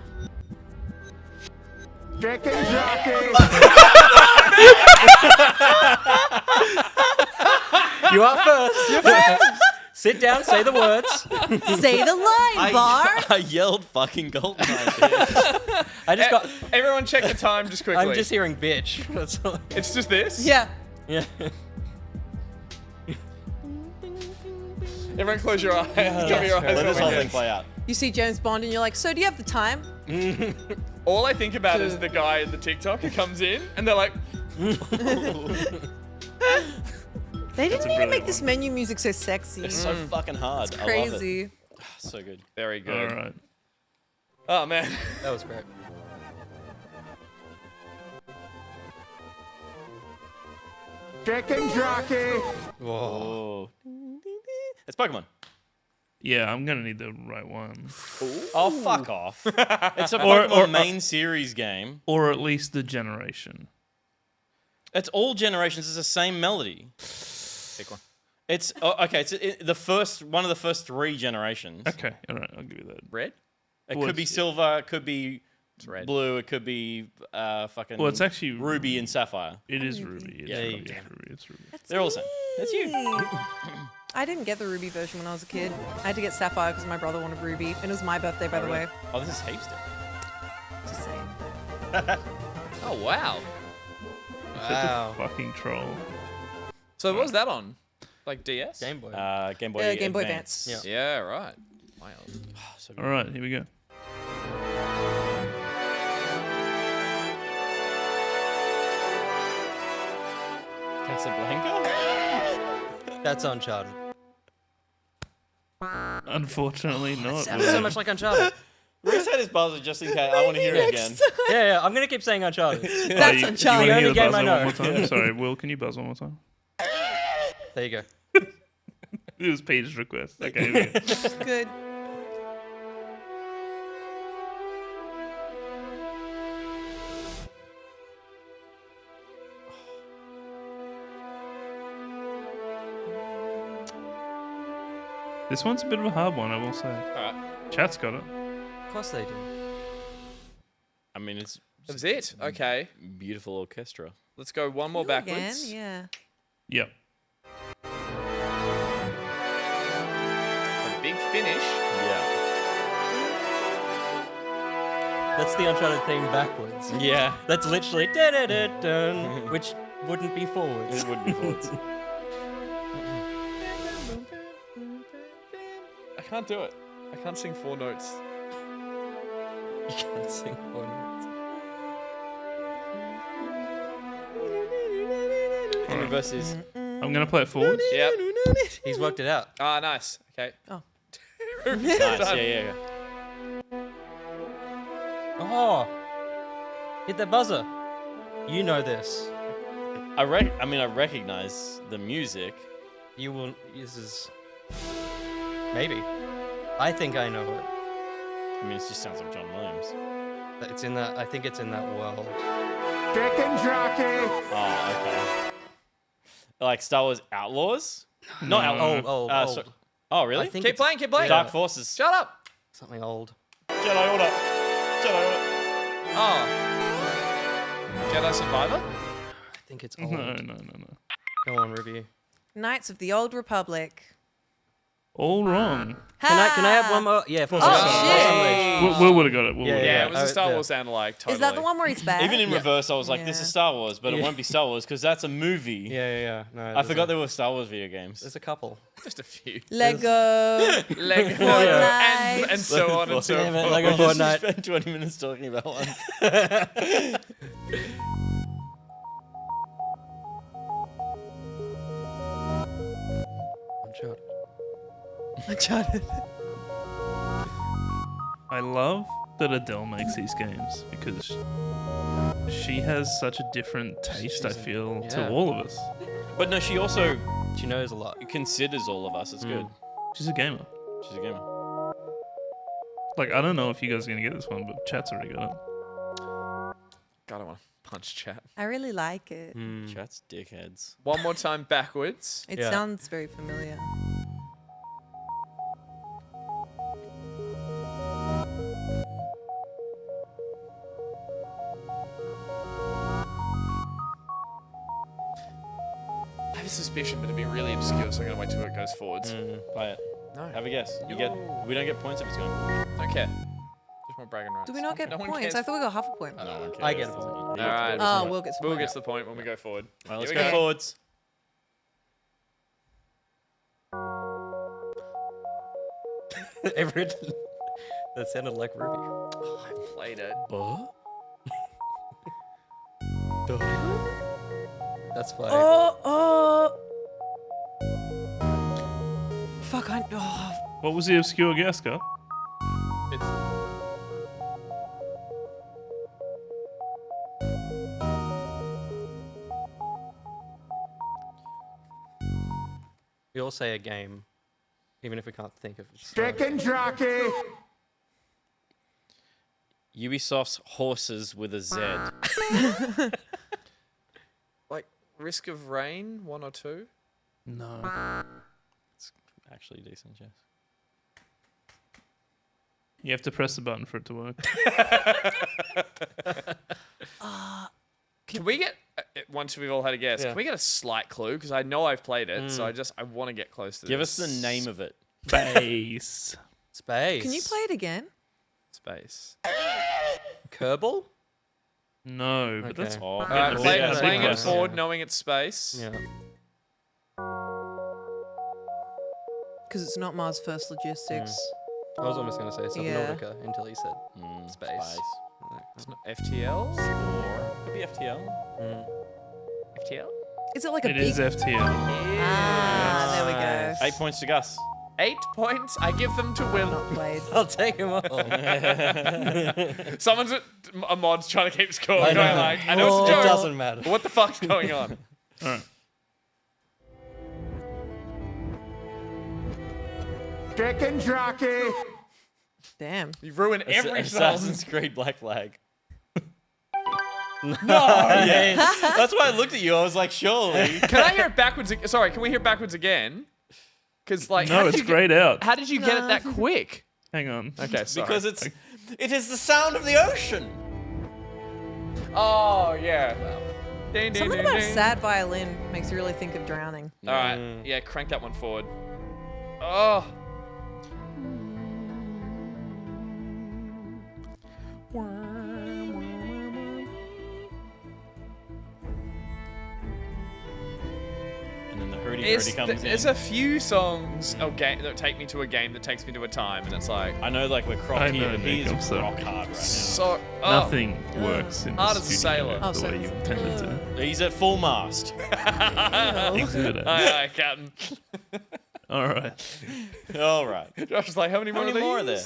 Chicken jockey. You are first. You're first. Sit down. Say the words. Say the line, Bar. I yelled fucking golden bitch. I just got. Everyone check the time just quickly. I'm just hearing bitch. That's all. It's just this? Yeah. Yeah. Everyone close your eyes. Cover your eyes. Let this while whole we thing get- play out. You see James Bond and you're like, so do you have the time? All I think about is the guy in the TikTok who comes in and they're like, They didn't need to brilliant make this menu music so sexy. It's so fucking hard. It's I love it. crazy. So good. very good. All right. Oh, man. That was great. Chicken jockey. Whoa. Oh. It's Pokemon. Yeah, I'm gonna need the right one. Oh, fuck off. It's a Pokemon main series game. Or at least the generation. It's all generations. It's the same melody. Pick one. It's okay. It's one of the first 3 generations. Okay, all right, I'll give you that. Red? It could be silver. It could be red. Blue. It could be fucking. Well, it's actually Ruby and Sapphire. It is Ruby. It's Yeah, Ruby. damn. It's Ruby. It's Ruby. They're all the same. That's you. I didn't get the Ruby version when I was a kid. I had to get Sapphire because my brother wanted Ruby, and it was my birthday, by the way. Oh, this is Heapster. Just saying. Oh, wow. Such a fucking troll. So what was that on? Like DS? Game Boy. Game Boy. Game Boy Advance. Yeah, right. Wow. So All right, here we go. Casablanca. That's Uncharted. Unfortunately, not. Sounds so much like Uncharted. Reese had his buzzer just in case. I want to hear it again. Yeah, I'm gonna keep saying Uncharted. That's You Uncharted. wanna hear The the only game buzzer I know. one more time? Sorry, Will, can you buzz one more time? There you go. It was Peter's request. Okay, here we go. Good. This one's a bit of a hard one, I will say. Alright. Chat's got it. Of course they do. I mean, it's That was it. Okay. beautiful orchestra. Let's go one more backwards. Again, yeah. Yep. A big finish. Yeah. That's the Uncharted theme backwards. Yeah. That's literally da-da-da-dun, which wouldn't be forwards. It would be forwards. I can't do it. I can't sing 4 notes. You can't sing 4 notes. In reverse is. I'm going to play it forwards. Yep. He's worked it out. Ah, nice. Okay. Oh. Nice. Yeah. Oh! Hit that buzzer. You know this. I recognize the music. You will. This is. Maybe. I think I know it. I mean, it just sounds like John Williams. It's in that. I think it's in that world. Chicken jockey. Oh, okay. Like Star Wars Outlaws? Not Outlaws. Old. Oh, really? I think Keep playing, keep playing. Dark Forces. Shut up. Something old. Jedi Order. Oh. Jedi Survivor? I think it's old. No. Go on, Ruby. Knights of the Old Republic. All wrong. Can I have one more? Yeah, Force Oh, Unleashed. shit. Will would have got it. Will would've Yeah, got it was a Star Wars sound alike. Totally. Is that the one where he's back? Even in reverse, I was like, this Yeah. is Star Wars, but it won't be Star Wars because that's a movie. Yeah. No, I there's forgot there were Star Wars video games. There's a couple. Just a few. Lego. Lego. Fortnite. and so on and so Yeah, man, forth. Lego We just Fortnite. spent 20 minutes talking about one. Uncharted. Uncharted. I love that Adele makes these games because she has such a different taste, I feel, to all of us. But no, she also She knows a lot. considers all of us. It's good. She's a gamer. She's a gamer. Like, I don't know if you guys are going to get this one, but chat's already got it. God, I want to punch chat. I really like it. Chat's dickheads. One more time backwards. It sounds very familiar. I have a suspicion, but it'd be really obscure, so I'm going to wait till it goes forwards. Play it. No. Have a guess. We don't get points if it's going forward. Don't care. Just more bragging rights. Do we not get No one points? cares. I thought we got half a point. No one cares. I get a point. All right. Oh, Will gets a Will point. gets the point when we go forward. All right, let's Here we go forwards. Everett. That sounded like Ruby. Oh, I played it. That's fine. Oh. Fuck, What was the obscure guess, Scott? It's We all say a game. even if we can't think of it. Chicken jockey. Ubisoft's horses with a Z. Like Risk of Rain 1 or 2. No. It's actually decent, yes. You have to press the button for it to work. Can we get once we've all had a guess? Can we get a slight clue? Because I know I've played it, so I want to get close to Give this. us the name of it. Space. Space. Can you play it again? Space. Kerbal? No, but that's All right, playing it forward, knowing it's space. Yeah. Because it's not Mars First Logistics. I was almost going to say Subnautica until he said space. It's not FTL? Could be FTL. FTL? Is it like a It big... is FTL. Ah, there we go. 8 points to Gus. 8 points. I give them to Will. Not played. I'll take him all. Someone's a mod's trying to keep score. I know. I know it's a joke. It doesn't matter. But what the fuck's going on? All right. Chicken jockey. Damn. You ruined every Assassin's Creed Black Flag. No. That's why I looked at you. I was like, surely. Can I hear it backwards? Sorry, can we hear it backwards again? Because No, it's grayed out. How did you get it that quick? Hang on. Okay, sorry. Because it is the sound of the ocean. Oh yeah. Ding, ding, Something ding, about ding. sad violin makes you really think of drowning. All right, yeah, crank that one forward. Oh. And then the hurdy-gurdy comes in. There's a few songs that take me to a game that takes me to a time, and it's like I know, like we're Croc I here, know, but he Nick, is I'm rock hard right now. so Nothing works in Hard the as a studio sailor. the way you intended to. He's at full mast. Exhibit. Aye, Captain. All right. All right. Josh is like, how many more are there?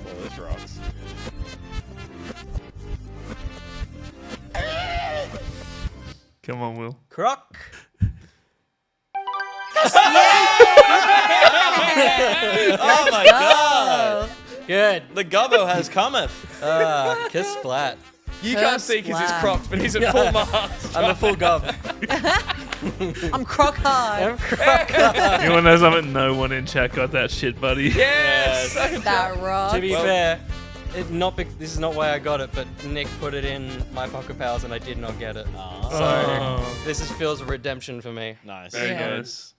Well, this rocks. Come on, Will. Croc. Oh my god! Good. The gobbo has cometh. Kiss splat. You can't see because he's cropped, but he's at full mast. I'm a full gob. I'm croc hard. Anyone knows I'm no one in chat got that shit, buddy. Yes. That rock. To be fair, this is not why I got it, but Nick put it in my pocket powers and I did not get it. So this feels a redemption for me. Nice. Very Yeah. nice.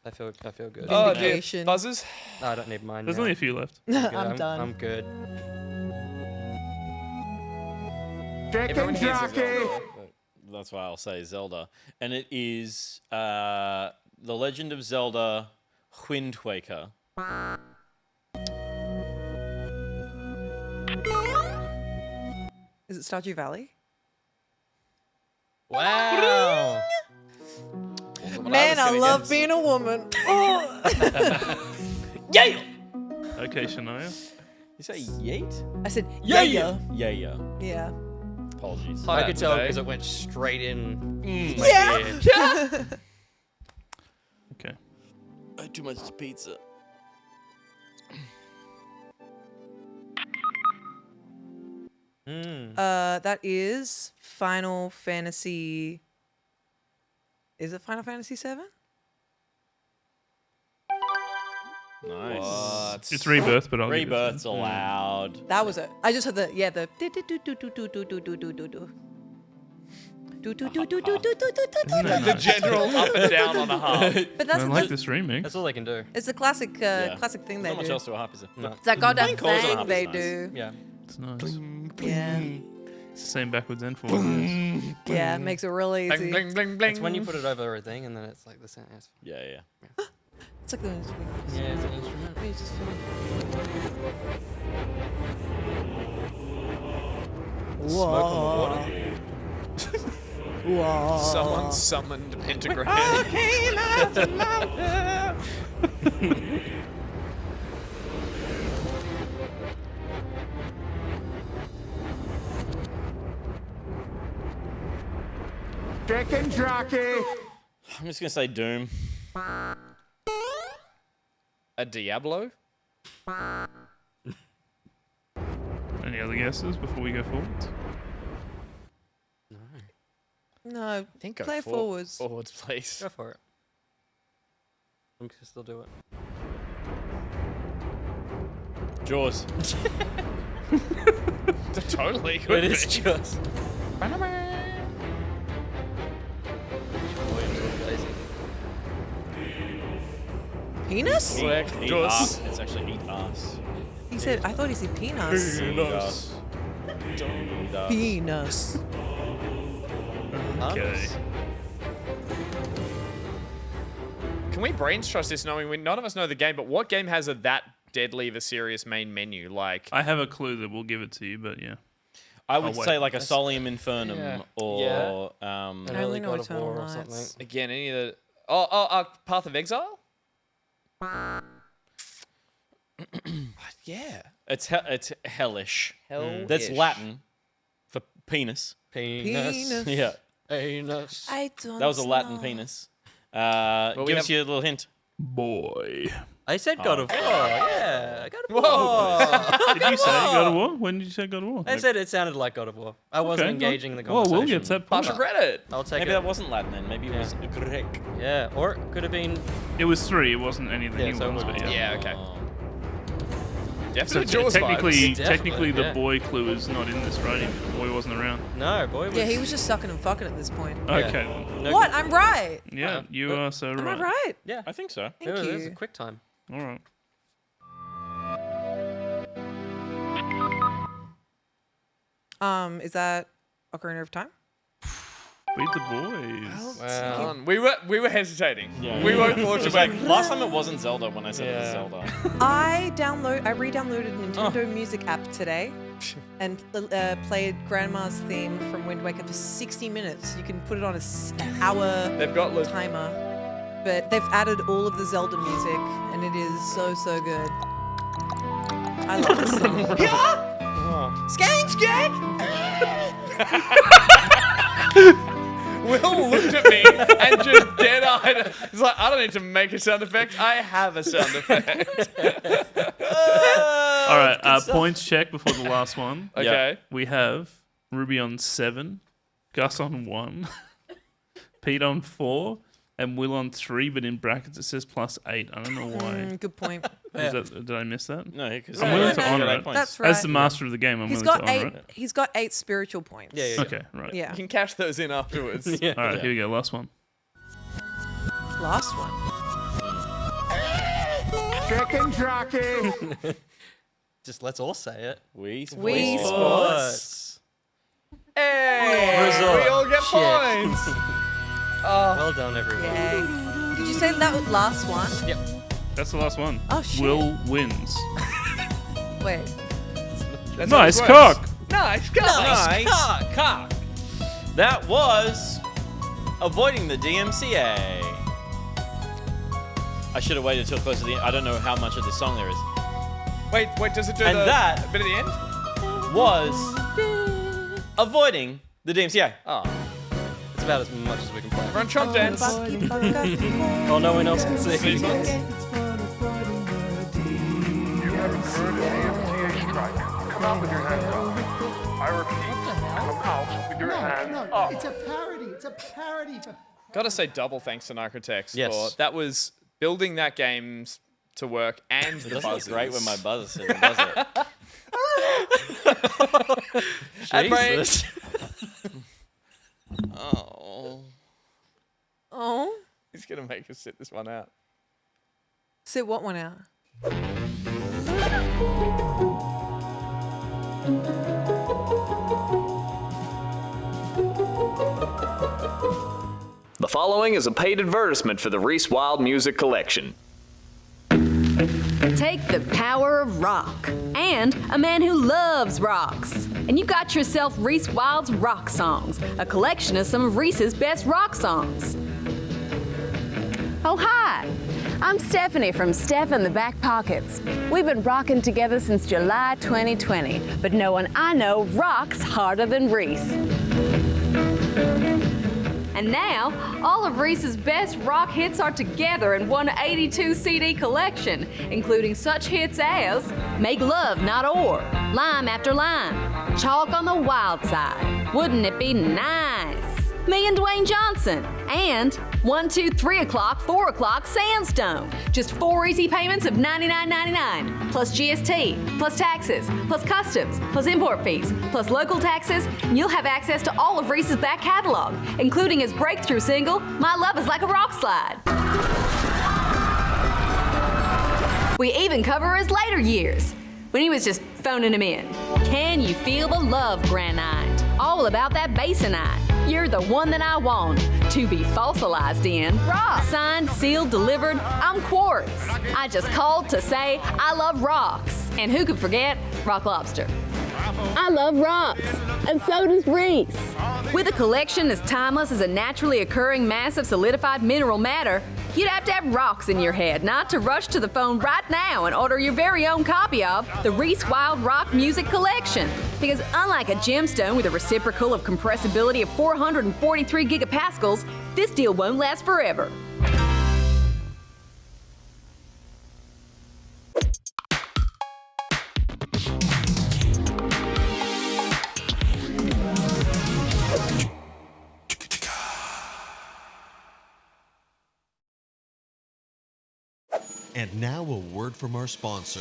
I feel good. Oh dear. Vindication. Buzzers? No, I don't need mine. There's now. only a few left. I'm done. I'm good. Everyone Chicken hears his jockey. That's why I'll say Zelda. And it is The Legend of Zelda Wind Waker. Is it Stardew Valley? Wow. Man, I love being a woman. Oh. Yeah! Okay, Shania. You say yeet? I said, Yeah. yeah. Yeah. Apologies. I could tell today. because it went straight in. my Yeah. ear. Yeah. Okay. I had too much pizza. That is Final Fantasy. Is it Final Fantasy 7? Nice. What? It's Rebirth, but I'll give it to Rebirth's allowed. That was it. I just heard the the do do do do do do do do do do do do. The general up and down on a harp. But I that's don't like this remix. That's all they can do. it's a classic classic thing they Not much do. else to a harp, is it? No. It's that goddamn Playing chords on a thing harp they is nice. do. Yeah. It's nice. Yeah. It's the same backwards and forwards. Yeah, it makes it real easy. Bling, bling, bling, bling. It's when you put it over a thing and then it's like the sound. Yeah. It's like the instrument. Yeah, it's an instrument. It's just Smoke on the water. Whoa. Someone summoned a pentagram. Chicken jockey. I'm just gonna say Doom. A Diablo? Any other guesses before we go forward? No, I think play forwards. Forwards, please. Go for it. I'm gonna still do it. Jaws. Totally could It is be. just. Penis? Eat Jaws. ass. It's actually eat ass. He said, I thought he said penis. Eat ass. Eat ass. Penis. Okay. Can we brains trust this knowing none of us know the game, but what game has that deadly of a serious main menu? Like, I have a clue that we'll give it to you, but yeah. I would wait. say like a Solium Infernum Yeah. or An I early only know God of Eternal War or Nights. something. again, any of the... Path of Exile? Yeah. it's hellish. Hell. That's Latin for penis. Penis. Yeah, Anus. I don't that was a Latin know. penis. we Give us have- you a little hint. Boy. I said God of War. Yeah, God of Whoa. War. Did you say God of War? When did you say God of War? I said it sounded like God of War. I wasn't Okay, engaging the well, conversation. we'll get that Partial credit. I'll take Maybe it. that wasn't Latin then. Maybe it was Greek. Yeah, or it could have been. It was 3. It wasn't any of the Yeah, new so it ones, was- but yeah. Yeah, okay. So Definitely Jaws technically, vibes. Definitely, the yeah. boy clue is not in this, right? The boy wasn't around. No, boy. Yeah, he was just sucking and fucking at this point. Okay. No, What? I'm right. Yeah, you are so Am I right. right? Yeah, I think so. Thank it was a you. quick time. All right. Is that Ocarina of Time? Beat the boys. Well, we were hesitating. Yeah. We both It thought was like last time it wasn't Zelda when I said it was Zelda. I re-downloaded Nintendo Music app today and played Grandma's theme from Wind Waker for 60 minutes. You can put it on an hour They've got timer, but they've added all of the Zelda music, and it is so good. I love this song. Skank! Will looked at me and just dead-eyed. He's like, I don't need to make a sound effect. I have a sound effect. All right, points check before the last one. Okay. We have Ruby on 7, Gus on 1, Pete on 4, and Will on 3, but in brackets it says +8. I don't know why. Good point. Did I miss that? No, because I'm willing to honor it. That's right. As the master of the game, I'm He's willing got to honor it. He's got 8 spiritual points. Yeah. Okay, right. Yeah. You can cash those in afterwards. All right, here we go. Last one. Last one. Chicken jockey. Just let's all say it. Wii Wii Sports. Hey! Resort. We all get Shit. points. Well done, everyone. Yay. Did you say that was last one? Yep. That's the last one. Oh, shit. Will wins. Wait. That's how Nice this cock. works. Nice cock. Nice cock. That was Avoiding the DMCA. I should have waited till close to the end. I don't know how much of this song there is. Wait, does it do And the that- bit at the end? Was Avoiding the DMCA. Oh. It's about as much as we can play. Run Trump dance. Oh, no one else can see. These ones? You haven't heard of DMCA strike. Come out with your hands up. I repeat, come out with your hands up. It's a parody. It's a parody. Gotta say double thanks to Nicotex Yes. for that was building that game to work and the It doesn't look buzzers. great when my buzzer says it, does it? And Brain- Jesus. Oh. Oh. He's gonna make us sit this one out. Sit what one out? The following is a paid advertisement for the Reese Wild Music Collection. Take the power of rock and a man who loves rocks. And you got yourself Reese Wild's Rock Songs, a collection of some of Reese's best rock songs. Oh, hi. I'm Stephanie from Steph and the Back Pockets. We've been rocking together since July 2020, but no one I know rocks harder than Reese. And now, all of Reese's best rock hits are together in one 82 CD collection, including such hits as Make Love Not Or, Lime After Lime, Chalk on the Wild Side, Wouldn't It Be Nice, Me and Dwayne Johnson, and 1, 2, 3 o'clock, 4 o'clock Sandstone. Just 4 easy payments of $99.99, plus GST, plus taxes, plus customs, plus import fees, plus local taxes, and you'll have access to all of Reese's back catalog, including his breakthrough single, My Love Is Like a Rock Slide. We even cover his later years, when he was just phoning him in. Can you feel the love, Granite? All about that bassonite. You're the one that I want to be fossilized in. Rock. Signed, sealed, delivered. I'm Quartz. I just called to say I love rocks. And who could forget Rock Lobster? I love rocks, and so does Reese. With a collection as timeless as a naturally occurring mass of solidified mineral matter, you'd have to have rocks in your head not to rush to the phone right now and order your very own copy of the Reese Wild Rock Music Collection. Because unlike a gemstone with a reciprocal of compressibility of 443 gigapascals, this deal won't last forever. And now a word from our sponsor.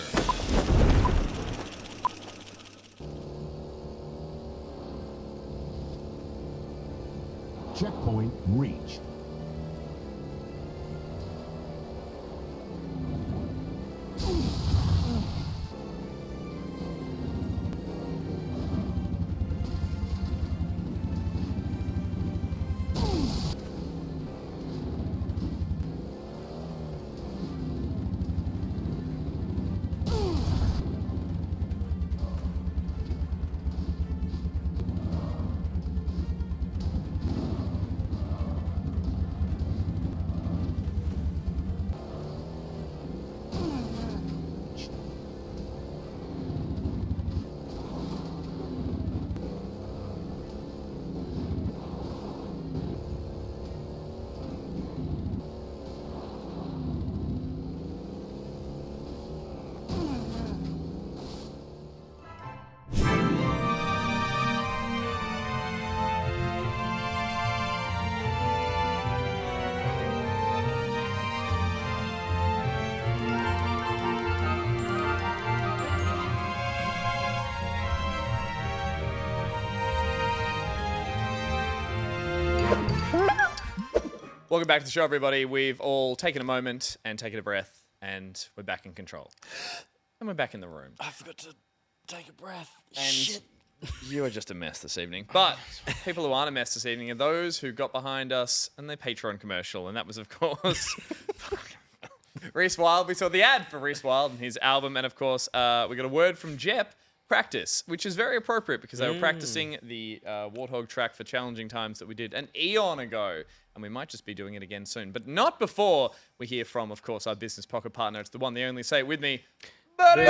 Checkpoint reached. Welcome back to the show, everybody. We've all taken a moment and taken a breath, and we're back in control. And we're back in the room. I forgot to take a breath. And Shit. you are just a mess this evening. But people who aren't a mess this evening are those who got behind us and their Patreon commercial. And that was, of course, Reese Wild. We saw the ad for Reese Wild and his album. And, of course, we got a word from Jep, Practice, which is very appropriate because they were practicing the Warthog track for Challenging Times that we did an eon ago. And we might just be doing it again soon. But not before we hear from, of course, our business pocket partner. It's the one, the only. Say it with me. Burry!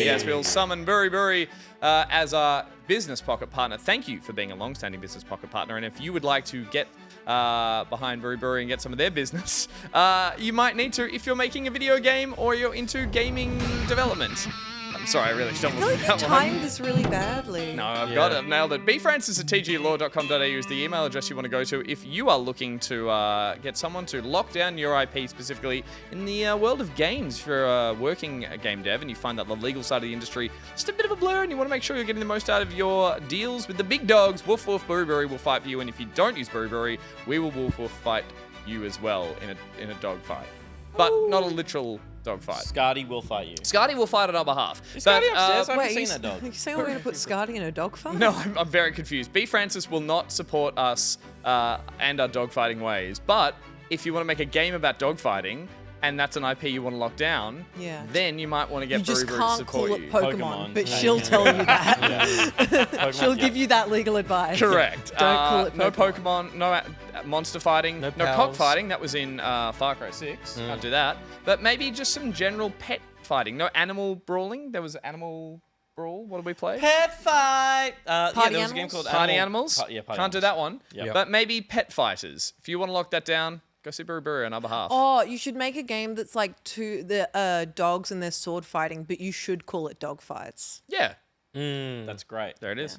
Yes, we'll summon Burry as our business pocket partner. Thank you for being a long-standing business pocket partner. And if you would like to get behind Burry and get some of their business, you might need to if you're making a video game or you're into gaming development. I'm sorry, I really stumbled through that one. Timed this really badly. No, I've got it. I've nailed it. bfrancis@tglaw.com.au is the email address you want to go to if you are looking to get someone to lock down your IP specifically in the world of games. If you're a working game dev and you find that the legal side of the industry just a bit of a blur and you want to make sure you're getting the most out of your deals with the big dogs, Woof Woof Burry will fight for you. And if you don't use Burry, we will Woof Woof fight you as well in a dog fight. But not a literal dog fight. Scotty will fight you. Scotty will fight on our behalf. Is Scotty upstairs? I haven't seen that dog. You saying we're going to put Scotty in a dog fight? No, I'm very confused. B. Francis will not support us and our dogfighting ways. But if you want to make a game about dogfighting, and that's an IP you want to lock down, then you might want to get Burry to support you. You just can't call it Pokemon, but she'll tell you that. She'll give you that legal advice. Correct. Don't call it Pokemon. No Pokemon, no monster fighting, no pals. cockfighting. That was in Far Cry 6. Can't do that. But maybe just some general pet fighting. No animal brawling. There was animal Brawl. What did we play? Pet fight. Yeah, Party there was a game called Party Animals. Party Can't do that one. Yep. But maybe Pet Fighters. If you want to lock that down, go see Burry on our behalf. Oh, you should make a game that's like the dogs and their sword fighting, but you should call it dog fights. Yeah. That's great. There it is.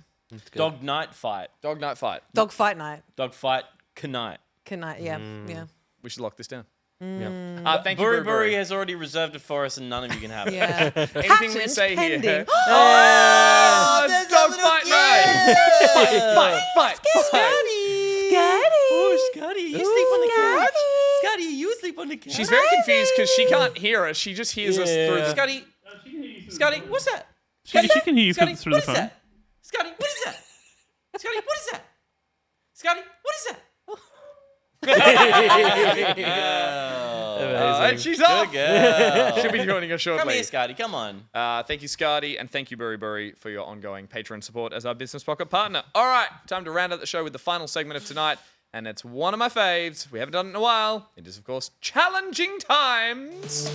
Dog night fight. Dog night fight. Dog fight night. Dog fight night. Yeah. We should lock this down. Thank you, Burry has already reserved it for us, and none of you can have it. Yeah. Anything we say pending. here. Oh, It's dog fight night. Fight. Oh, Scotty, you sleep on the couch? Scotty, you sleep on the couch? She's very confused because she can't hear us. She just hears us through the. Scotty, what's that? She can hear you Scotty, through the what is phone. that? Scotty, what is that? Scotty, what is that? Scotty, what is that? And she's off. Girl. She'll be joining us shortly. Come here, Scotty. Come on. Thank you, Scotty, and thank you, Burry, for your ongoing Patreon support as our Business Pocket partner. All right, time to round out the show with the final segment of tonight, and it's one of my faves. We haven't done it in a while. It is, of course, Challenging Times.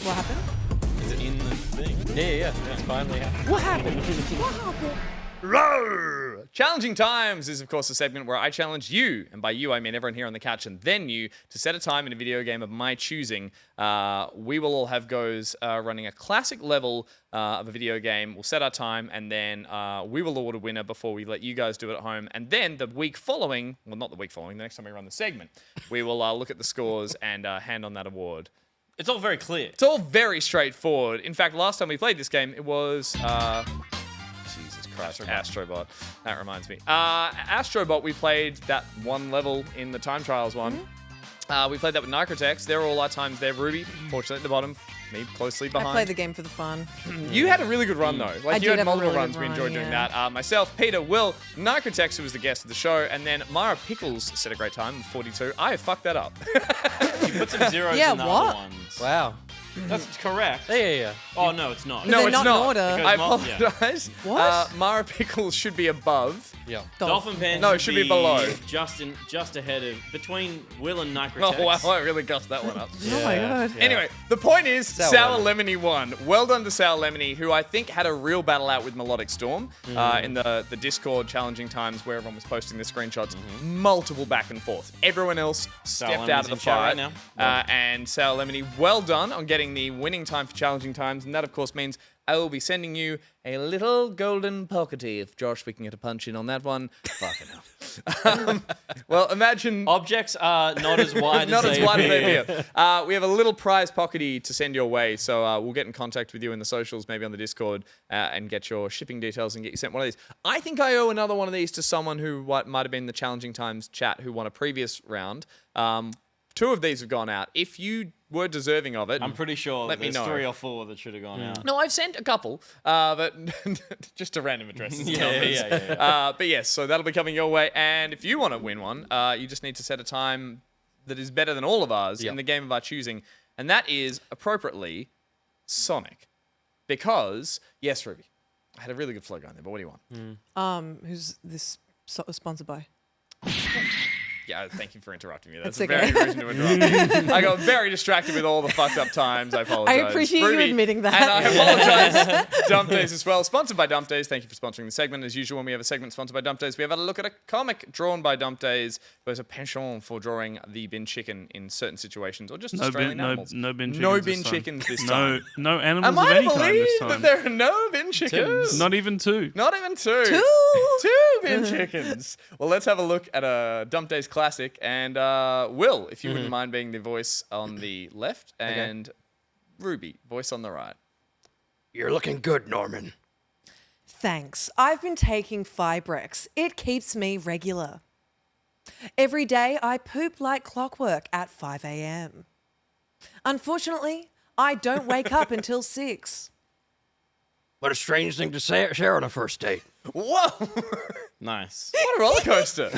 What happened? Is it in the thing? Yeah. It's finally happened. What happened? What happened? Roar! Challenging Times is, of course, a segment where I challenge you, and by you I mean everyone here on the couch and then you, to set a time in a video game of my choosing. We will all have goes running a classic level of a video game. We'll set our time, and then we will award a winner before we let you guys do it at home. And then the week following, well, not the week following, the next time we run the segment, we will look at the scores and hand on that award. It's all very clear. It's all very straightforward. In fact, last time we played this game, it was... Jesus Christ, Astrobot. That reminds me. Astrobot, we played that one level in the time trials one. We played that with Nitrotex. They're all our times there. Ruby, fortunately at the bottom. Me closely behind. I play the game for the fun. You had a really good run, though. Like, you had multiple runs. Really we enjoyed doing that. Myself, Peter, Will, Nitrotex, who was the guest of the show, and then Mara Pickles set a great time with 42. I fucked that up. You put some zeros in the other ones. Wow. That's correct. Yeah. Oh, no, it's not. No, it's not. not. In order. I apologize. What? Mara Pickles should be above. Yeah. Dolphin Pen No, it should be below. Just ahead of, between Will and Nitrotex. Oh, wow, I really gussed that one up. Oh my god. Anyway, the point is, Sour Sour Lemony won. Well done to Sour Lemony, who I think had a real battle out with Melodic Storm in the Discord Challenging Times where everyone was posting the screenshots. Multiple back and forth. Everyone else stepped out of the fight. Right now. And Sour Lemony, well done on getting the winning time for Challenging Times. And that, of course, means I will be sending you a little golden pockety if Josh, we can get a punch in on that one. Fucking hell. Well, imagine... Objects are not as wide Not as as they wide as they appear. appear. We have a little prize pockety to send your way, so we'll get in contact with you in the socials, maybe on the Discord, and get your shipping details and get you sent one of these. I think I owe another one of these to someone who might have been in the Challenging Times chat who won a previous round. 2 of these have gone out. If you were deserving of it, I'm pretty sure let me there's know. 3 or 4 that should have gone out. No, I've sent a couple, but just to random addresses. and numbers. Yeah. But yes, so that'll be coming your way. And if you want to win one, you just need to set a time that is better than all of ours in the game of our choosing. And that is, appropriately, Sonic. Because, yes, Ruby, I had a really good flow going there, but what do you want? Who's this sponsored by? Yeah, thank you for interrupting me. That's It's a very okay. good reason to interrupt. I got very distracted with all the fucked up times. I apologize. I appreciate Ruby, you admitting that. And I apologize. Dump Days as well. Sponsored by Dump Days. Thank you for sponsoring the segment. As usual, when we have a segment sponsored by Dump Days, we have had a look at a comic drawn by Dump Days who has a penchant for drawing the bin chicken in certain situations or just Australian animals. No bin chickens. No this bin time. chickens this time. No animals Am of I any to kind believe this that time. there are no bin chickens? Not even 2. Not even 2. 2 bin chickens. Well, let's have a look at a Dump Days classic. And Will, if you wouldn't mind being the voice on the left, and Ruby, voice on the right. You're looking good, Norman. Thanks. I've been taking Fibrex. It keeps me regular. Every day I poop like clockwork at 5 a.m. Unfortunately, I don't wake up until 6. What a strange thing to share on a first date. Whoa! Nice. What a roller coaster.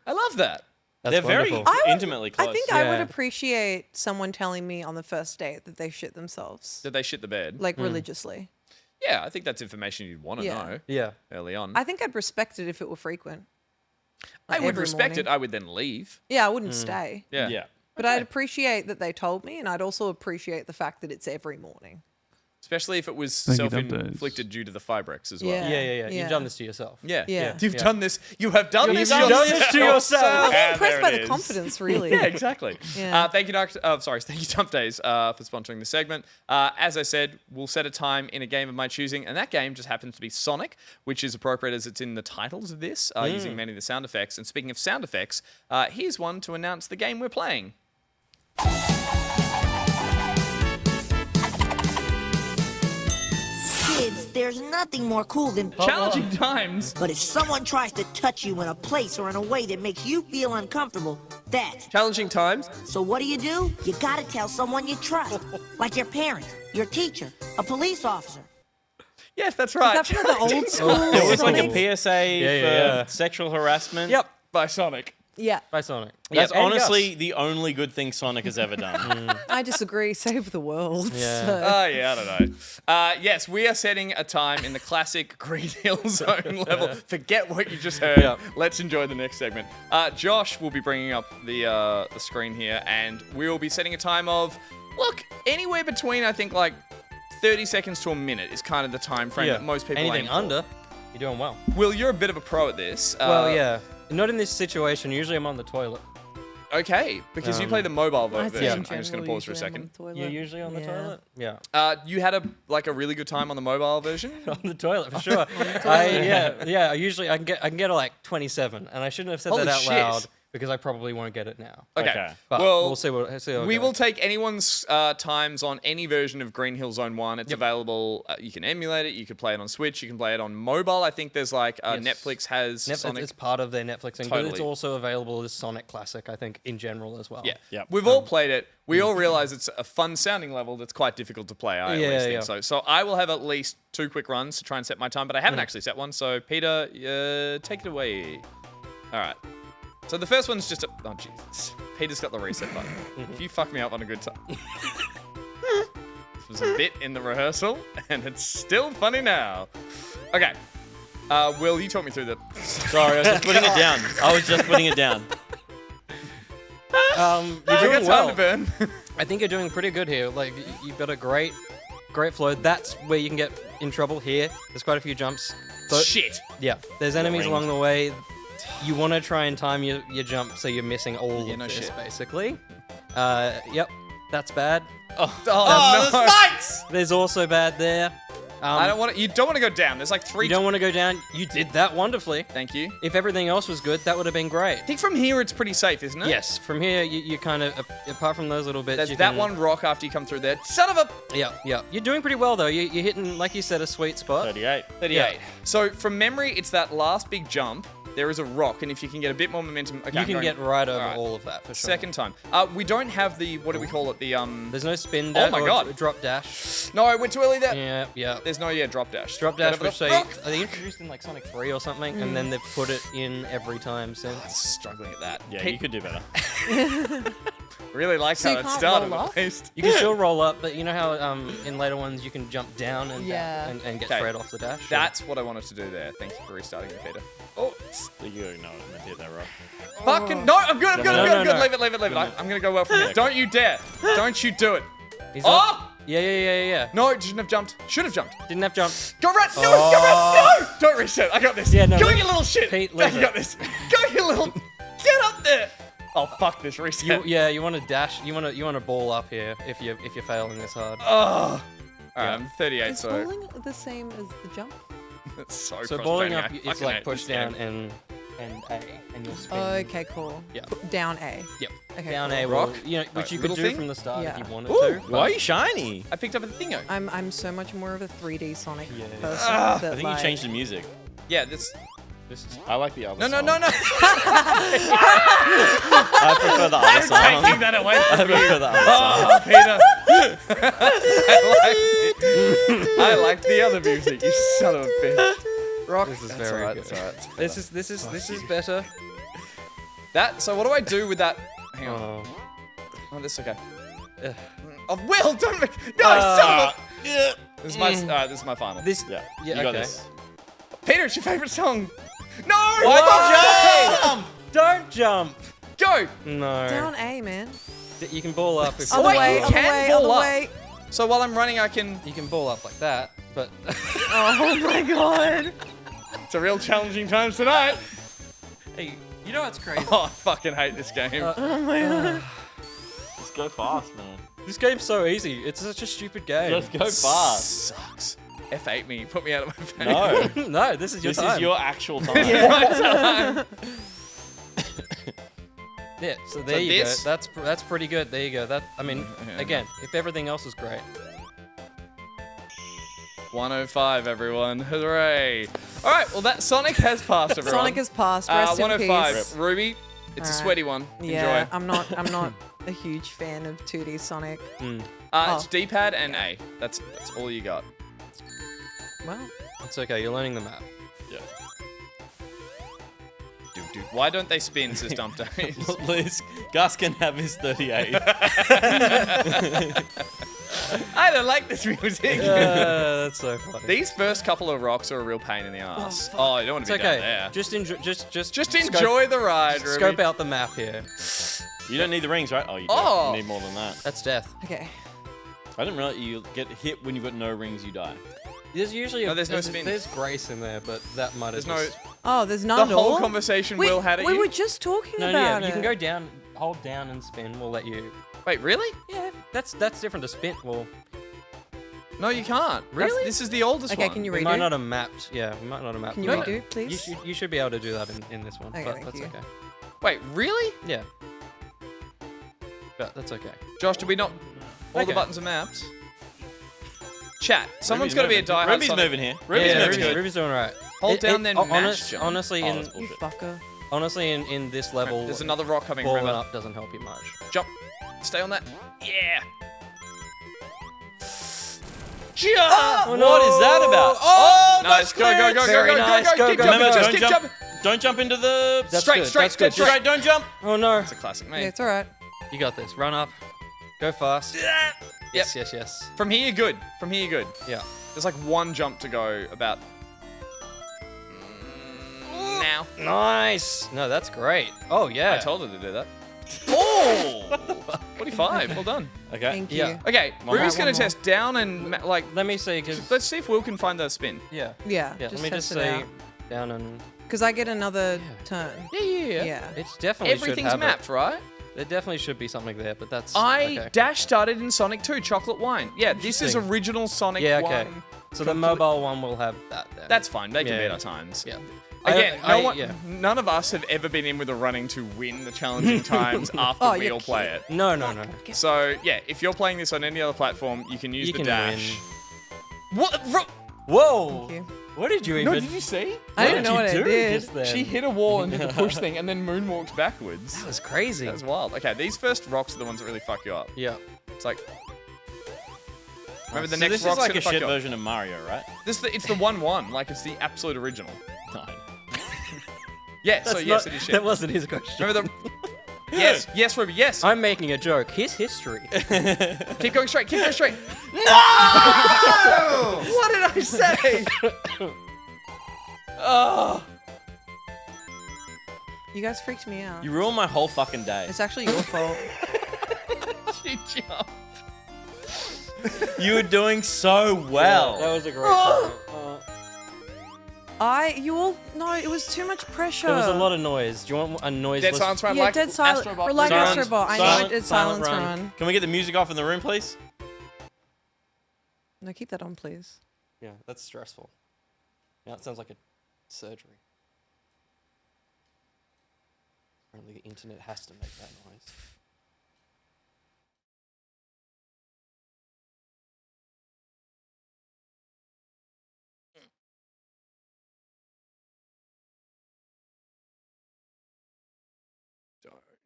I love that. They're very intimately close. I think I would appreciate someone telling me on the first date that they shit themselves. Did they shit the bed? Like religiously. Yeah, I think that's information you'd want to know. Yeah. Early on. I think I'd respect it if it were frequent. I would respect morning. it. I would then leave. Yeah, I wouldn't stay. Yeah. Yeah. But I'd appreciate that they told me, and I'd also appreciate the fact that it's every morning. Especially if it was Thank you, self-inflicted due to the Fibrex as well. Yeah. You've done this to yourself. Yeah. Yeah. You've done this. You have done this. You've done this to yourself. I'm impressed by the confidence, really. Yeah, exactly. Yeah. Thank you, thank you, Dump Days, for sponsoring the segment. As I said, we'll set a time in a game of my choosing, and that game just happens to be Sonic, which is appropriate as it's in the titles of this, using many of the sound effects. And speaking of sound effects, here's one to announce the game we're playing. Kids, there's nothing more cool than challenging times. But if someone tries to touch you in a place or in a way that makes you feel uncomfortable, that's challenging times. So what do? You gotta tell someone you trust, like your parents, your teacher, a police officer. Yes, that's right. Is that from the old school? There was like a Sonic? PSA for sexual harassment. Yep, by Sonic. Yeah. By Sonic. That's And honestly the only good thing Sonic has ever done. I disagree. Save the world. Yeah. So. I don't know. Yes, we are setting a time in the classic Green Hill Zone level. Forget what you just heard. Yep. Let's enjoy the next segment. Josh will be bringing up the screen here, and we will be setting a time of, look, anywhere between, I think, like 30 seconds to a minute is kind of the time frame that most people Anything aim for. under, you're doing well. Will, you're a bit of a pro at this. Well, yeah. Not in this situation. Usually I'm on the toilet. Okay, because you play the mobile I'd say version. in I'm just going to general, pause for a usually I'm on second. the toilet. You're usually on the toilet? Yeah. You had a really good time on the mobile version? On the toilet, for sure. I usually I can get like 27, and I shouldn't have said Holy that out shit. loud because I probably won't get it now. Okay. But Well, we'll see what we will take anyone's times on any version of Green Hill Zone 1. It's available. You can emulate it. You can play it on Switch. You can play it on mobile. I think there's like Netflix has Sonic. It's part of their Netflix thing, but it's Totally. also available as Sonic Classic, I think, in general as well. Yeah. We've all played it. We all realize it's a fun sounding level that's quite difficult to play. I always think so I will have at least 2 quick runs to try and set my time, but I haven't actually set one. So Peter, take it away. All right. So the first one's just oh Jesus. Peter's got the reset button. If you fuck me up on a good time. This was a bit in the rehearsal, and it's still funny now. Okay. Will, you talk me through the... Sorry, I was just putting it down. You're doing time well. to burn. I think you're doing pretty good here. Like you've got a great flow. That's where you can get in trouble here. There's quite a few jumps. So, Shit. Yeah. There's enemies along the way. You want to try and time your jump so you're missing all of this, basically. Yep. That's bad. Oh, no. the spikes! There's also bad there. I don't want to... You don't want to go down. There's like 3... You don't want to go down. You did that wonderfully. Thank you. If everything else was good, that would have been great. I think from here it's pretty safe, isn't it? Yes. From here, you kind of... Apart from those little bits, There's you that can- one rock after you come through there. Son of a... Yeah. You're doing pretty well, though. You're hitting, like you said, a sweet spot. 38. Yeah. So from memory, it's that last big jump. There is a rock, and if you can get a bit more momentum... Okay, You I'm can going- get right over all of that, for sure. Second time. We don't have the... What do we call it? The... There's no spin Oh dash my or God. drop dash. No, I went too early there. Yeah. There's no, drop dash. Drop dash, Whatever which the they fuck. introduced in like Sonic 3 or something, and then they've put it in every time since. I'm struggling at that. Yeah, you could do better. Really like So how you it can't started, roll at up? least. You can still roll up, but you know how in later ones you can jump down and Yeah. and get Okay. straight off the dash? That's what I wanted to do there. Thank you for restarting it, Peter. Oh, You know I'm gonna hit that rock. fucking... No, I'm good. No. Leave it. I'm going to go well from here. Don't you dare. Don't you do it. He's Oh! not- Yeah. No, shouldn't have jumped. Should have jumped. Didn't have jump. Go right. No, go right. No. Don't reset. I got this. Yeah, no, Go, leave- you little shit. Pete, I leave got it. this. Go, you little... Get up there. Oh, fuck this reset. You want to dash. You want to ball up here if you're failing this hard. Oh. All right, I'm 38, Is so... falling the same as the jump? It's so So balling up, frustrating. I it's fucking like hate push this down game. and A, and you'll spin. Okay, cool. Yeah. Down A. Yep. Okay, Down cool. A, Rock? which you Little could do thing? from the start Yeah. if you wanted Ooh, to. Why are you shiny? I picked up a thingo. I'm so much more of a 3D Sonic person. I that, think like, you changed the music. Yeah, this... I like the other No. song. No. I prefer the other song. Taking that away I from prefer you. the other song. Oh, Peter. I like the other music, you son of a bitch. Rock. This is That's very alright, good. that's alright, that's This better. is better. So what do I do with that? Hang on. Oh, that's okay. Oh, Will, don't make... No, son of a... This is my final. This. Yeah, Yeah. you got Okay. this. Peter, it's your favorite song. No! Why jump? Don't jump. Go! No. Down A, man. You can ball up. If Other wait, way, you other can way, ball other up. way. So while I'm running, I can... You can ball up like that, but... Oh my god. It's a real challenging times tonight. Hey, you know what's crazy? Oh, I fucking hate this game. Oh my god. Just go fast, man. This game's so easy. It's such a stupid game. Just go fast. Sucks. F8 me. Put me out of my face. No. No, this is your This time. is your actual time. Yeah, so there you this? go. That's pretty good. There you go. That I mean, again, if everything else is great. 105, everyone. Hooray. All right, well, that Sonic has passed, everyone. Sonic has passed. Rest in 105. peace. Ruby, it's a Alright. sweaty one. Yeah, Enjoy. I'm not a huge fan of 2D Sonic. It's D-pad and A. That's all you got. Well, It's okay. You're learning the map. Yeah. Dude, why don't they spin, says Dump Days? Please, Gus can have his 38. I don't like this music. That's so funny. These first couple of rocks are a real pain in the ass. Oh, you don't want It's to be down okay. there. Just enjoy. Just enjoy the ride, Ruby. Scope out the map here. You don't need the rings, right? Oh, you do. Oh. You need more than that. That's death. okay. I didn't realize you get hit when you've got no rings, you die. There's usually there's no spin. There's grace in there, but that might have. There's no. Oh, there's none The at all? whole conversation we, Will had at we you. were just talking No, about yeah, it. you can go down, hold down and spin. We'll let you. Wait, really? Yeah, that's different to spin. Well, No, you can't. Really? This is the oldest Okay, one. can you we redo? might not have mapped. Yeah, we might not have mapped. Can you it. redo, please? You should be able to do that in this one. Okay, but thank that's you. okay. Wait, really? Yeah. But that's okay. Josh, did we not? All the Okay. buttons are mapped. Chat. Someone's Ruby's got to be a moving. diehard Ruby's Sonic. moving here. Ruby's Yeah, moving good. Ruby's doing alright. Hold down, then mash jump. Honestly, Oh, in that's You bullshit. fucker. honestly, in this level, There's another rock coming. balling Remember. up doesn't help you much. Jump. Stay on that. Yeah. Jump! What is that about? Oh, nice. Go, go, go, Very go, go, nice. go, go. Go, Keep go, jumping. go. Just Don't keep jump. jumping. Don't jump into the... That's Straight, good. straight, That's good. straight, Straight, don't jump. Oh no! It's a classic, Yeah, mate. it's alright. You got this. Run up. Go fast. Yes, yes, yes. From here, you're good. From here, you're good. Yeah. There's like one jump to go about now. Nice. No, that's great. Oh yeah. I told her to do that. Oh! 45. Well done. Okay. Thank you. Yeah. Okay, One Ruby's more. going to test down and like. Let me see, cause Let's see if Will can find the spin. yeah. Yeah, Yeah. just Let me just test it say out. down and. Because I get another turn. Yeah. Yeah. It's definitely should Everything's have mapped, right? There definitely should be something there, but that's. I okay. dash started in Sonic 2, Chocolate Wine. Yeah, this is Interesting. original Sonic Yeah. Okay. 1. So the mobile one will have that then. That's fine. They can Yeah, beat yeah. our times. Yeah. Again, yeah. none of us have ever been in with a running to win the challenging times after we all play it. No, no, no. So, yeah, if you're playing this on any other platform, you can use You the can dash. win. What? Whoa! Thank you. What did you even? No, did you see? I didn't know what I did. Just then? She hit a wall and did the push thing and then moonwalked backwards. That was crazy. That was wild. Okay, these first rocks are the ones that really fuck you up. Yeah. It's like... Remember the So next this is rock's like gonna a fuck shit you up. version of Mario, right? It's the 1-1. Like, it's the absolute original. No. Yeah, so That's yes, not- it is shit. That wasn't his question. Remember the... Yes, yes, Ruby, yes. I'm making a joke. His history. Keep going straight, keep going straight. No! What did I say? Oh. You guys freaked me out. You ruined my whole fucking day. It's actually your fault. She jumped. You were doing so well. That was a great comment. No, it was too much pressure. There was a lot of noise. Do you want a noiseless? Dead silence run Yeah, like dead silent. Astrobot. We're like Silent- Astrobot. I know silent- it's silent silence run. run. Can we get the music off in the room, please? No, keep that on, please. Yeah, that's stressful. Yeah, it sounds like a surgery. Apparently the internet has to make that noise. Okay.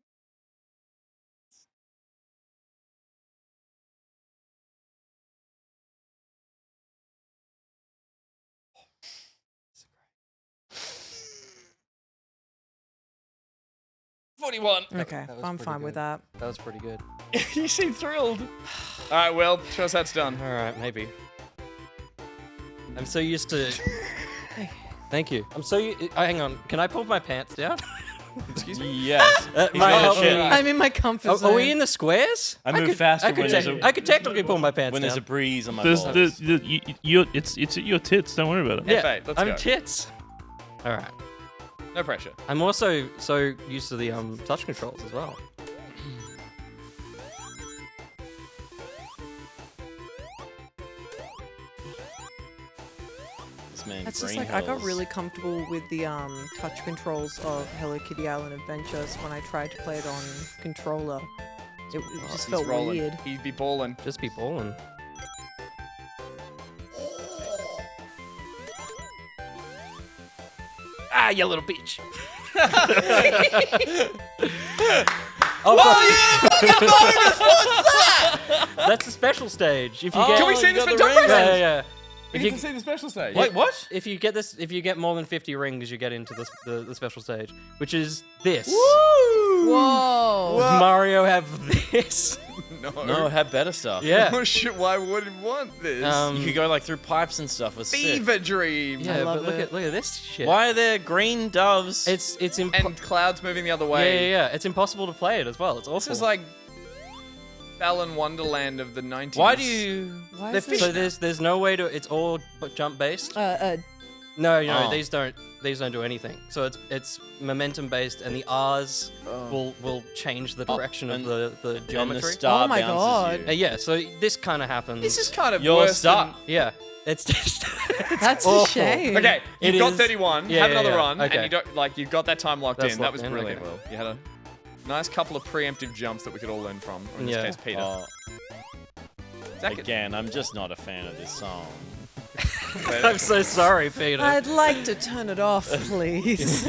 41. Okay, That was I'm pretty fine with good. that. That was pretty good. You seem thrilled. All right, well, show us how it's done. All right, maybe. I'm so used to. Thank you. I'm so. Hang on. Can I pull my pants down? Excuse me? Yes. I'm in my comfort zone. Are we in the squares? I move faster I could technically pull my pants when down. there's a breeze on my There's balls. it's your tits. Don't worry about it. Yeah, F8, let's I'm go. tits. All right. No pressure. I'm also so used to the touch controls as well. This man, That's just Green like I got Hills. really comfortable with the touch controls of Hello Kitty Island Adventures when I tried to play it on controller. It just He's felt rolling. weird. He'd be balling. Just be balling. Ah, you little bitch. Oh, yeah! Bonus! What's that? That's the special stage. If you Oh, get, can we see this for Dom Yeah, yeah, yeah. We get to see the special stage. Wait, what? If you get this, if you get more than 50 rings, you get into the special stage, which is this. Whoa! Does Mario have this? No, have better stuff. Yeah. Oh shit! Why would he want this? You could go like through pipes and stuff. It's sick. Fever dream. Yeah, but look at this shit. Why are there green doves? And clouds moving the other Yeah, way. yeah, yeah. It's impossible to play it as well. It's awful. This is like Balan Wonderland of the 90s. Why do you? Why The is so this? there's no way to. It's all jump based. No, Oh. these don't do anything. So it's momentum based, and the R's will change the direction of the geometry. And the star Oh my bounces God. you. Yeah, so this kind of happens. This is kind of You're worse stuck. Yeah, it's just. That's a awful. shame. Okay, It you've got is- 31. Yeah, have yeah, another yeah. run, Okay. and you don't like you've got that time locked That's in. That locked was in, brilliant, okay. Will. You had a nice couple of preemptive jumps that we could all learn from. Or in this Yeah. case, Peter. Oh, Zach- again, I'm just not a fan of this song. I'm so sorry, Peter. I'd like to turn it off, please.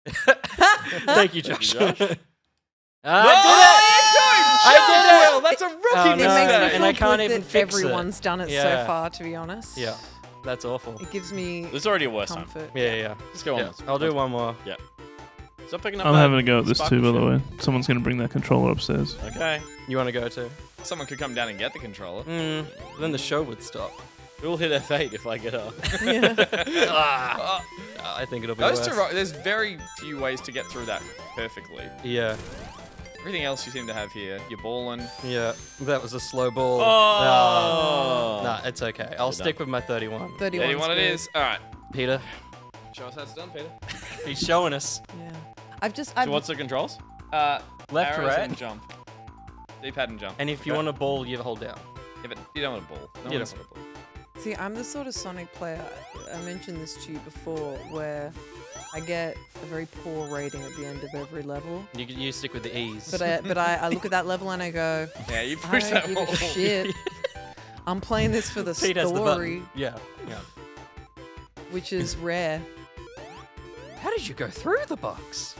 Thank you, Josh. Josh. I Will, that's a rookie Oh, It no. makes me mistake. feel And I good can't that even fix it. everyone's done it Yeah. so far, to be honest. Yeah, that's awful. It gives me There's already a worse time. comfort. Yeah, yeah. Let's go Yeah, on. I'll do one more. Yeah. Stop picking up. I'm that having a go at this sparkle too, by the shit. way. Someone's gonna bring that controller upstairs. Okay. You want to go too? Someone could come down and get the controller. Then the show would stop. Who'll hit F8 if I get up? I think it'll be Those worse. two, there's very few ways to get through that perfectly. Yeah, Everything else you seem to have here, you're balling. yeah. That was a slow ball. Oh. Nah, it's okay. I'll You're stick done. with my 31. 31 81 it is. All right. Peter, Show us how it's done, Peter. he's showing us. Yeah. I've just. So what's the controls? Left to arrows right. and jump. D-pad and jump. And if you want a ball, you hold down. Yeah, but you don't want a ball. No You one don't wants a ball. See, I'm the sort of Sonic player. I mentioned this to you before, where I get a very poor rating at the end of every level. You stick with the E's. But I look at that level and I go, Yeah, you I push don't that give ball. a shit. I'm playing this for the Pete has the story, button. Yeah, yeah. which is rare. How did you go through the box?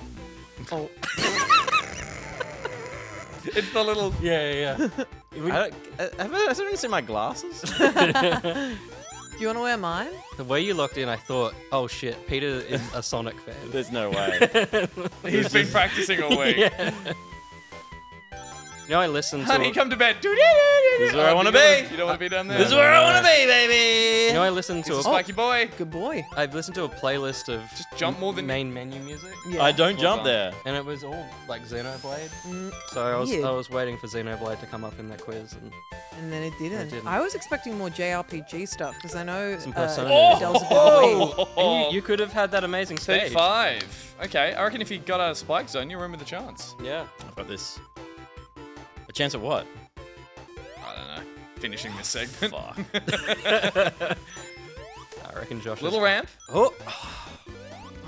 Oh, It's the little. Yeah, yeah. Has anyone seen my glasses? do you want to wear mine? The way you looked in, I thought, oh shit, Peter is a Sonic fan. There's no way. He's been practicing all week. Yeah. You know, I listened to. Honey, come to bed. This is where I want to be. You don't want to be down there. This is where I want to be, baby. You know, I listened to He's a a. spiky boy. Good boy. I've listened to a playlist of Just jump more than. main menu music, Yeah. I don't Well jump done. there. and it was all like Xenoblade. Mm, So I was weird. waiting for Xenoblade to come up in that quiz, and And then it didn't. didn't. I was expecting more JRPG stuff because I know Some Persona Adele's a bit of a weeb. and you could have had that amazing stage. 35. Okay, I reckon if you got out of Spike Zone, you're in with a chance. Yeah. I've got this. A chance at what? I don't know. Finishing this segment. Fuck. I reckon Josh. Little is... ramp. Oh.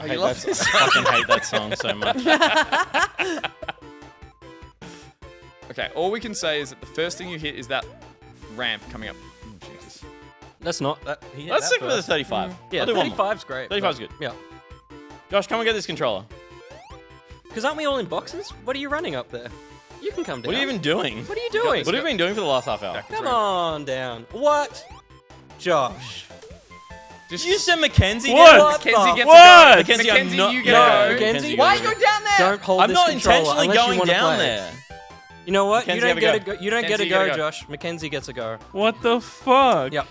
I, you hate love that, this I fucking hate that song so much. Okay, all we can say is that the first thing you hit is that ramp coming up. Oh, Jesus. That's not. That, Let's stick with the 35. Yeah, I'll do one more. 35's great. 35's good. Yeah. Josh, come and get this controller. Because aren't we all in boxes? What are you running up there? You can come down. What are you even doing? What are you doing? What have you been doing for the last half hour? Come on down. What? Josh. Did you send Mackenzie What? down? Mackenzie gets What? to go. Mackenzie, I'm not. you get No, to go. Mackenzie, Why are go. you down there? Don't hold I'm this not controller intentionally unless you going wanna down play. there. You know what? Mackenzie, you don't have a get go. a go. You don't get Mackenzie, a you gotta go, go. Josh. Mackenzie gets a go. What the fuck? Yep.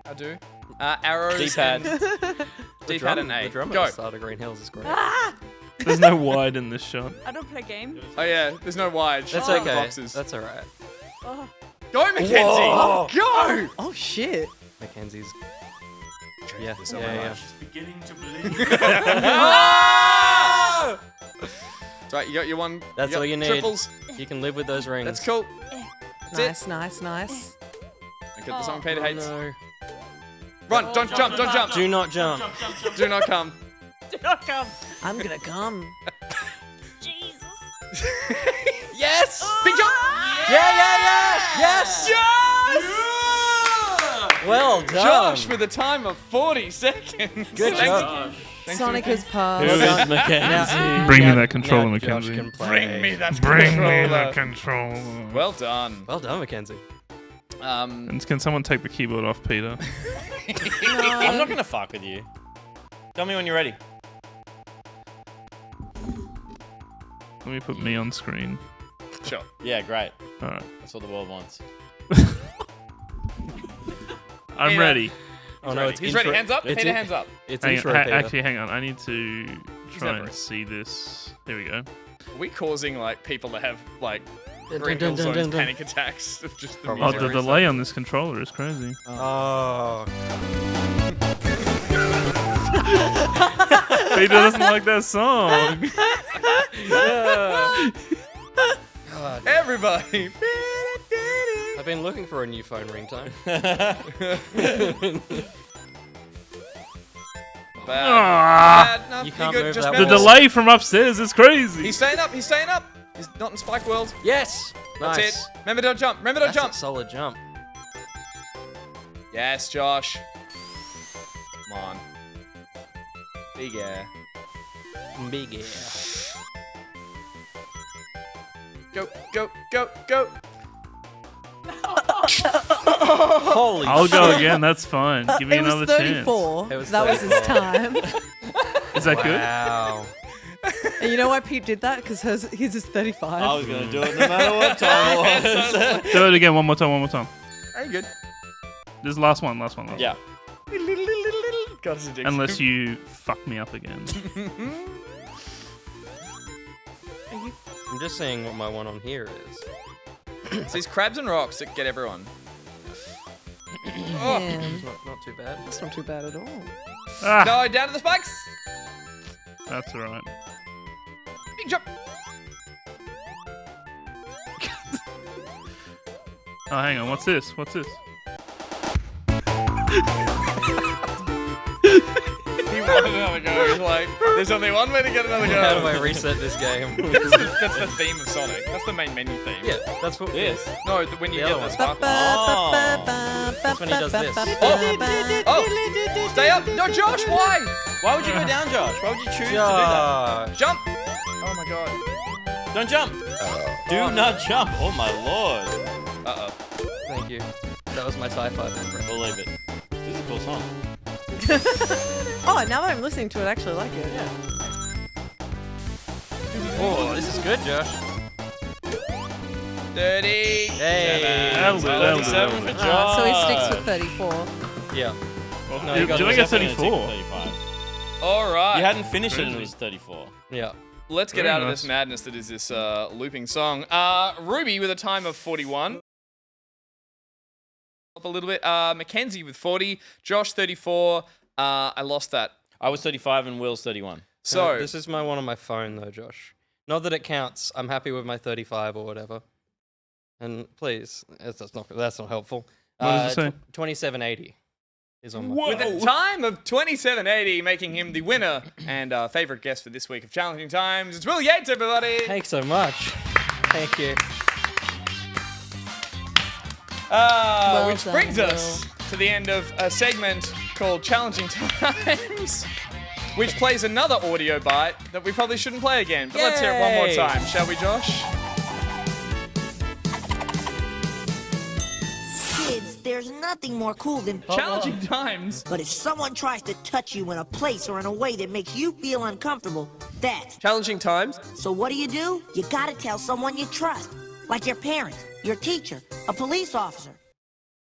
I do. Arrows. D-pad. D-pad and A. The drum Go. at the start of Green Hills is great. There's no wide in this shot. I don't play games. Oh yeah, there's no wide. That's just okay. Boxes. That's all right. Oh. Go, Mackenzie. Whoa. Go. Oh shit. Mackenzie's. Yeah. Beginning to believe. That's right, you got your one. That's all you need. Triples. You can live with those rings. That's cool. Nice, nice, nice. I get the song Peter hates. No. Run! Don't jump! Don't jump! Do not jump. Do not come. Do not come. I'm gonna come. Jesus. Yes! Big jump! Yes! Well done. Josh with a time of 40 seconds. Good Thank job. you. Sonic has passed. Who is Mackenzie? Bring me that controller, now Mackenzie. Josh can play. Bring me that Bring controller. me that controller. Well done. Well done, Mackenzie. And can someone take the keyboard off, Peter? I'm not gonna fuck with you. Tell me when you're ready. Let me put me on screen. Sure. Yeah, great. All right. That's what the world wants. I'm Peter. ready. Oh no, it's He's ready. intro- Hands up. it's Peter, in- hands up. It's Hang intro, on, Peter. actually, hang on. I need to try and separate. see this. Here we go. Are we causing like people to have like Dun, Green dun, Hill dun, Zone's dun, dun. panic attacks of just the Oh, music. the delay on this controller is crazy. Oh. Peter doesn't like that song. God. Everybody. I've been looking for a new phone ringtone. Bad. No, You can't good. move Just that The remember- delay from upstairs is crazy. He's staying up. He's staying up. He's not in Spike World. Yes. That's Nice. it. Remember to jump. Remember to That's jump. a solid jump. Yes, Josh. Come on. Big air. Big air. Go, go, go, go. Holy I'll shit. go again. That's fine. Give me It was another 34. It was That was his 34. time. chance. Is that good? Wow. And you know why Pete did that? Because his is 35. I was gonna do it no matter what time it was. Do it again. One more time. One more time. Very good. This is the last one. Last one. Last Yeah. God, it's addictive. one. Unless you fuck me up again. I'm just seeing what my one on here is. It's these crabs and rocks that get everyone. Man, It's not too bad. that's not too bad at all. Ah, No, down to the spikes. that's all right. Big jump. Oh, hang on. What's this? What's this? He wanted another go. He's like, there's only one way to get another go. How do I reset this game? That's the theme of Sonic. That's the main menu theme. Yeah, that's what. Yes. No, when you The get other the one. sparkle. That's when he does this. Oh, stay up. No, Josh, why? Why would you go down, Josh? Why would you choose to do that? Josh. Jump. Oh my god. Don't jump. Do not jump. Oh my lord. Uh-oh. Thank you. That was my TIE Fighter. Believe it. This is a cool song. Oh, now that I'm listening to it, I actually like it. Yeah. Oh, this is good, Josh. 30. Hey. That'll do, that'll do, 37 for that'll do. Josh. So he sticks with 34. Yeah. Well, No, did you got did I this. get Definitely 34? take 35. All right. You hadn't finished it and it Crazy. was 34. Yeah. Let's get Very out of nice. this madness that is this looping song. Ruby with a time of 41. Up a little bit. Mackenzie with 40. Josh 34. I lost that. I was 35 and Will's 31. So This is my one on my phone, though, Josh. Not that it counts. I'm happy with my 35 or whatever. And please, that's not helpful. What does it say? 2780 is on my with a time of 2780, making him the winner and favorite guest for this week of Challenging Times. It's Will Yates, everybody. Thanks so much. Thank you. Which done, brings Will. us to the end of a segment called Challenging Times, which plays another audio bite that we probably shouldn't play again. But let's hear it one more Yay. time, shall we, Josh? Kids, there's nothing more cool than Challenging Times. But if someone tries to touch you in a place or in a way that makes you feel uncomfortable, that's Challenging Times. So what do? You gotta tell someone you trust, like your parents, your teacher, a police officer.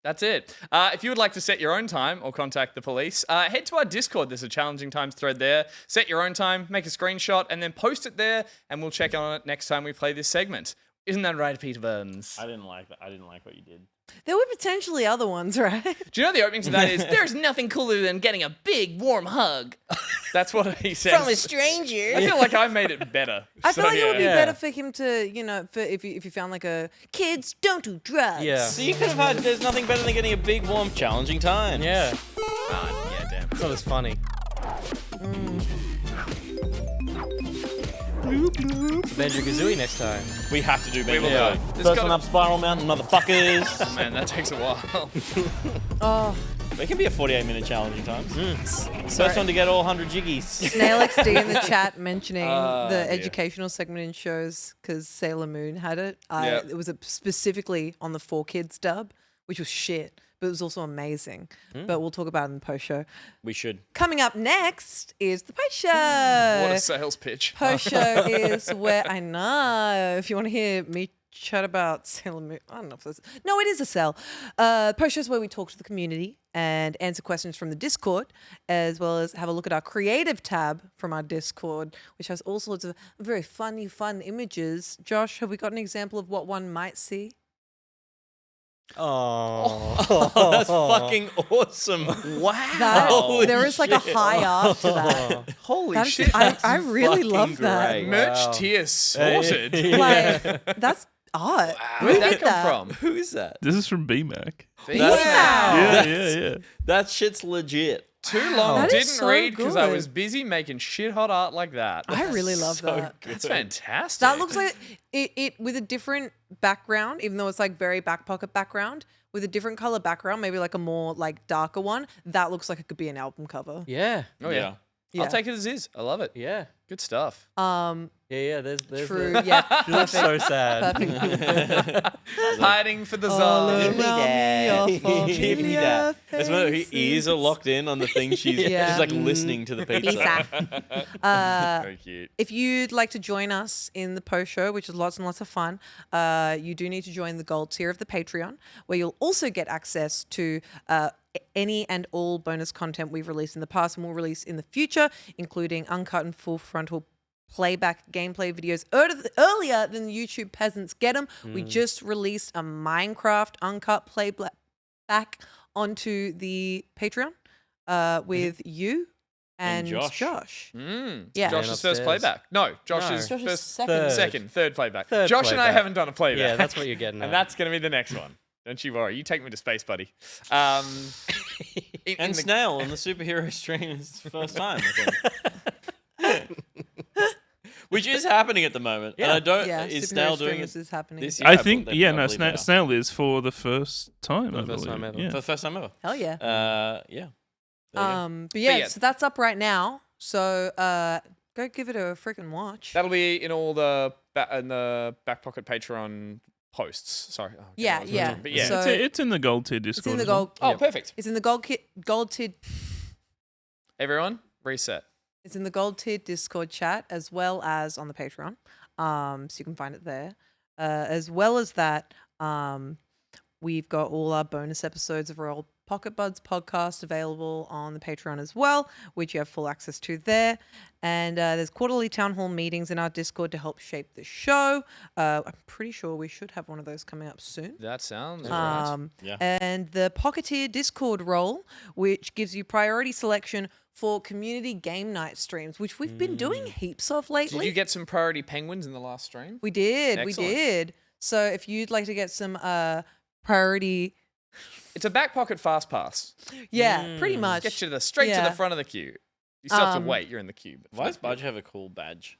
That's it. If you would like to set your own time or contact the police, head to our Discord. There's a challenging times thread there. Set your own time, make a screenshot, and then post it there, and we'll check on it next time we play this segment. Isn't that right, Peter Burns? I didn't like that. I didn't like what you did. There were potentially other ones, right? Do you know the opening to that is, there's nothing cooler than getting a big, warm hug. That's what he says. From a stranger. I feel like I made it better. I feel like it would be better for him to, if you found like a kids don't do drugs. Yeah. So you could have had. There's nothing better than getting a big, warm, challenging time. Yeah. Yeah, damn. It's not as funny. Banjo-Kazooie next time. We have to do We will Banjo. go. First one up Spiral Mountain, motherfuckers. Oh, man, that takes a while. Oh. It can be a 48-minute challenging time. First one to get all 100 jiggies. Snail XD in the chat mentioning the dear. educational segment in shows because Sailor Moon had it. Yep. It was specifically on the 4Kids dub, which was shit, but it was also amazing. But we'll talk about it in the post show. We should. Coming up next is the post show. What a sales pitch. Post show is where I know if you want to hear me chat about Sailor Moon. I don't know if this. No, it is a sell. Post show is where we talk to the community and answer questions from the Discord, as well as have a look at our creative tab from our Discord, which has all sorts of very fun images. Josh, have we got an example of what one might see? Oh, that's fucking awesome. Wow. There is like a high art to that. Holy shit. I really love that. great. Merch tier sorted. Like, that's art. Where did that come from? Who is that? This is from BMAC. Yeah. That shit's legit. Too long That is didn't so read because I good. was busy making shit hot art like that. I really love that. That's fantastic. That looks like it with a different background, even though it's like very back pocket background, with a different color background, maybe like a more like darker one. That looks like it could be an album cover. Yeah. Oh yeah. Yeah. I'll take it as is. I love it. Yeah. Good stuff. Yeah, there's True. the- Yeah. She looks so sad. Perfect. Hiding for the All czar. around me, all Give me that. That's when her ears are locked in on the thing. She's like listening to the pizza. Very cute. If you'd like to join us in the post show, which is lots and lots of fun, you do need to join the gold tier of the Patreon, where you'll also get access to any and all bonus content we've released in the past and will release in the future, including uncut and full frontal playback gameplay videos earlier than the YouTube peasants get them. We just released a Minecraft uncut playback onto the Patreon with you and Josh. Yeah. Josh's first playback. No, Josh's Josh's first third playback. Third Josh and I playback. haven't done a playback. Yeah, that's what you're getting at. And that's going to be the next one. Don't you worry. You take me to space, buddy. And Snail on the superhero stream is the first time, I think. Which is happening at the moment. Yeah. And I don't. Yeah, Is superhero Snail doing streamers it is happening. this year? I I think, believe- yeah, I no, believe they are. Snail is for the first time. I the first time believe. ever. Yeah. For the first time ever. Hell yeah. Yeah. But yeah, yeah. so that's up right now. So go give it a freaking watch. That'll be in all the in the back pocket Patreon posts. Sorry. Oh, Yeah, I was yeah. talking, but yeah. So- It's in the gold tier Discord. It's in the as well. gold. Oh, perfect. It's in the gold tier. Everyone, reset. It's in the gold tier Discord chat as well as on the Patreon. So you can find it there. As well as that, we've got all our bonus episodes of our old Pocket Buds podcast available on the Patreon as well, which you have full access to there. And there's quarterly town hall meetings in our Discord to help shape the show. I'm pretty sure we should have one of those coming up soon. That sounds right. Yeah. And the Pocketeer Discord role, which gives you priority selection for community game night streams, which we've been doing heaps of lately. Did you get some priority penguins in the last stream? We did. Excellent. We did. So if you'd like to get some priority... It's a back pocket fast pass. Yeah, pretty much. Get you straight to Yeah. the front of the queue. You still have to wait. You're in the queue. Why does Budge have a cool badge?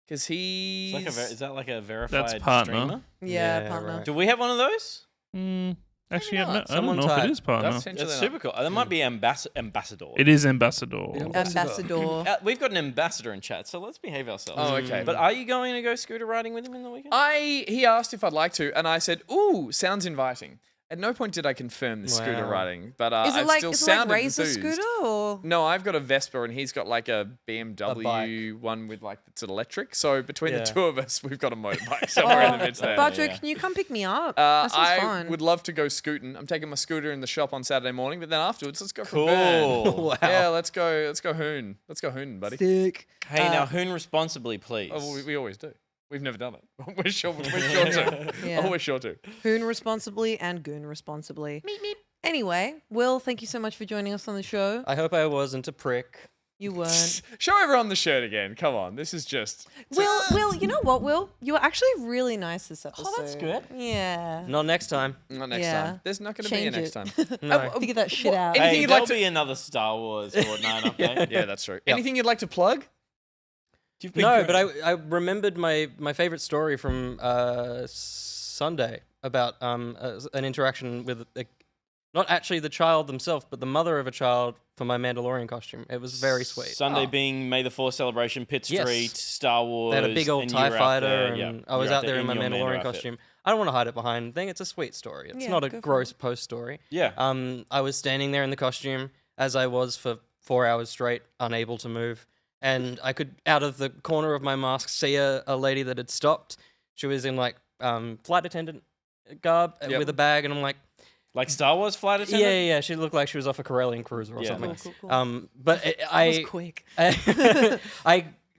Because he's... Is that like a verified partner. streamer? Yeah, partner. right. Do we have one of those? Actually, not. I don't Someone know if type. it is partner. That's potentially That's not. super cool. That might be ambassador. It is ambassador. Ambassador. We've got an ambassador in chat, so let's behave ourselves. Oh, okay. But are you going to go scooter riding with him in the weekend? He asked if I'd like to, and I said, ooh, sounds inviting. At no point did I confirm the scooter Wow. riding, but Is it I've like still is it like sounded Razor enthused. scooter or? No, I've got a Vespa and he's got like a BMW one with like it's electric. So between the two of us, we've got a motorbike somewhere in the midst there. Badger, can you come pick me up? That sounds I fun. would love to go scooting. I'm taking my scooter in the shop on Saturday morning, but then afterwards, let's go for a Cool. burn. Wow. Yeah, let's go hoon. Let's go hoon, buddy. Sick. Hey, now hoon responsibly, please. Oh, well, we always do. We've never done it. We're sure to. Yeah. Oh, we're sure to. Hoon responsibly and goon responsibly. Meep, meep. Anyway, Will, thank you so much for joining us on the show. I hope I wasn't a prick. You weren't. Show everyone the shirt again. Come on. This is just. Will, you know what, Will? You were actually really nice this episode. that's good. Yeah. Not next time. Not next Yeah. time. There's not going to be a Change next it. time. No. Figure that shit out. Anything Hey, you'd there'll like to- be another Star Wars Fortnite update. Yeah, that's true. Yep. Anything you'd like to plug? You've been No, great. but I remembered my favorite story from Sunday about an interaction with not actually the child themselves, but the mother of a child for my Mandalorian costume. It was very sweet. Sunday being May the 4th celebration, Pitt Yes. Street, Star Wars. They had a big old and TIE you were out fighter, there, and yeah, I was you're out there in my your Mando Mandalorian outfit. costume. I don't want to hide it behind thing. It's a sweet story. It's Yeah, not a go for gross post story. Yeah. I was standing there in the costume as I was for 4 hours straight, unable to move. And I could, out of the corner of my mask, see a lady that had stopped. She was in like flight attendant garb with a bag, and I'm like, Star Wars flight attendant? Yeah. She looked like she was off a Corellian cruiser or something. Cool. But That was quick.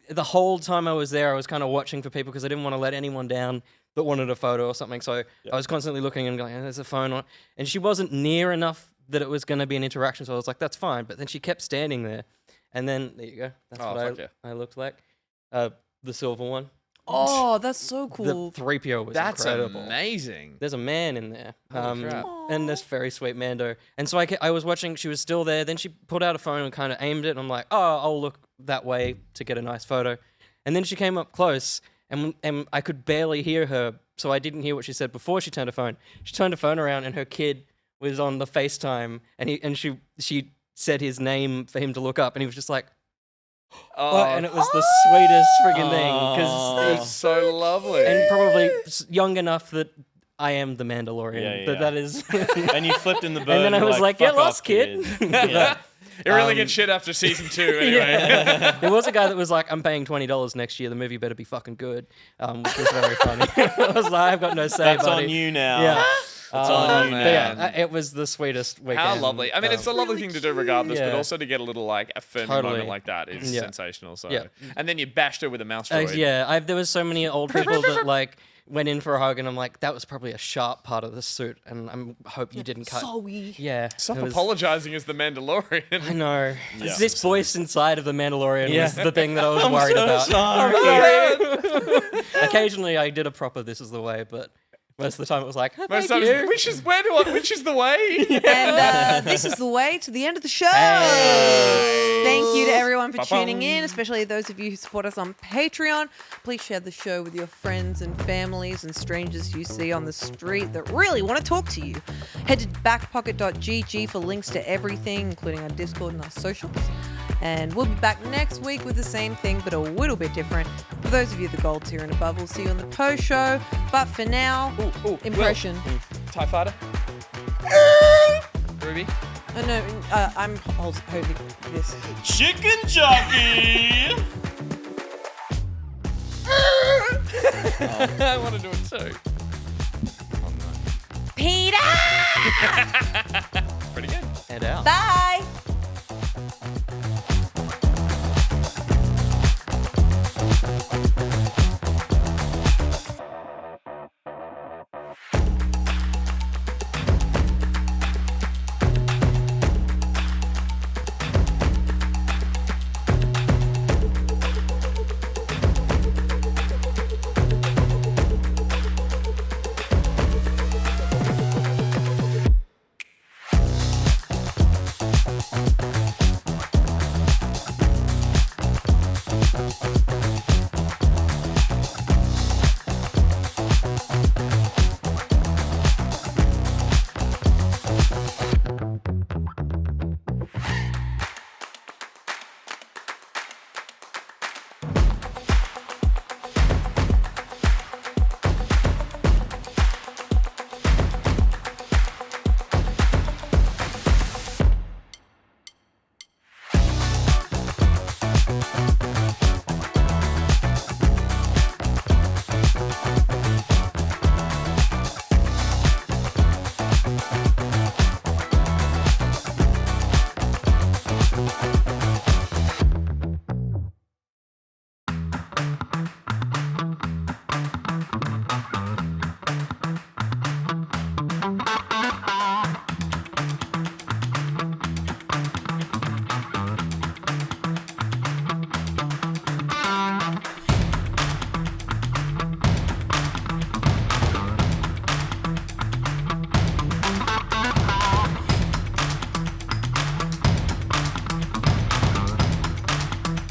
The whole time I was there, I was kind of watching for people because I didn't want to let anyone down that wanted a photo or something. So I was constantly looking and going, "There's a phone on," and she wasn't near enough that it was going to be an interaction. So I was like, "That's fine." But then she kept standing there, and then there you go. That's what I looked like. The silver one. Oh, that's so cool. The 3PO was That's incredible. amazing. There's a man in there. Holy crap. And this very sweet Mando. And so I was watching, she was still there. Then she pulled out a phone and kind of aimed it. And I'm like, oh, I'll look that way to get a nice photo. And then she came up close and I could barely hear her. So I didn't hear what she said before she turned her phone. She turned her phone around and her kid was on the FaceTime. And she said his name for him to look up. And he was just like, oh, and it was the sweetest friggin' thing. That's so lovely. And probably young enough that I am the Mandalorian. Yeah. That is. And you flipped in the bird. And then I was like, get "Fuck lost, off, kid. Yeah. It really gets shit after season 2 anyway. There was a guy that was like, I'm paying $20 next year. The movie better be fucking good, which was very funny. I was like, I've got no say, That's buddy. on you now. Yeah. It's on you but now. yeah, it was the sweetest weekend. How lovely. I mean, it's a lovely thing to do regardless, but Yeah. also to get a little like affirming Totally. moment like that is Yeah. sensational. So, Yeah. And then you bashed her with a mouse droid. Yeah, there was so many old people that like went in for a hug, and I'm like, that was probably a sharp part of the suit, and I hope you didn't cut. Sorry. Yeah. Stop it was- apologizing as the Mandalorian. I know. Yeah. This voice inside of the Mandalorian Yeah. was the thing that I was I'm worried so about. sorry. Occasionally I did a proper "this is the way," but most of the time it was like, Most "Thank times, you." which is the way? And this is the way to the end of the show. Thank you to everyone for tuning in, especially those of you who support us on Patreon. Please share the show with your friends and families and strangers you see on the street that really want to talk to you. Head to backpocket.gg for links to everything, including our Discord and our socials. And we'll be back next week with the same thing, but a little bit different. For those of you the gold tier and above, we'll see you on the post show. But for now, impression. TIE Fighter. Ruby. Oh, no, I'm holding this. Chicken jockey. I want to do it too. Peter! Pretty good. And out. Bye!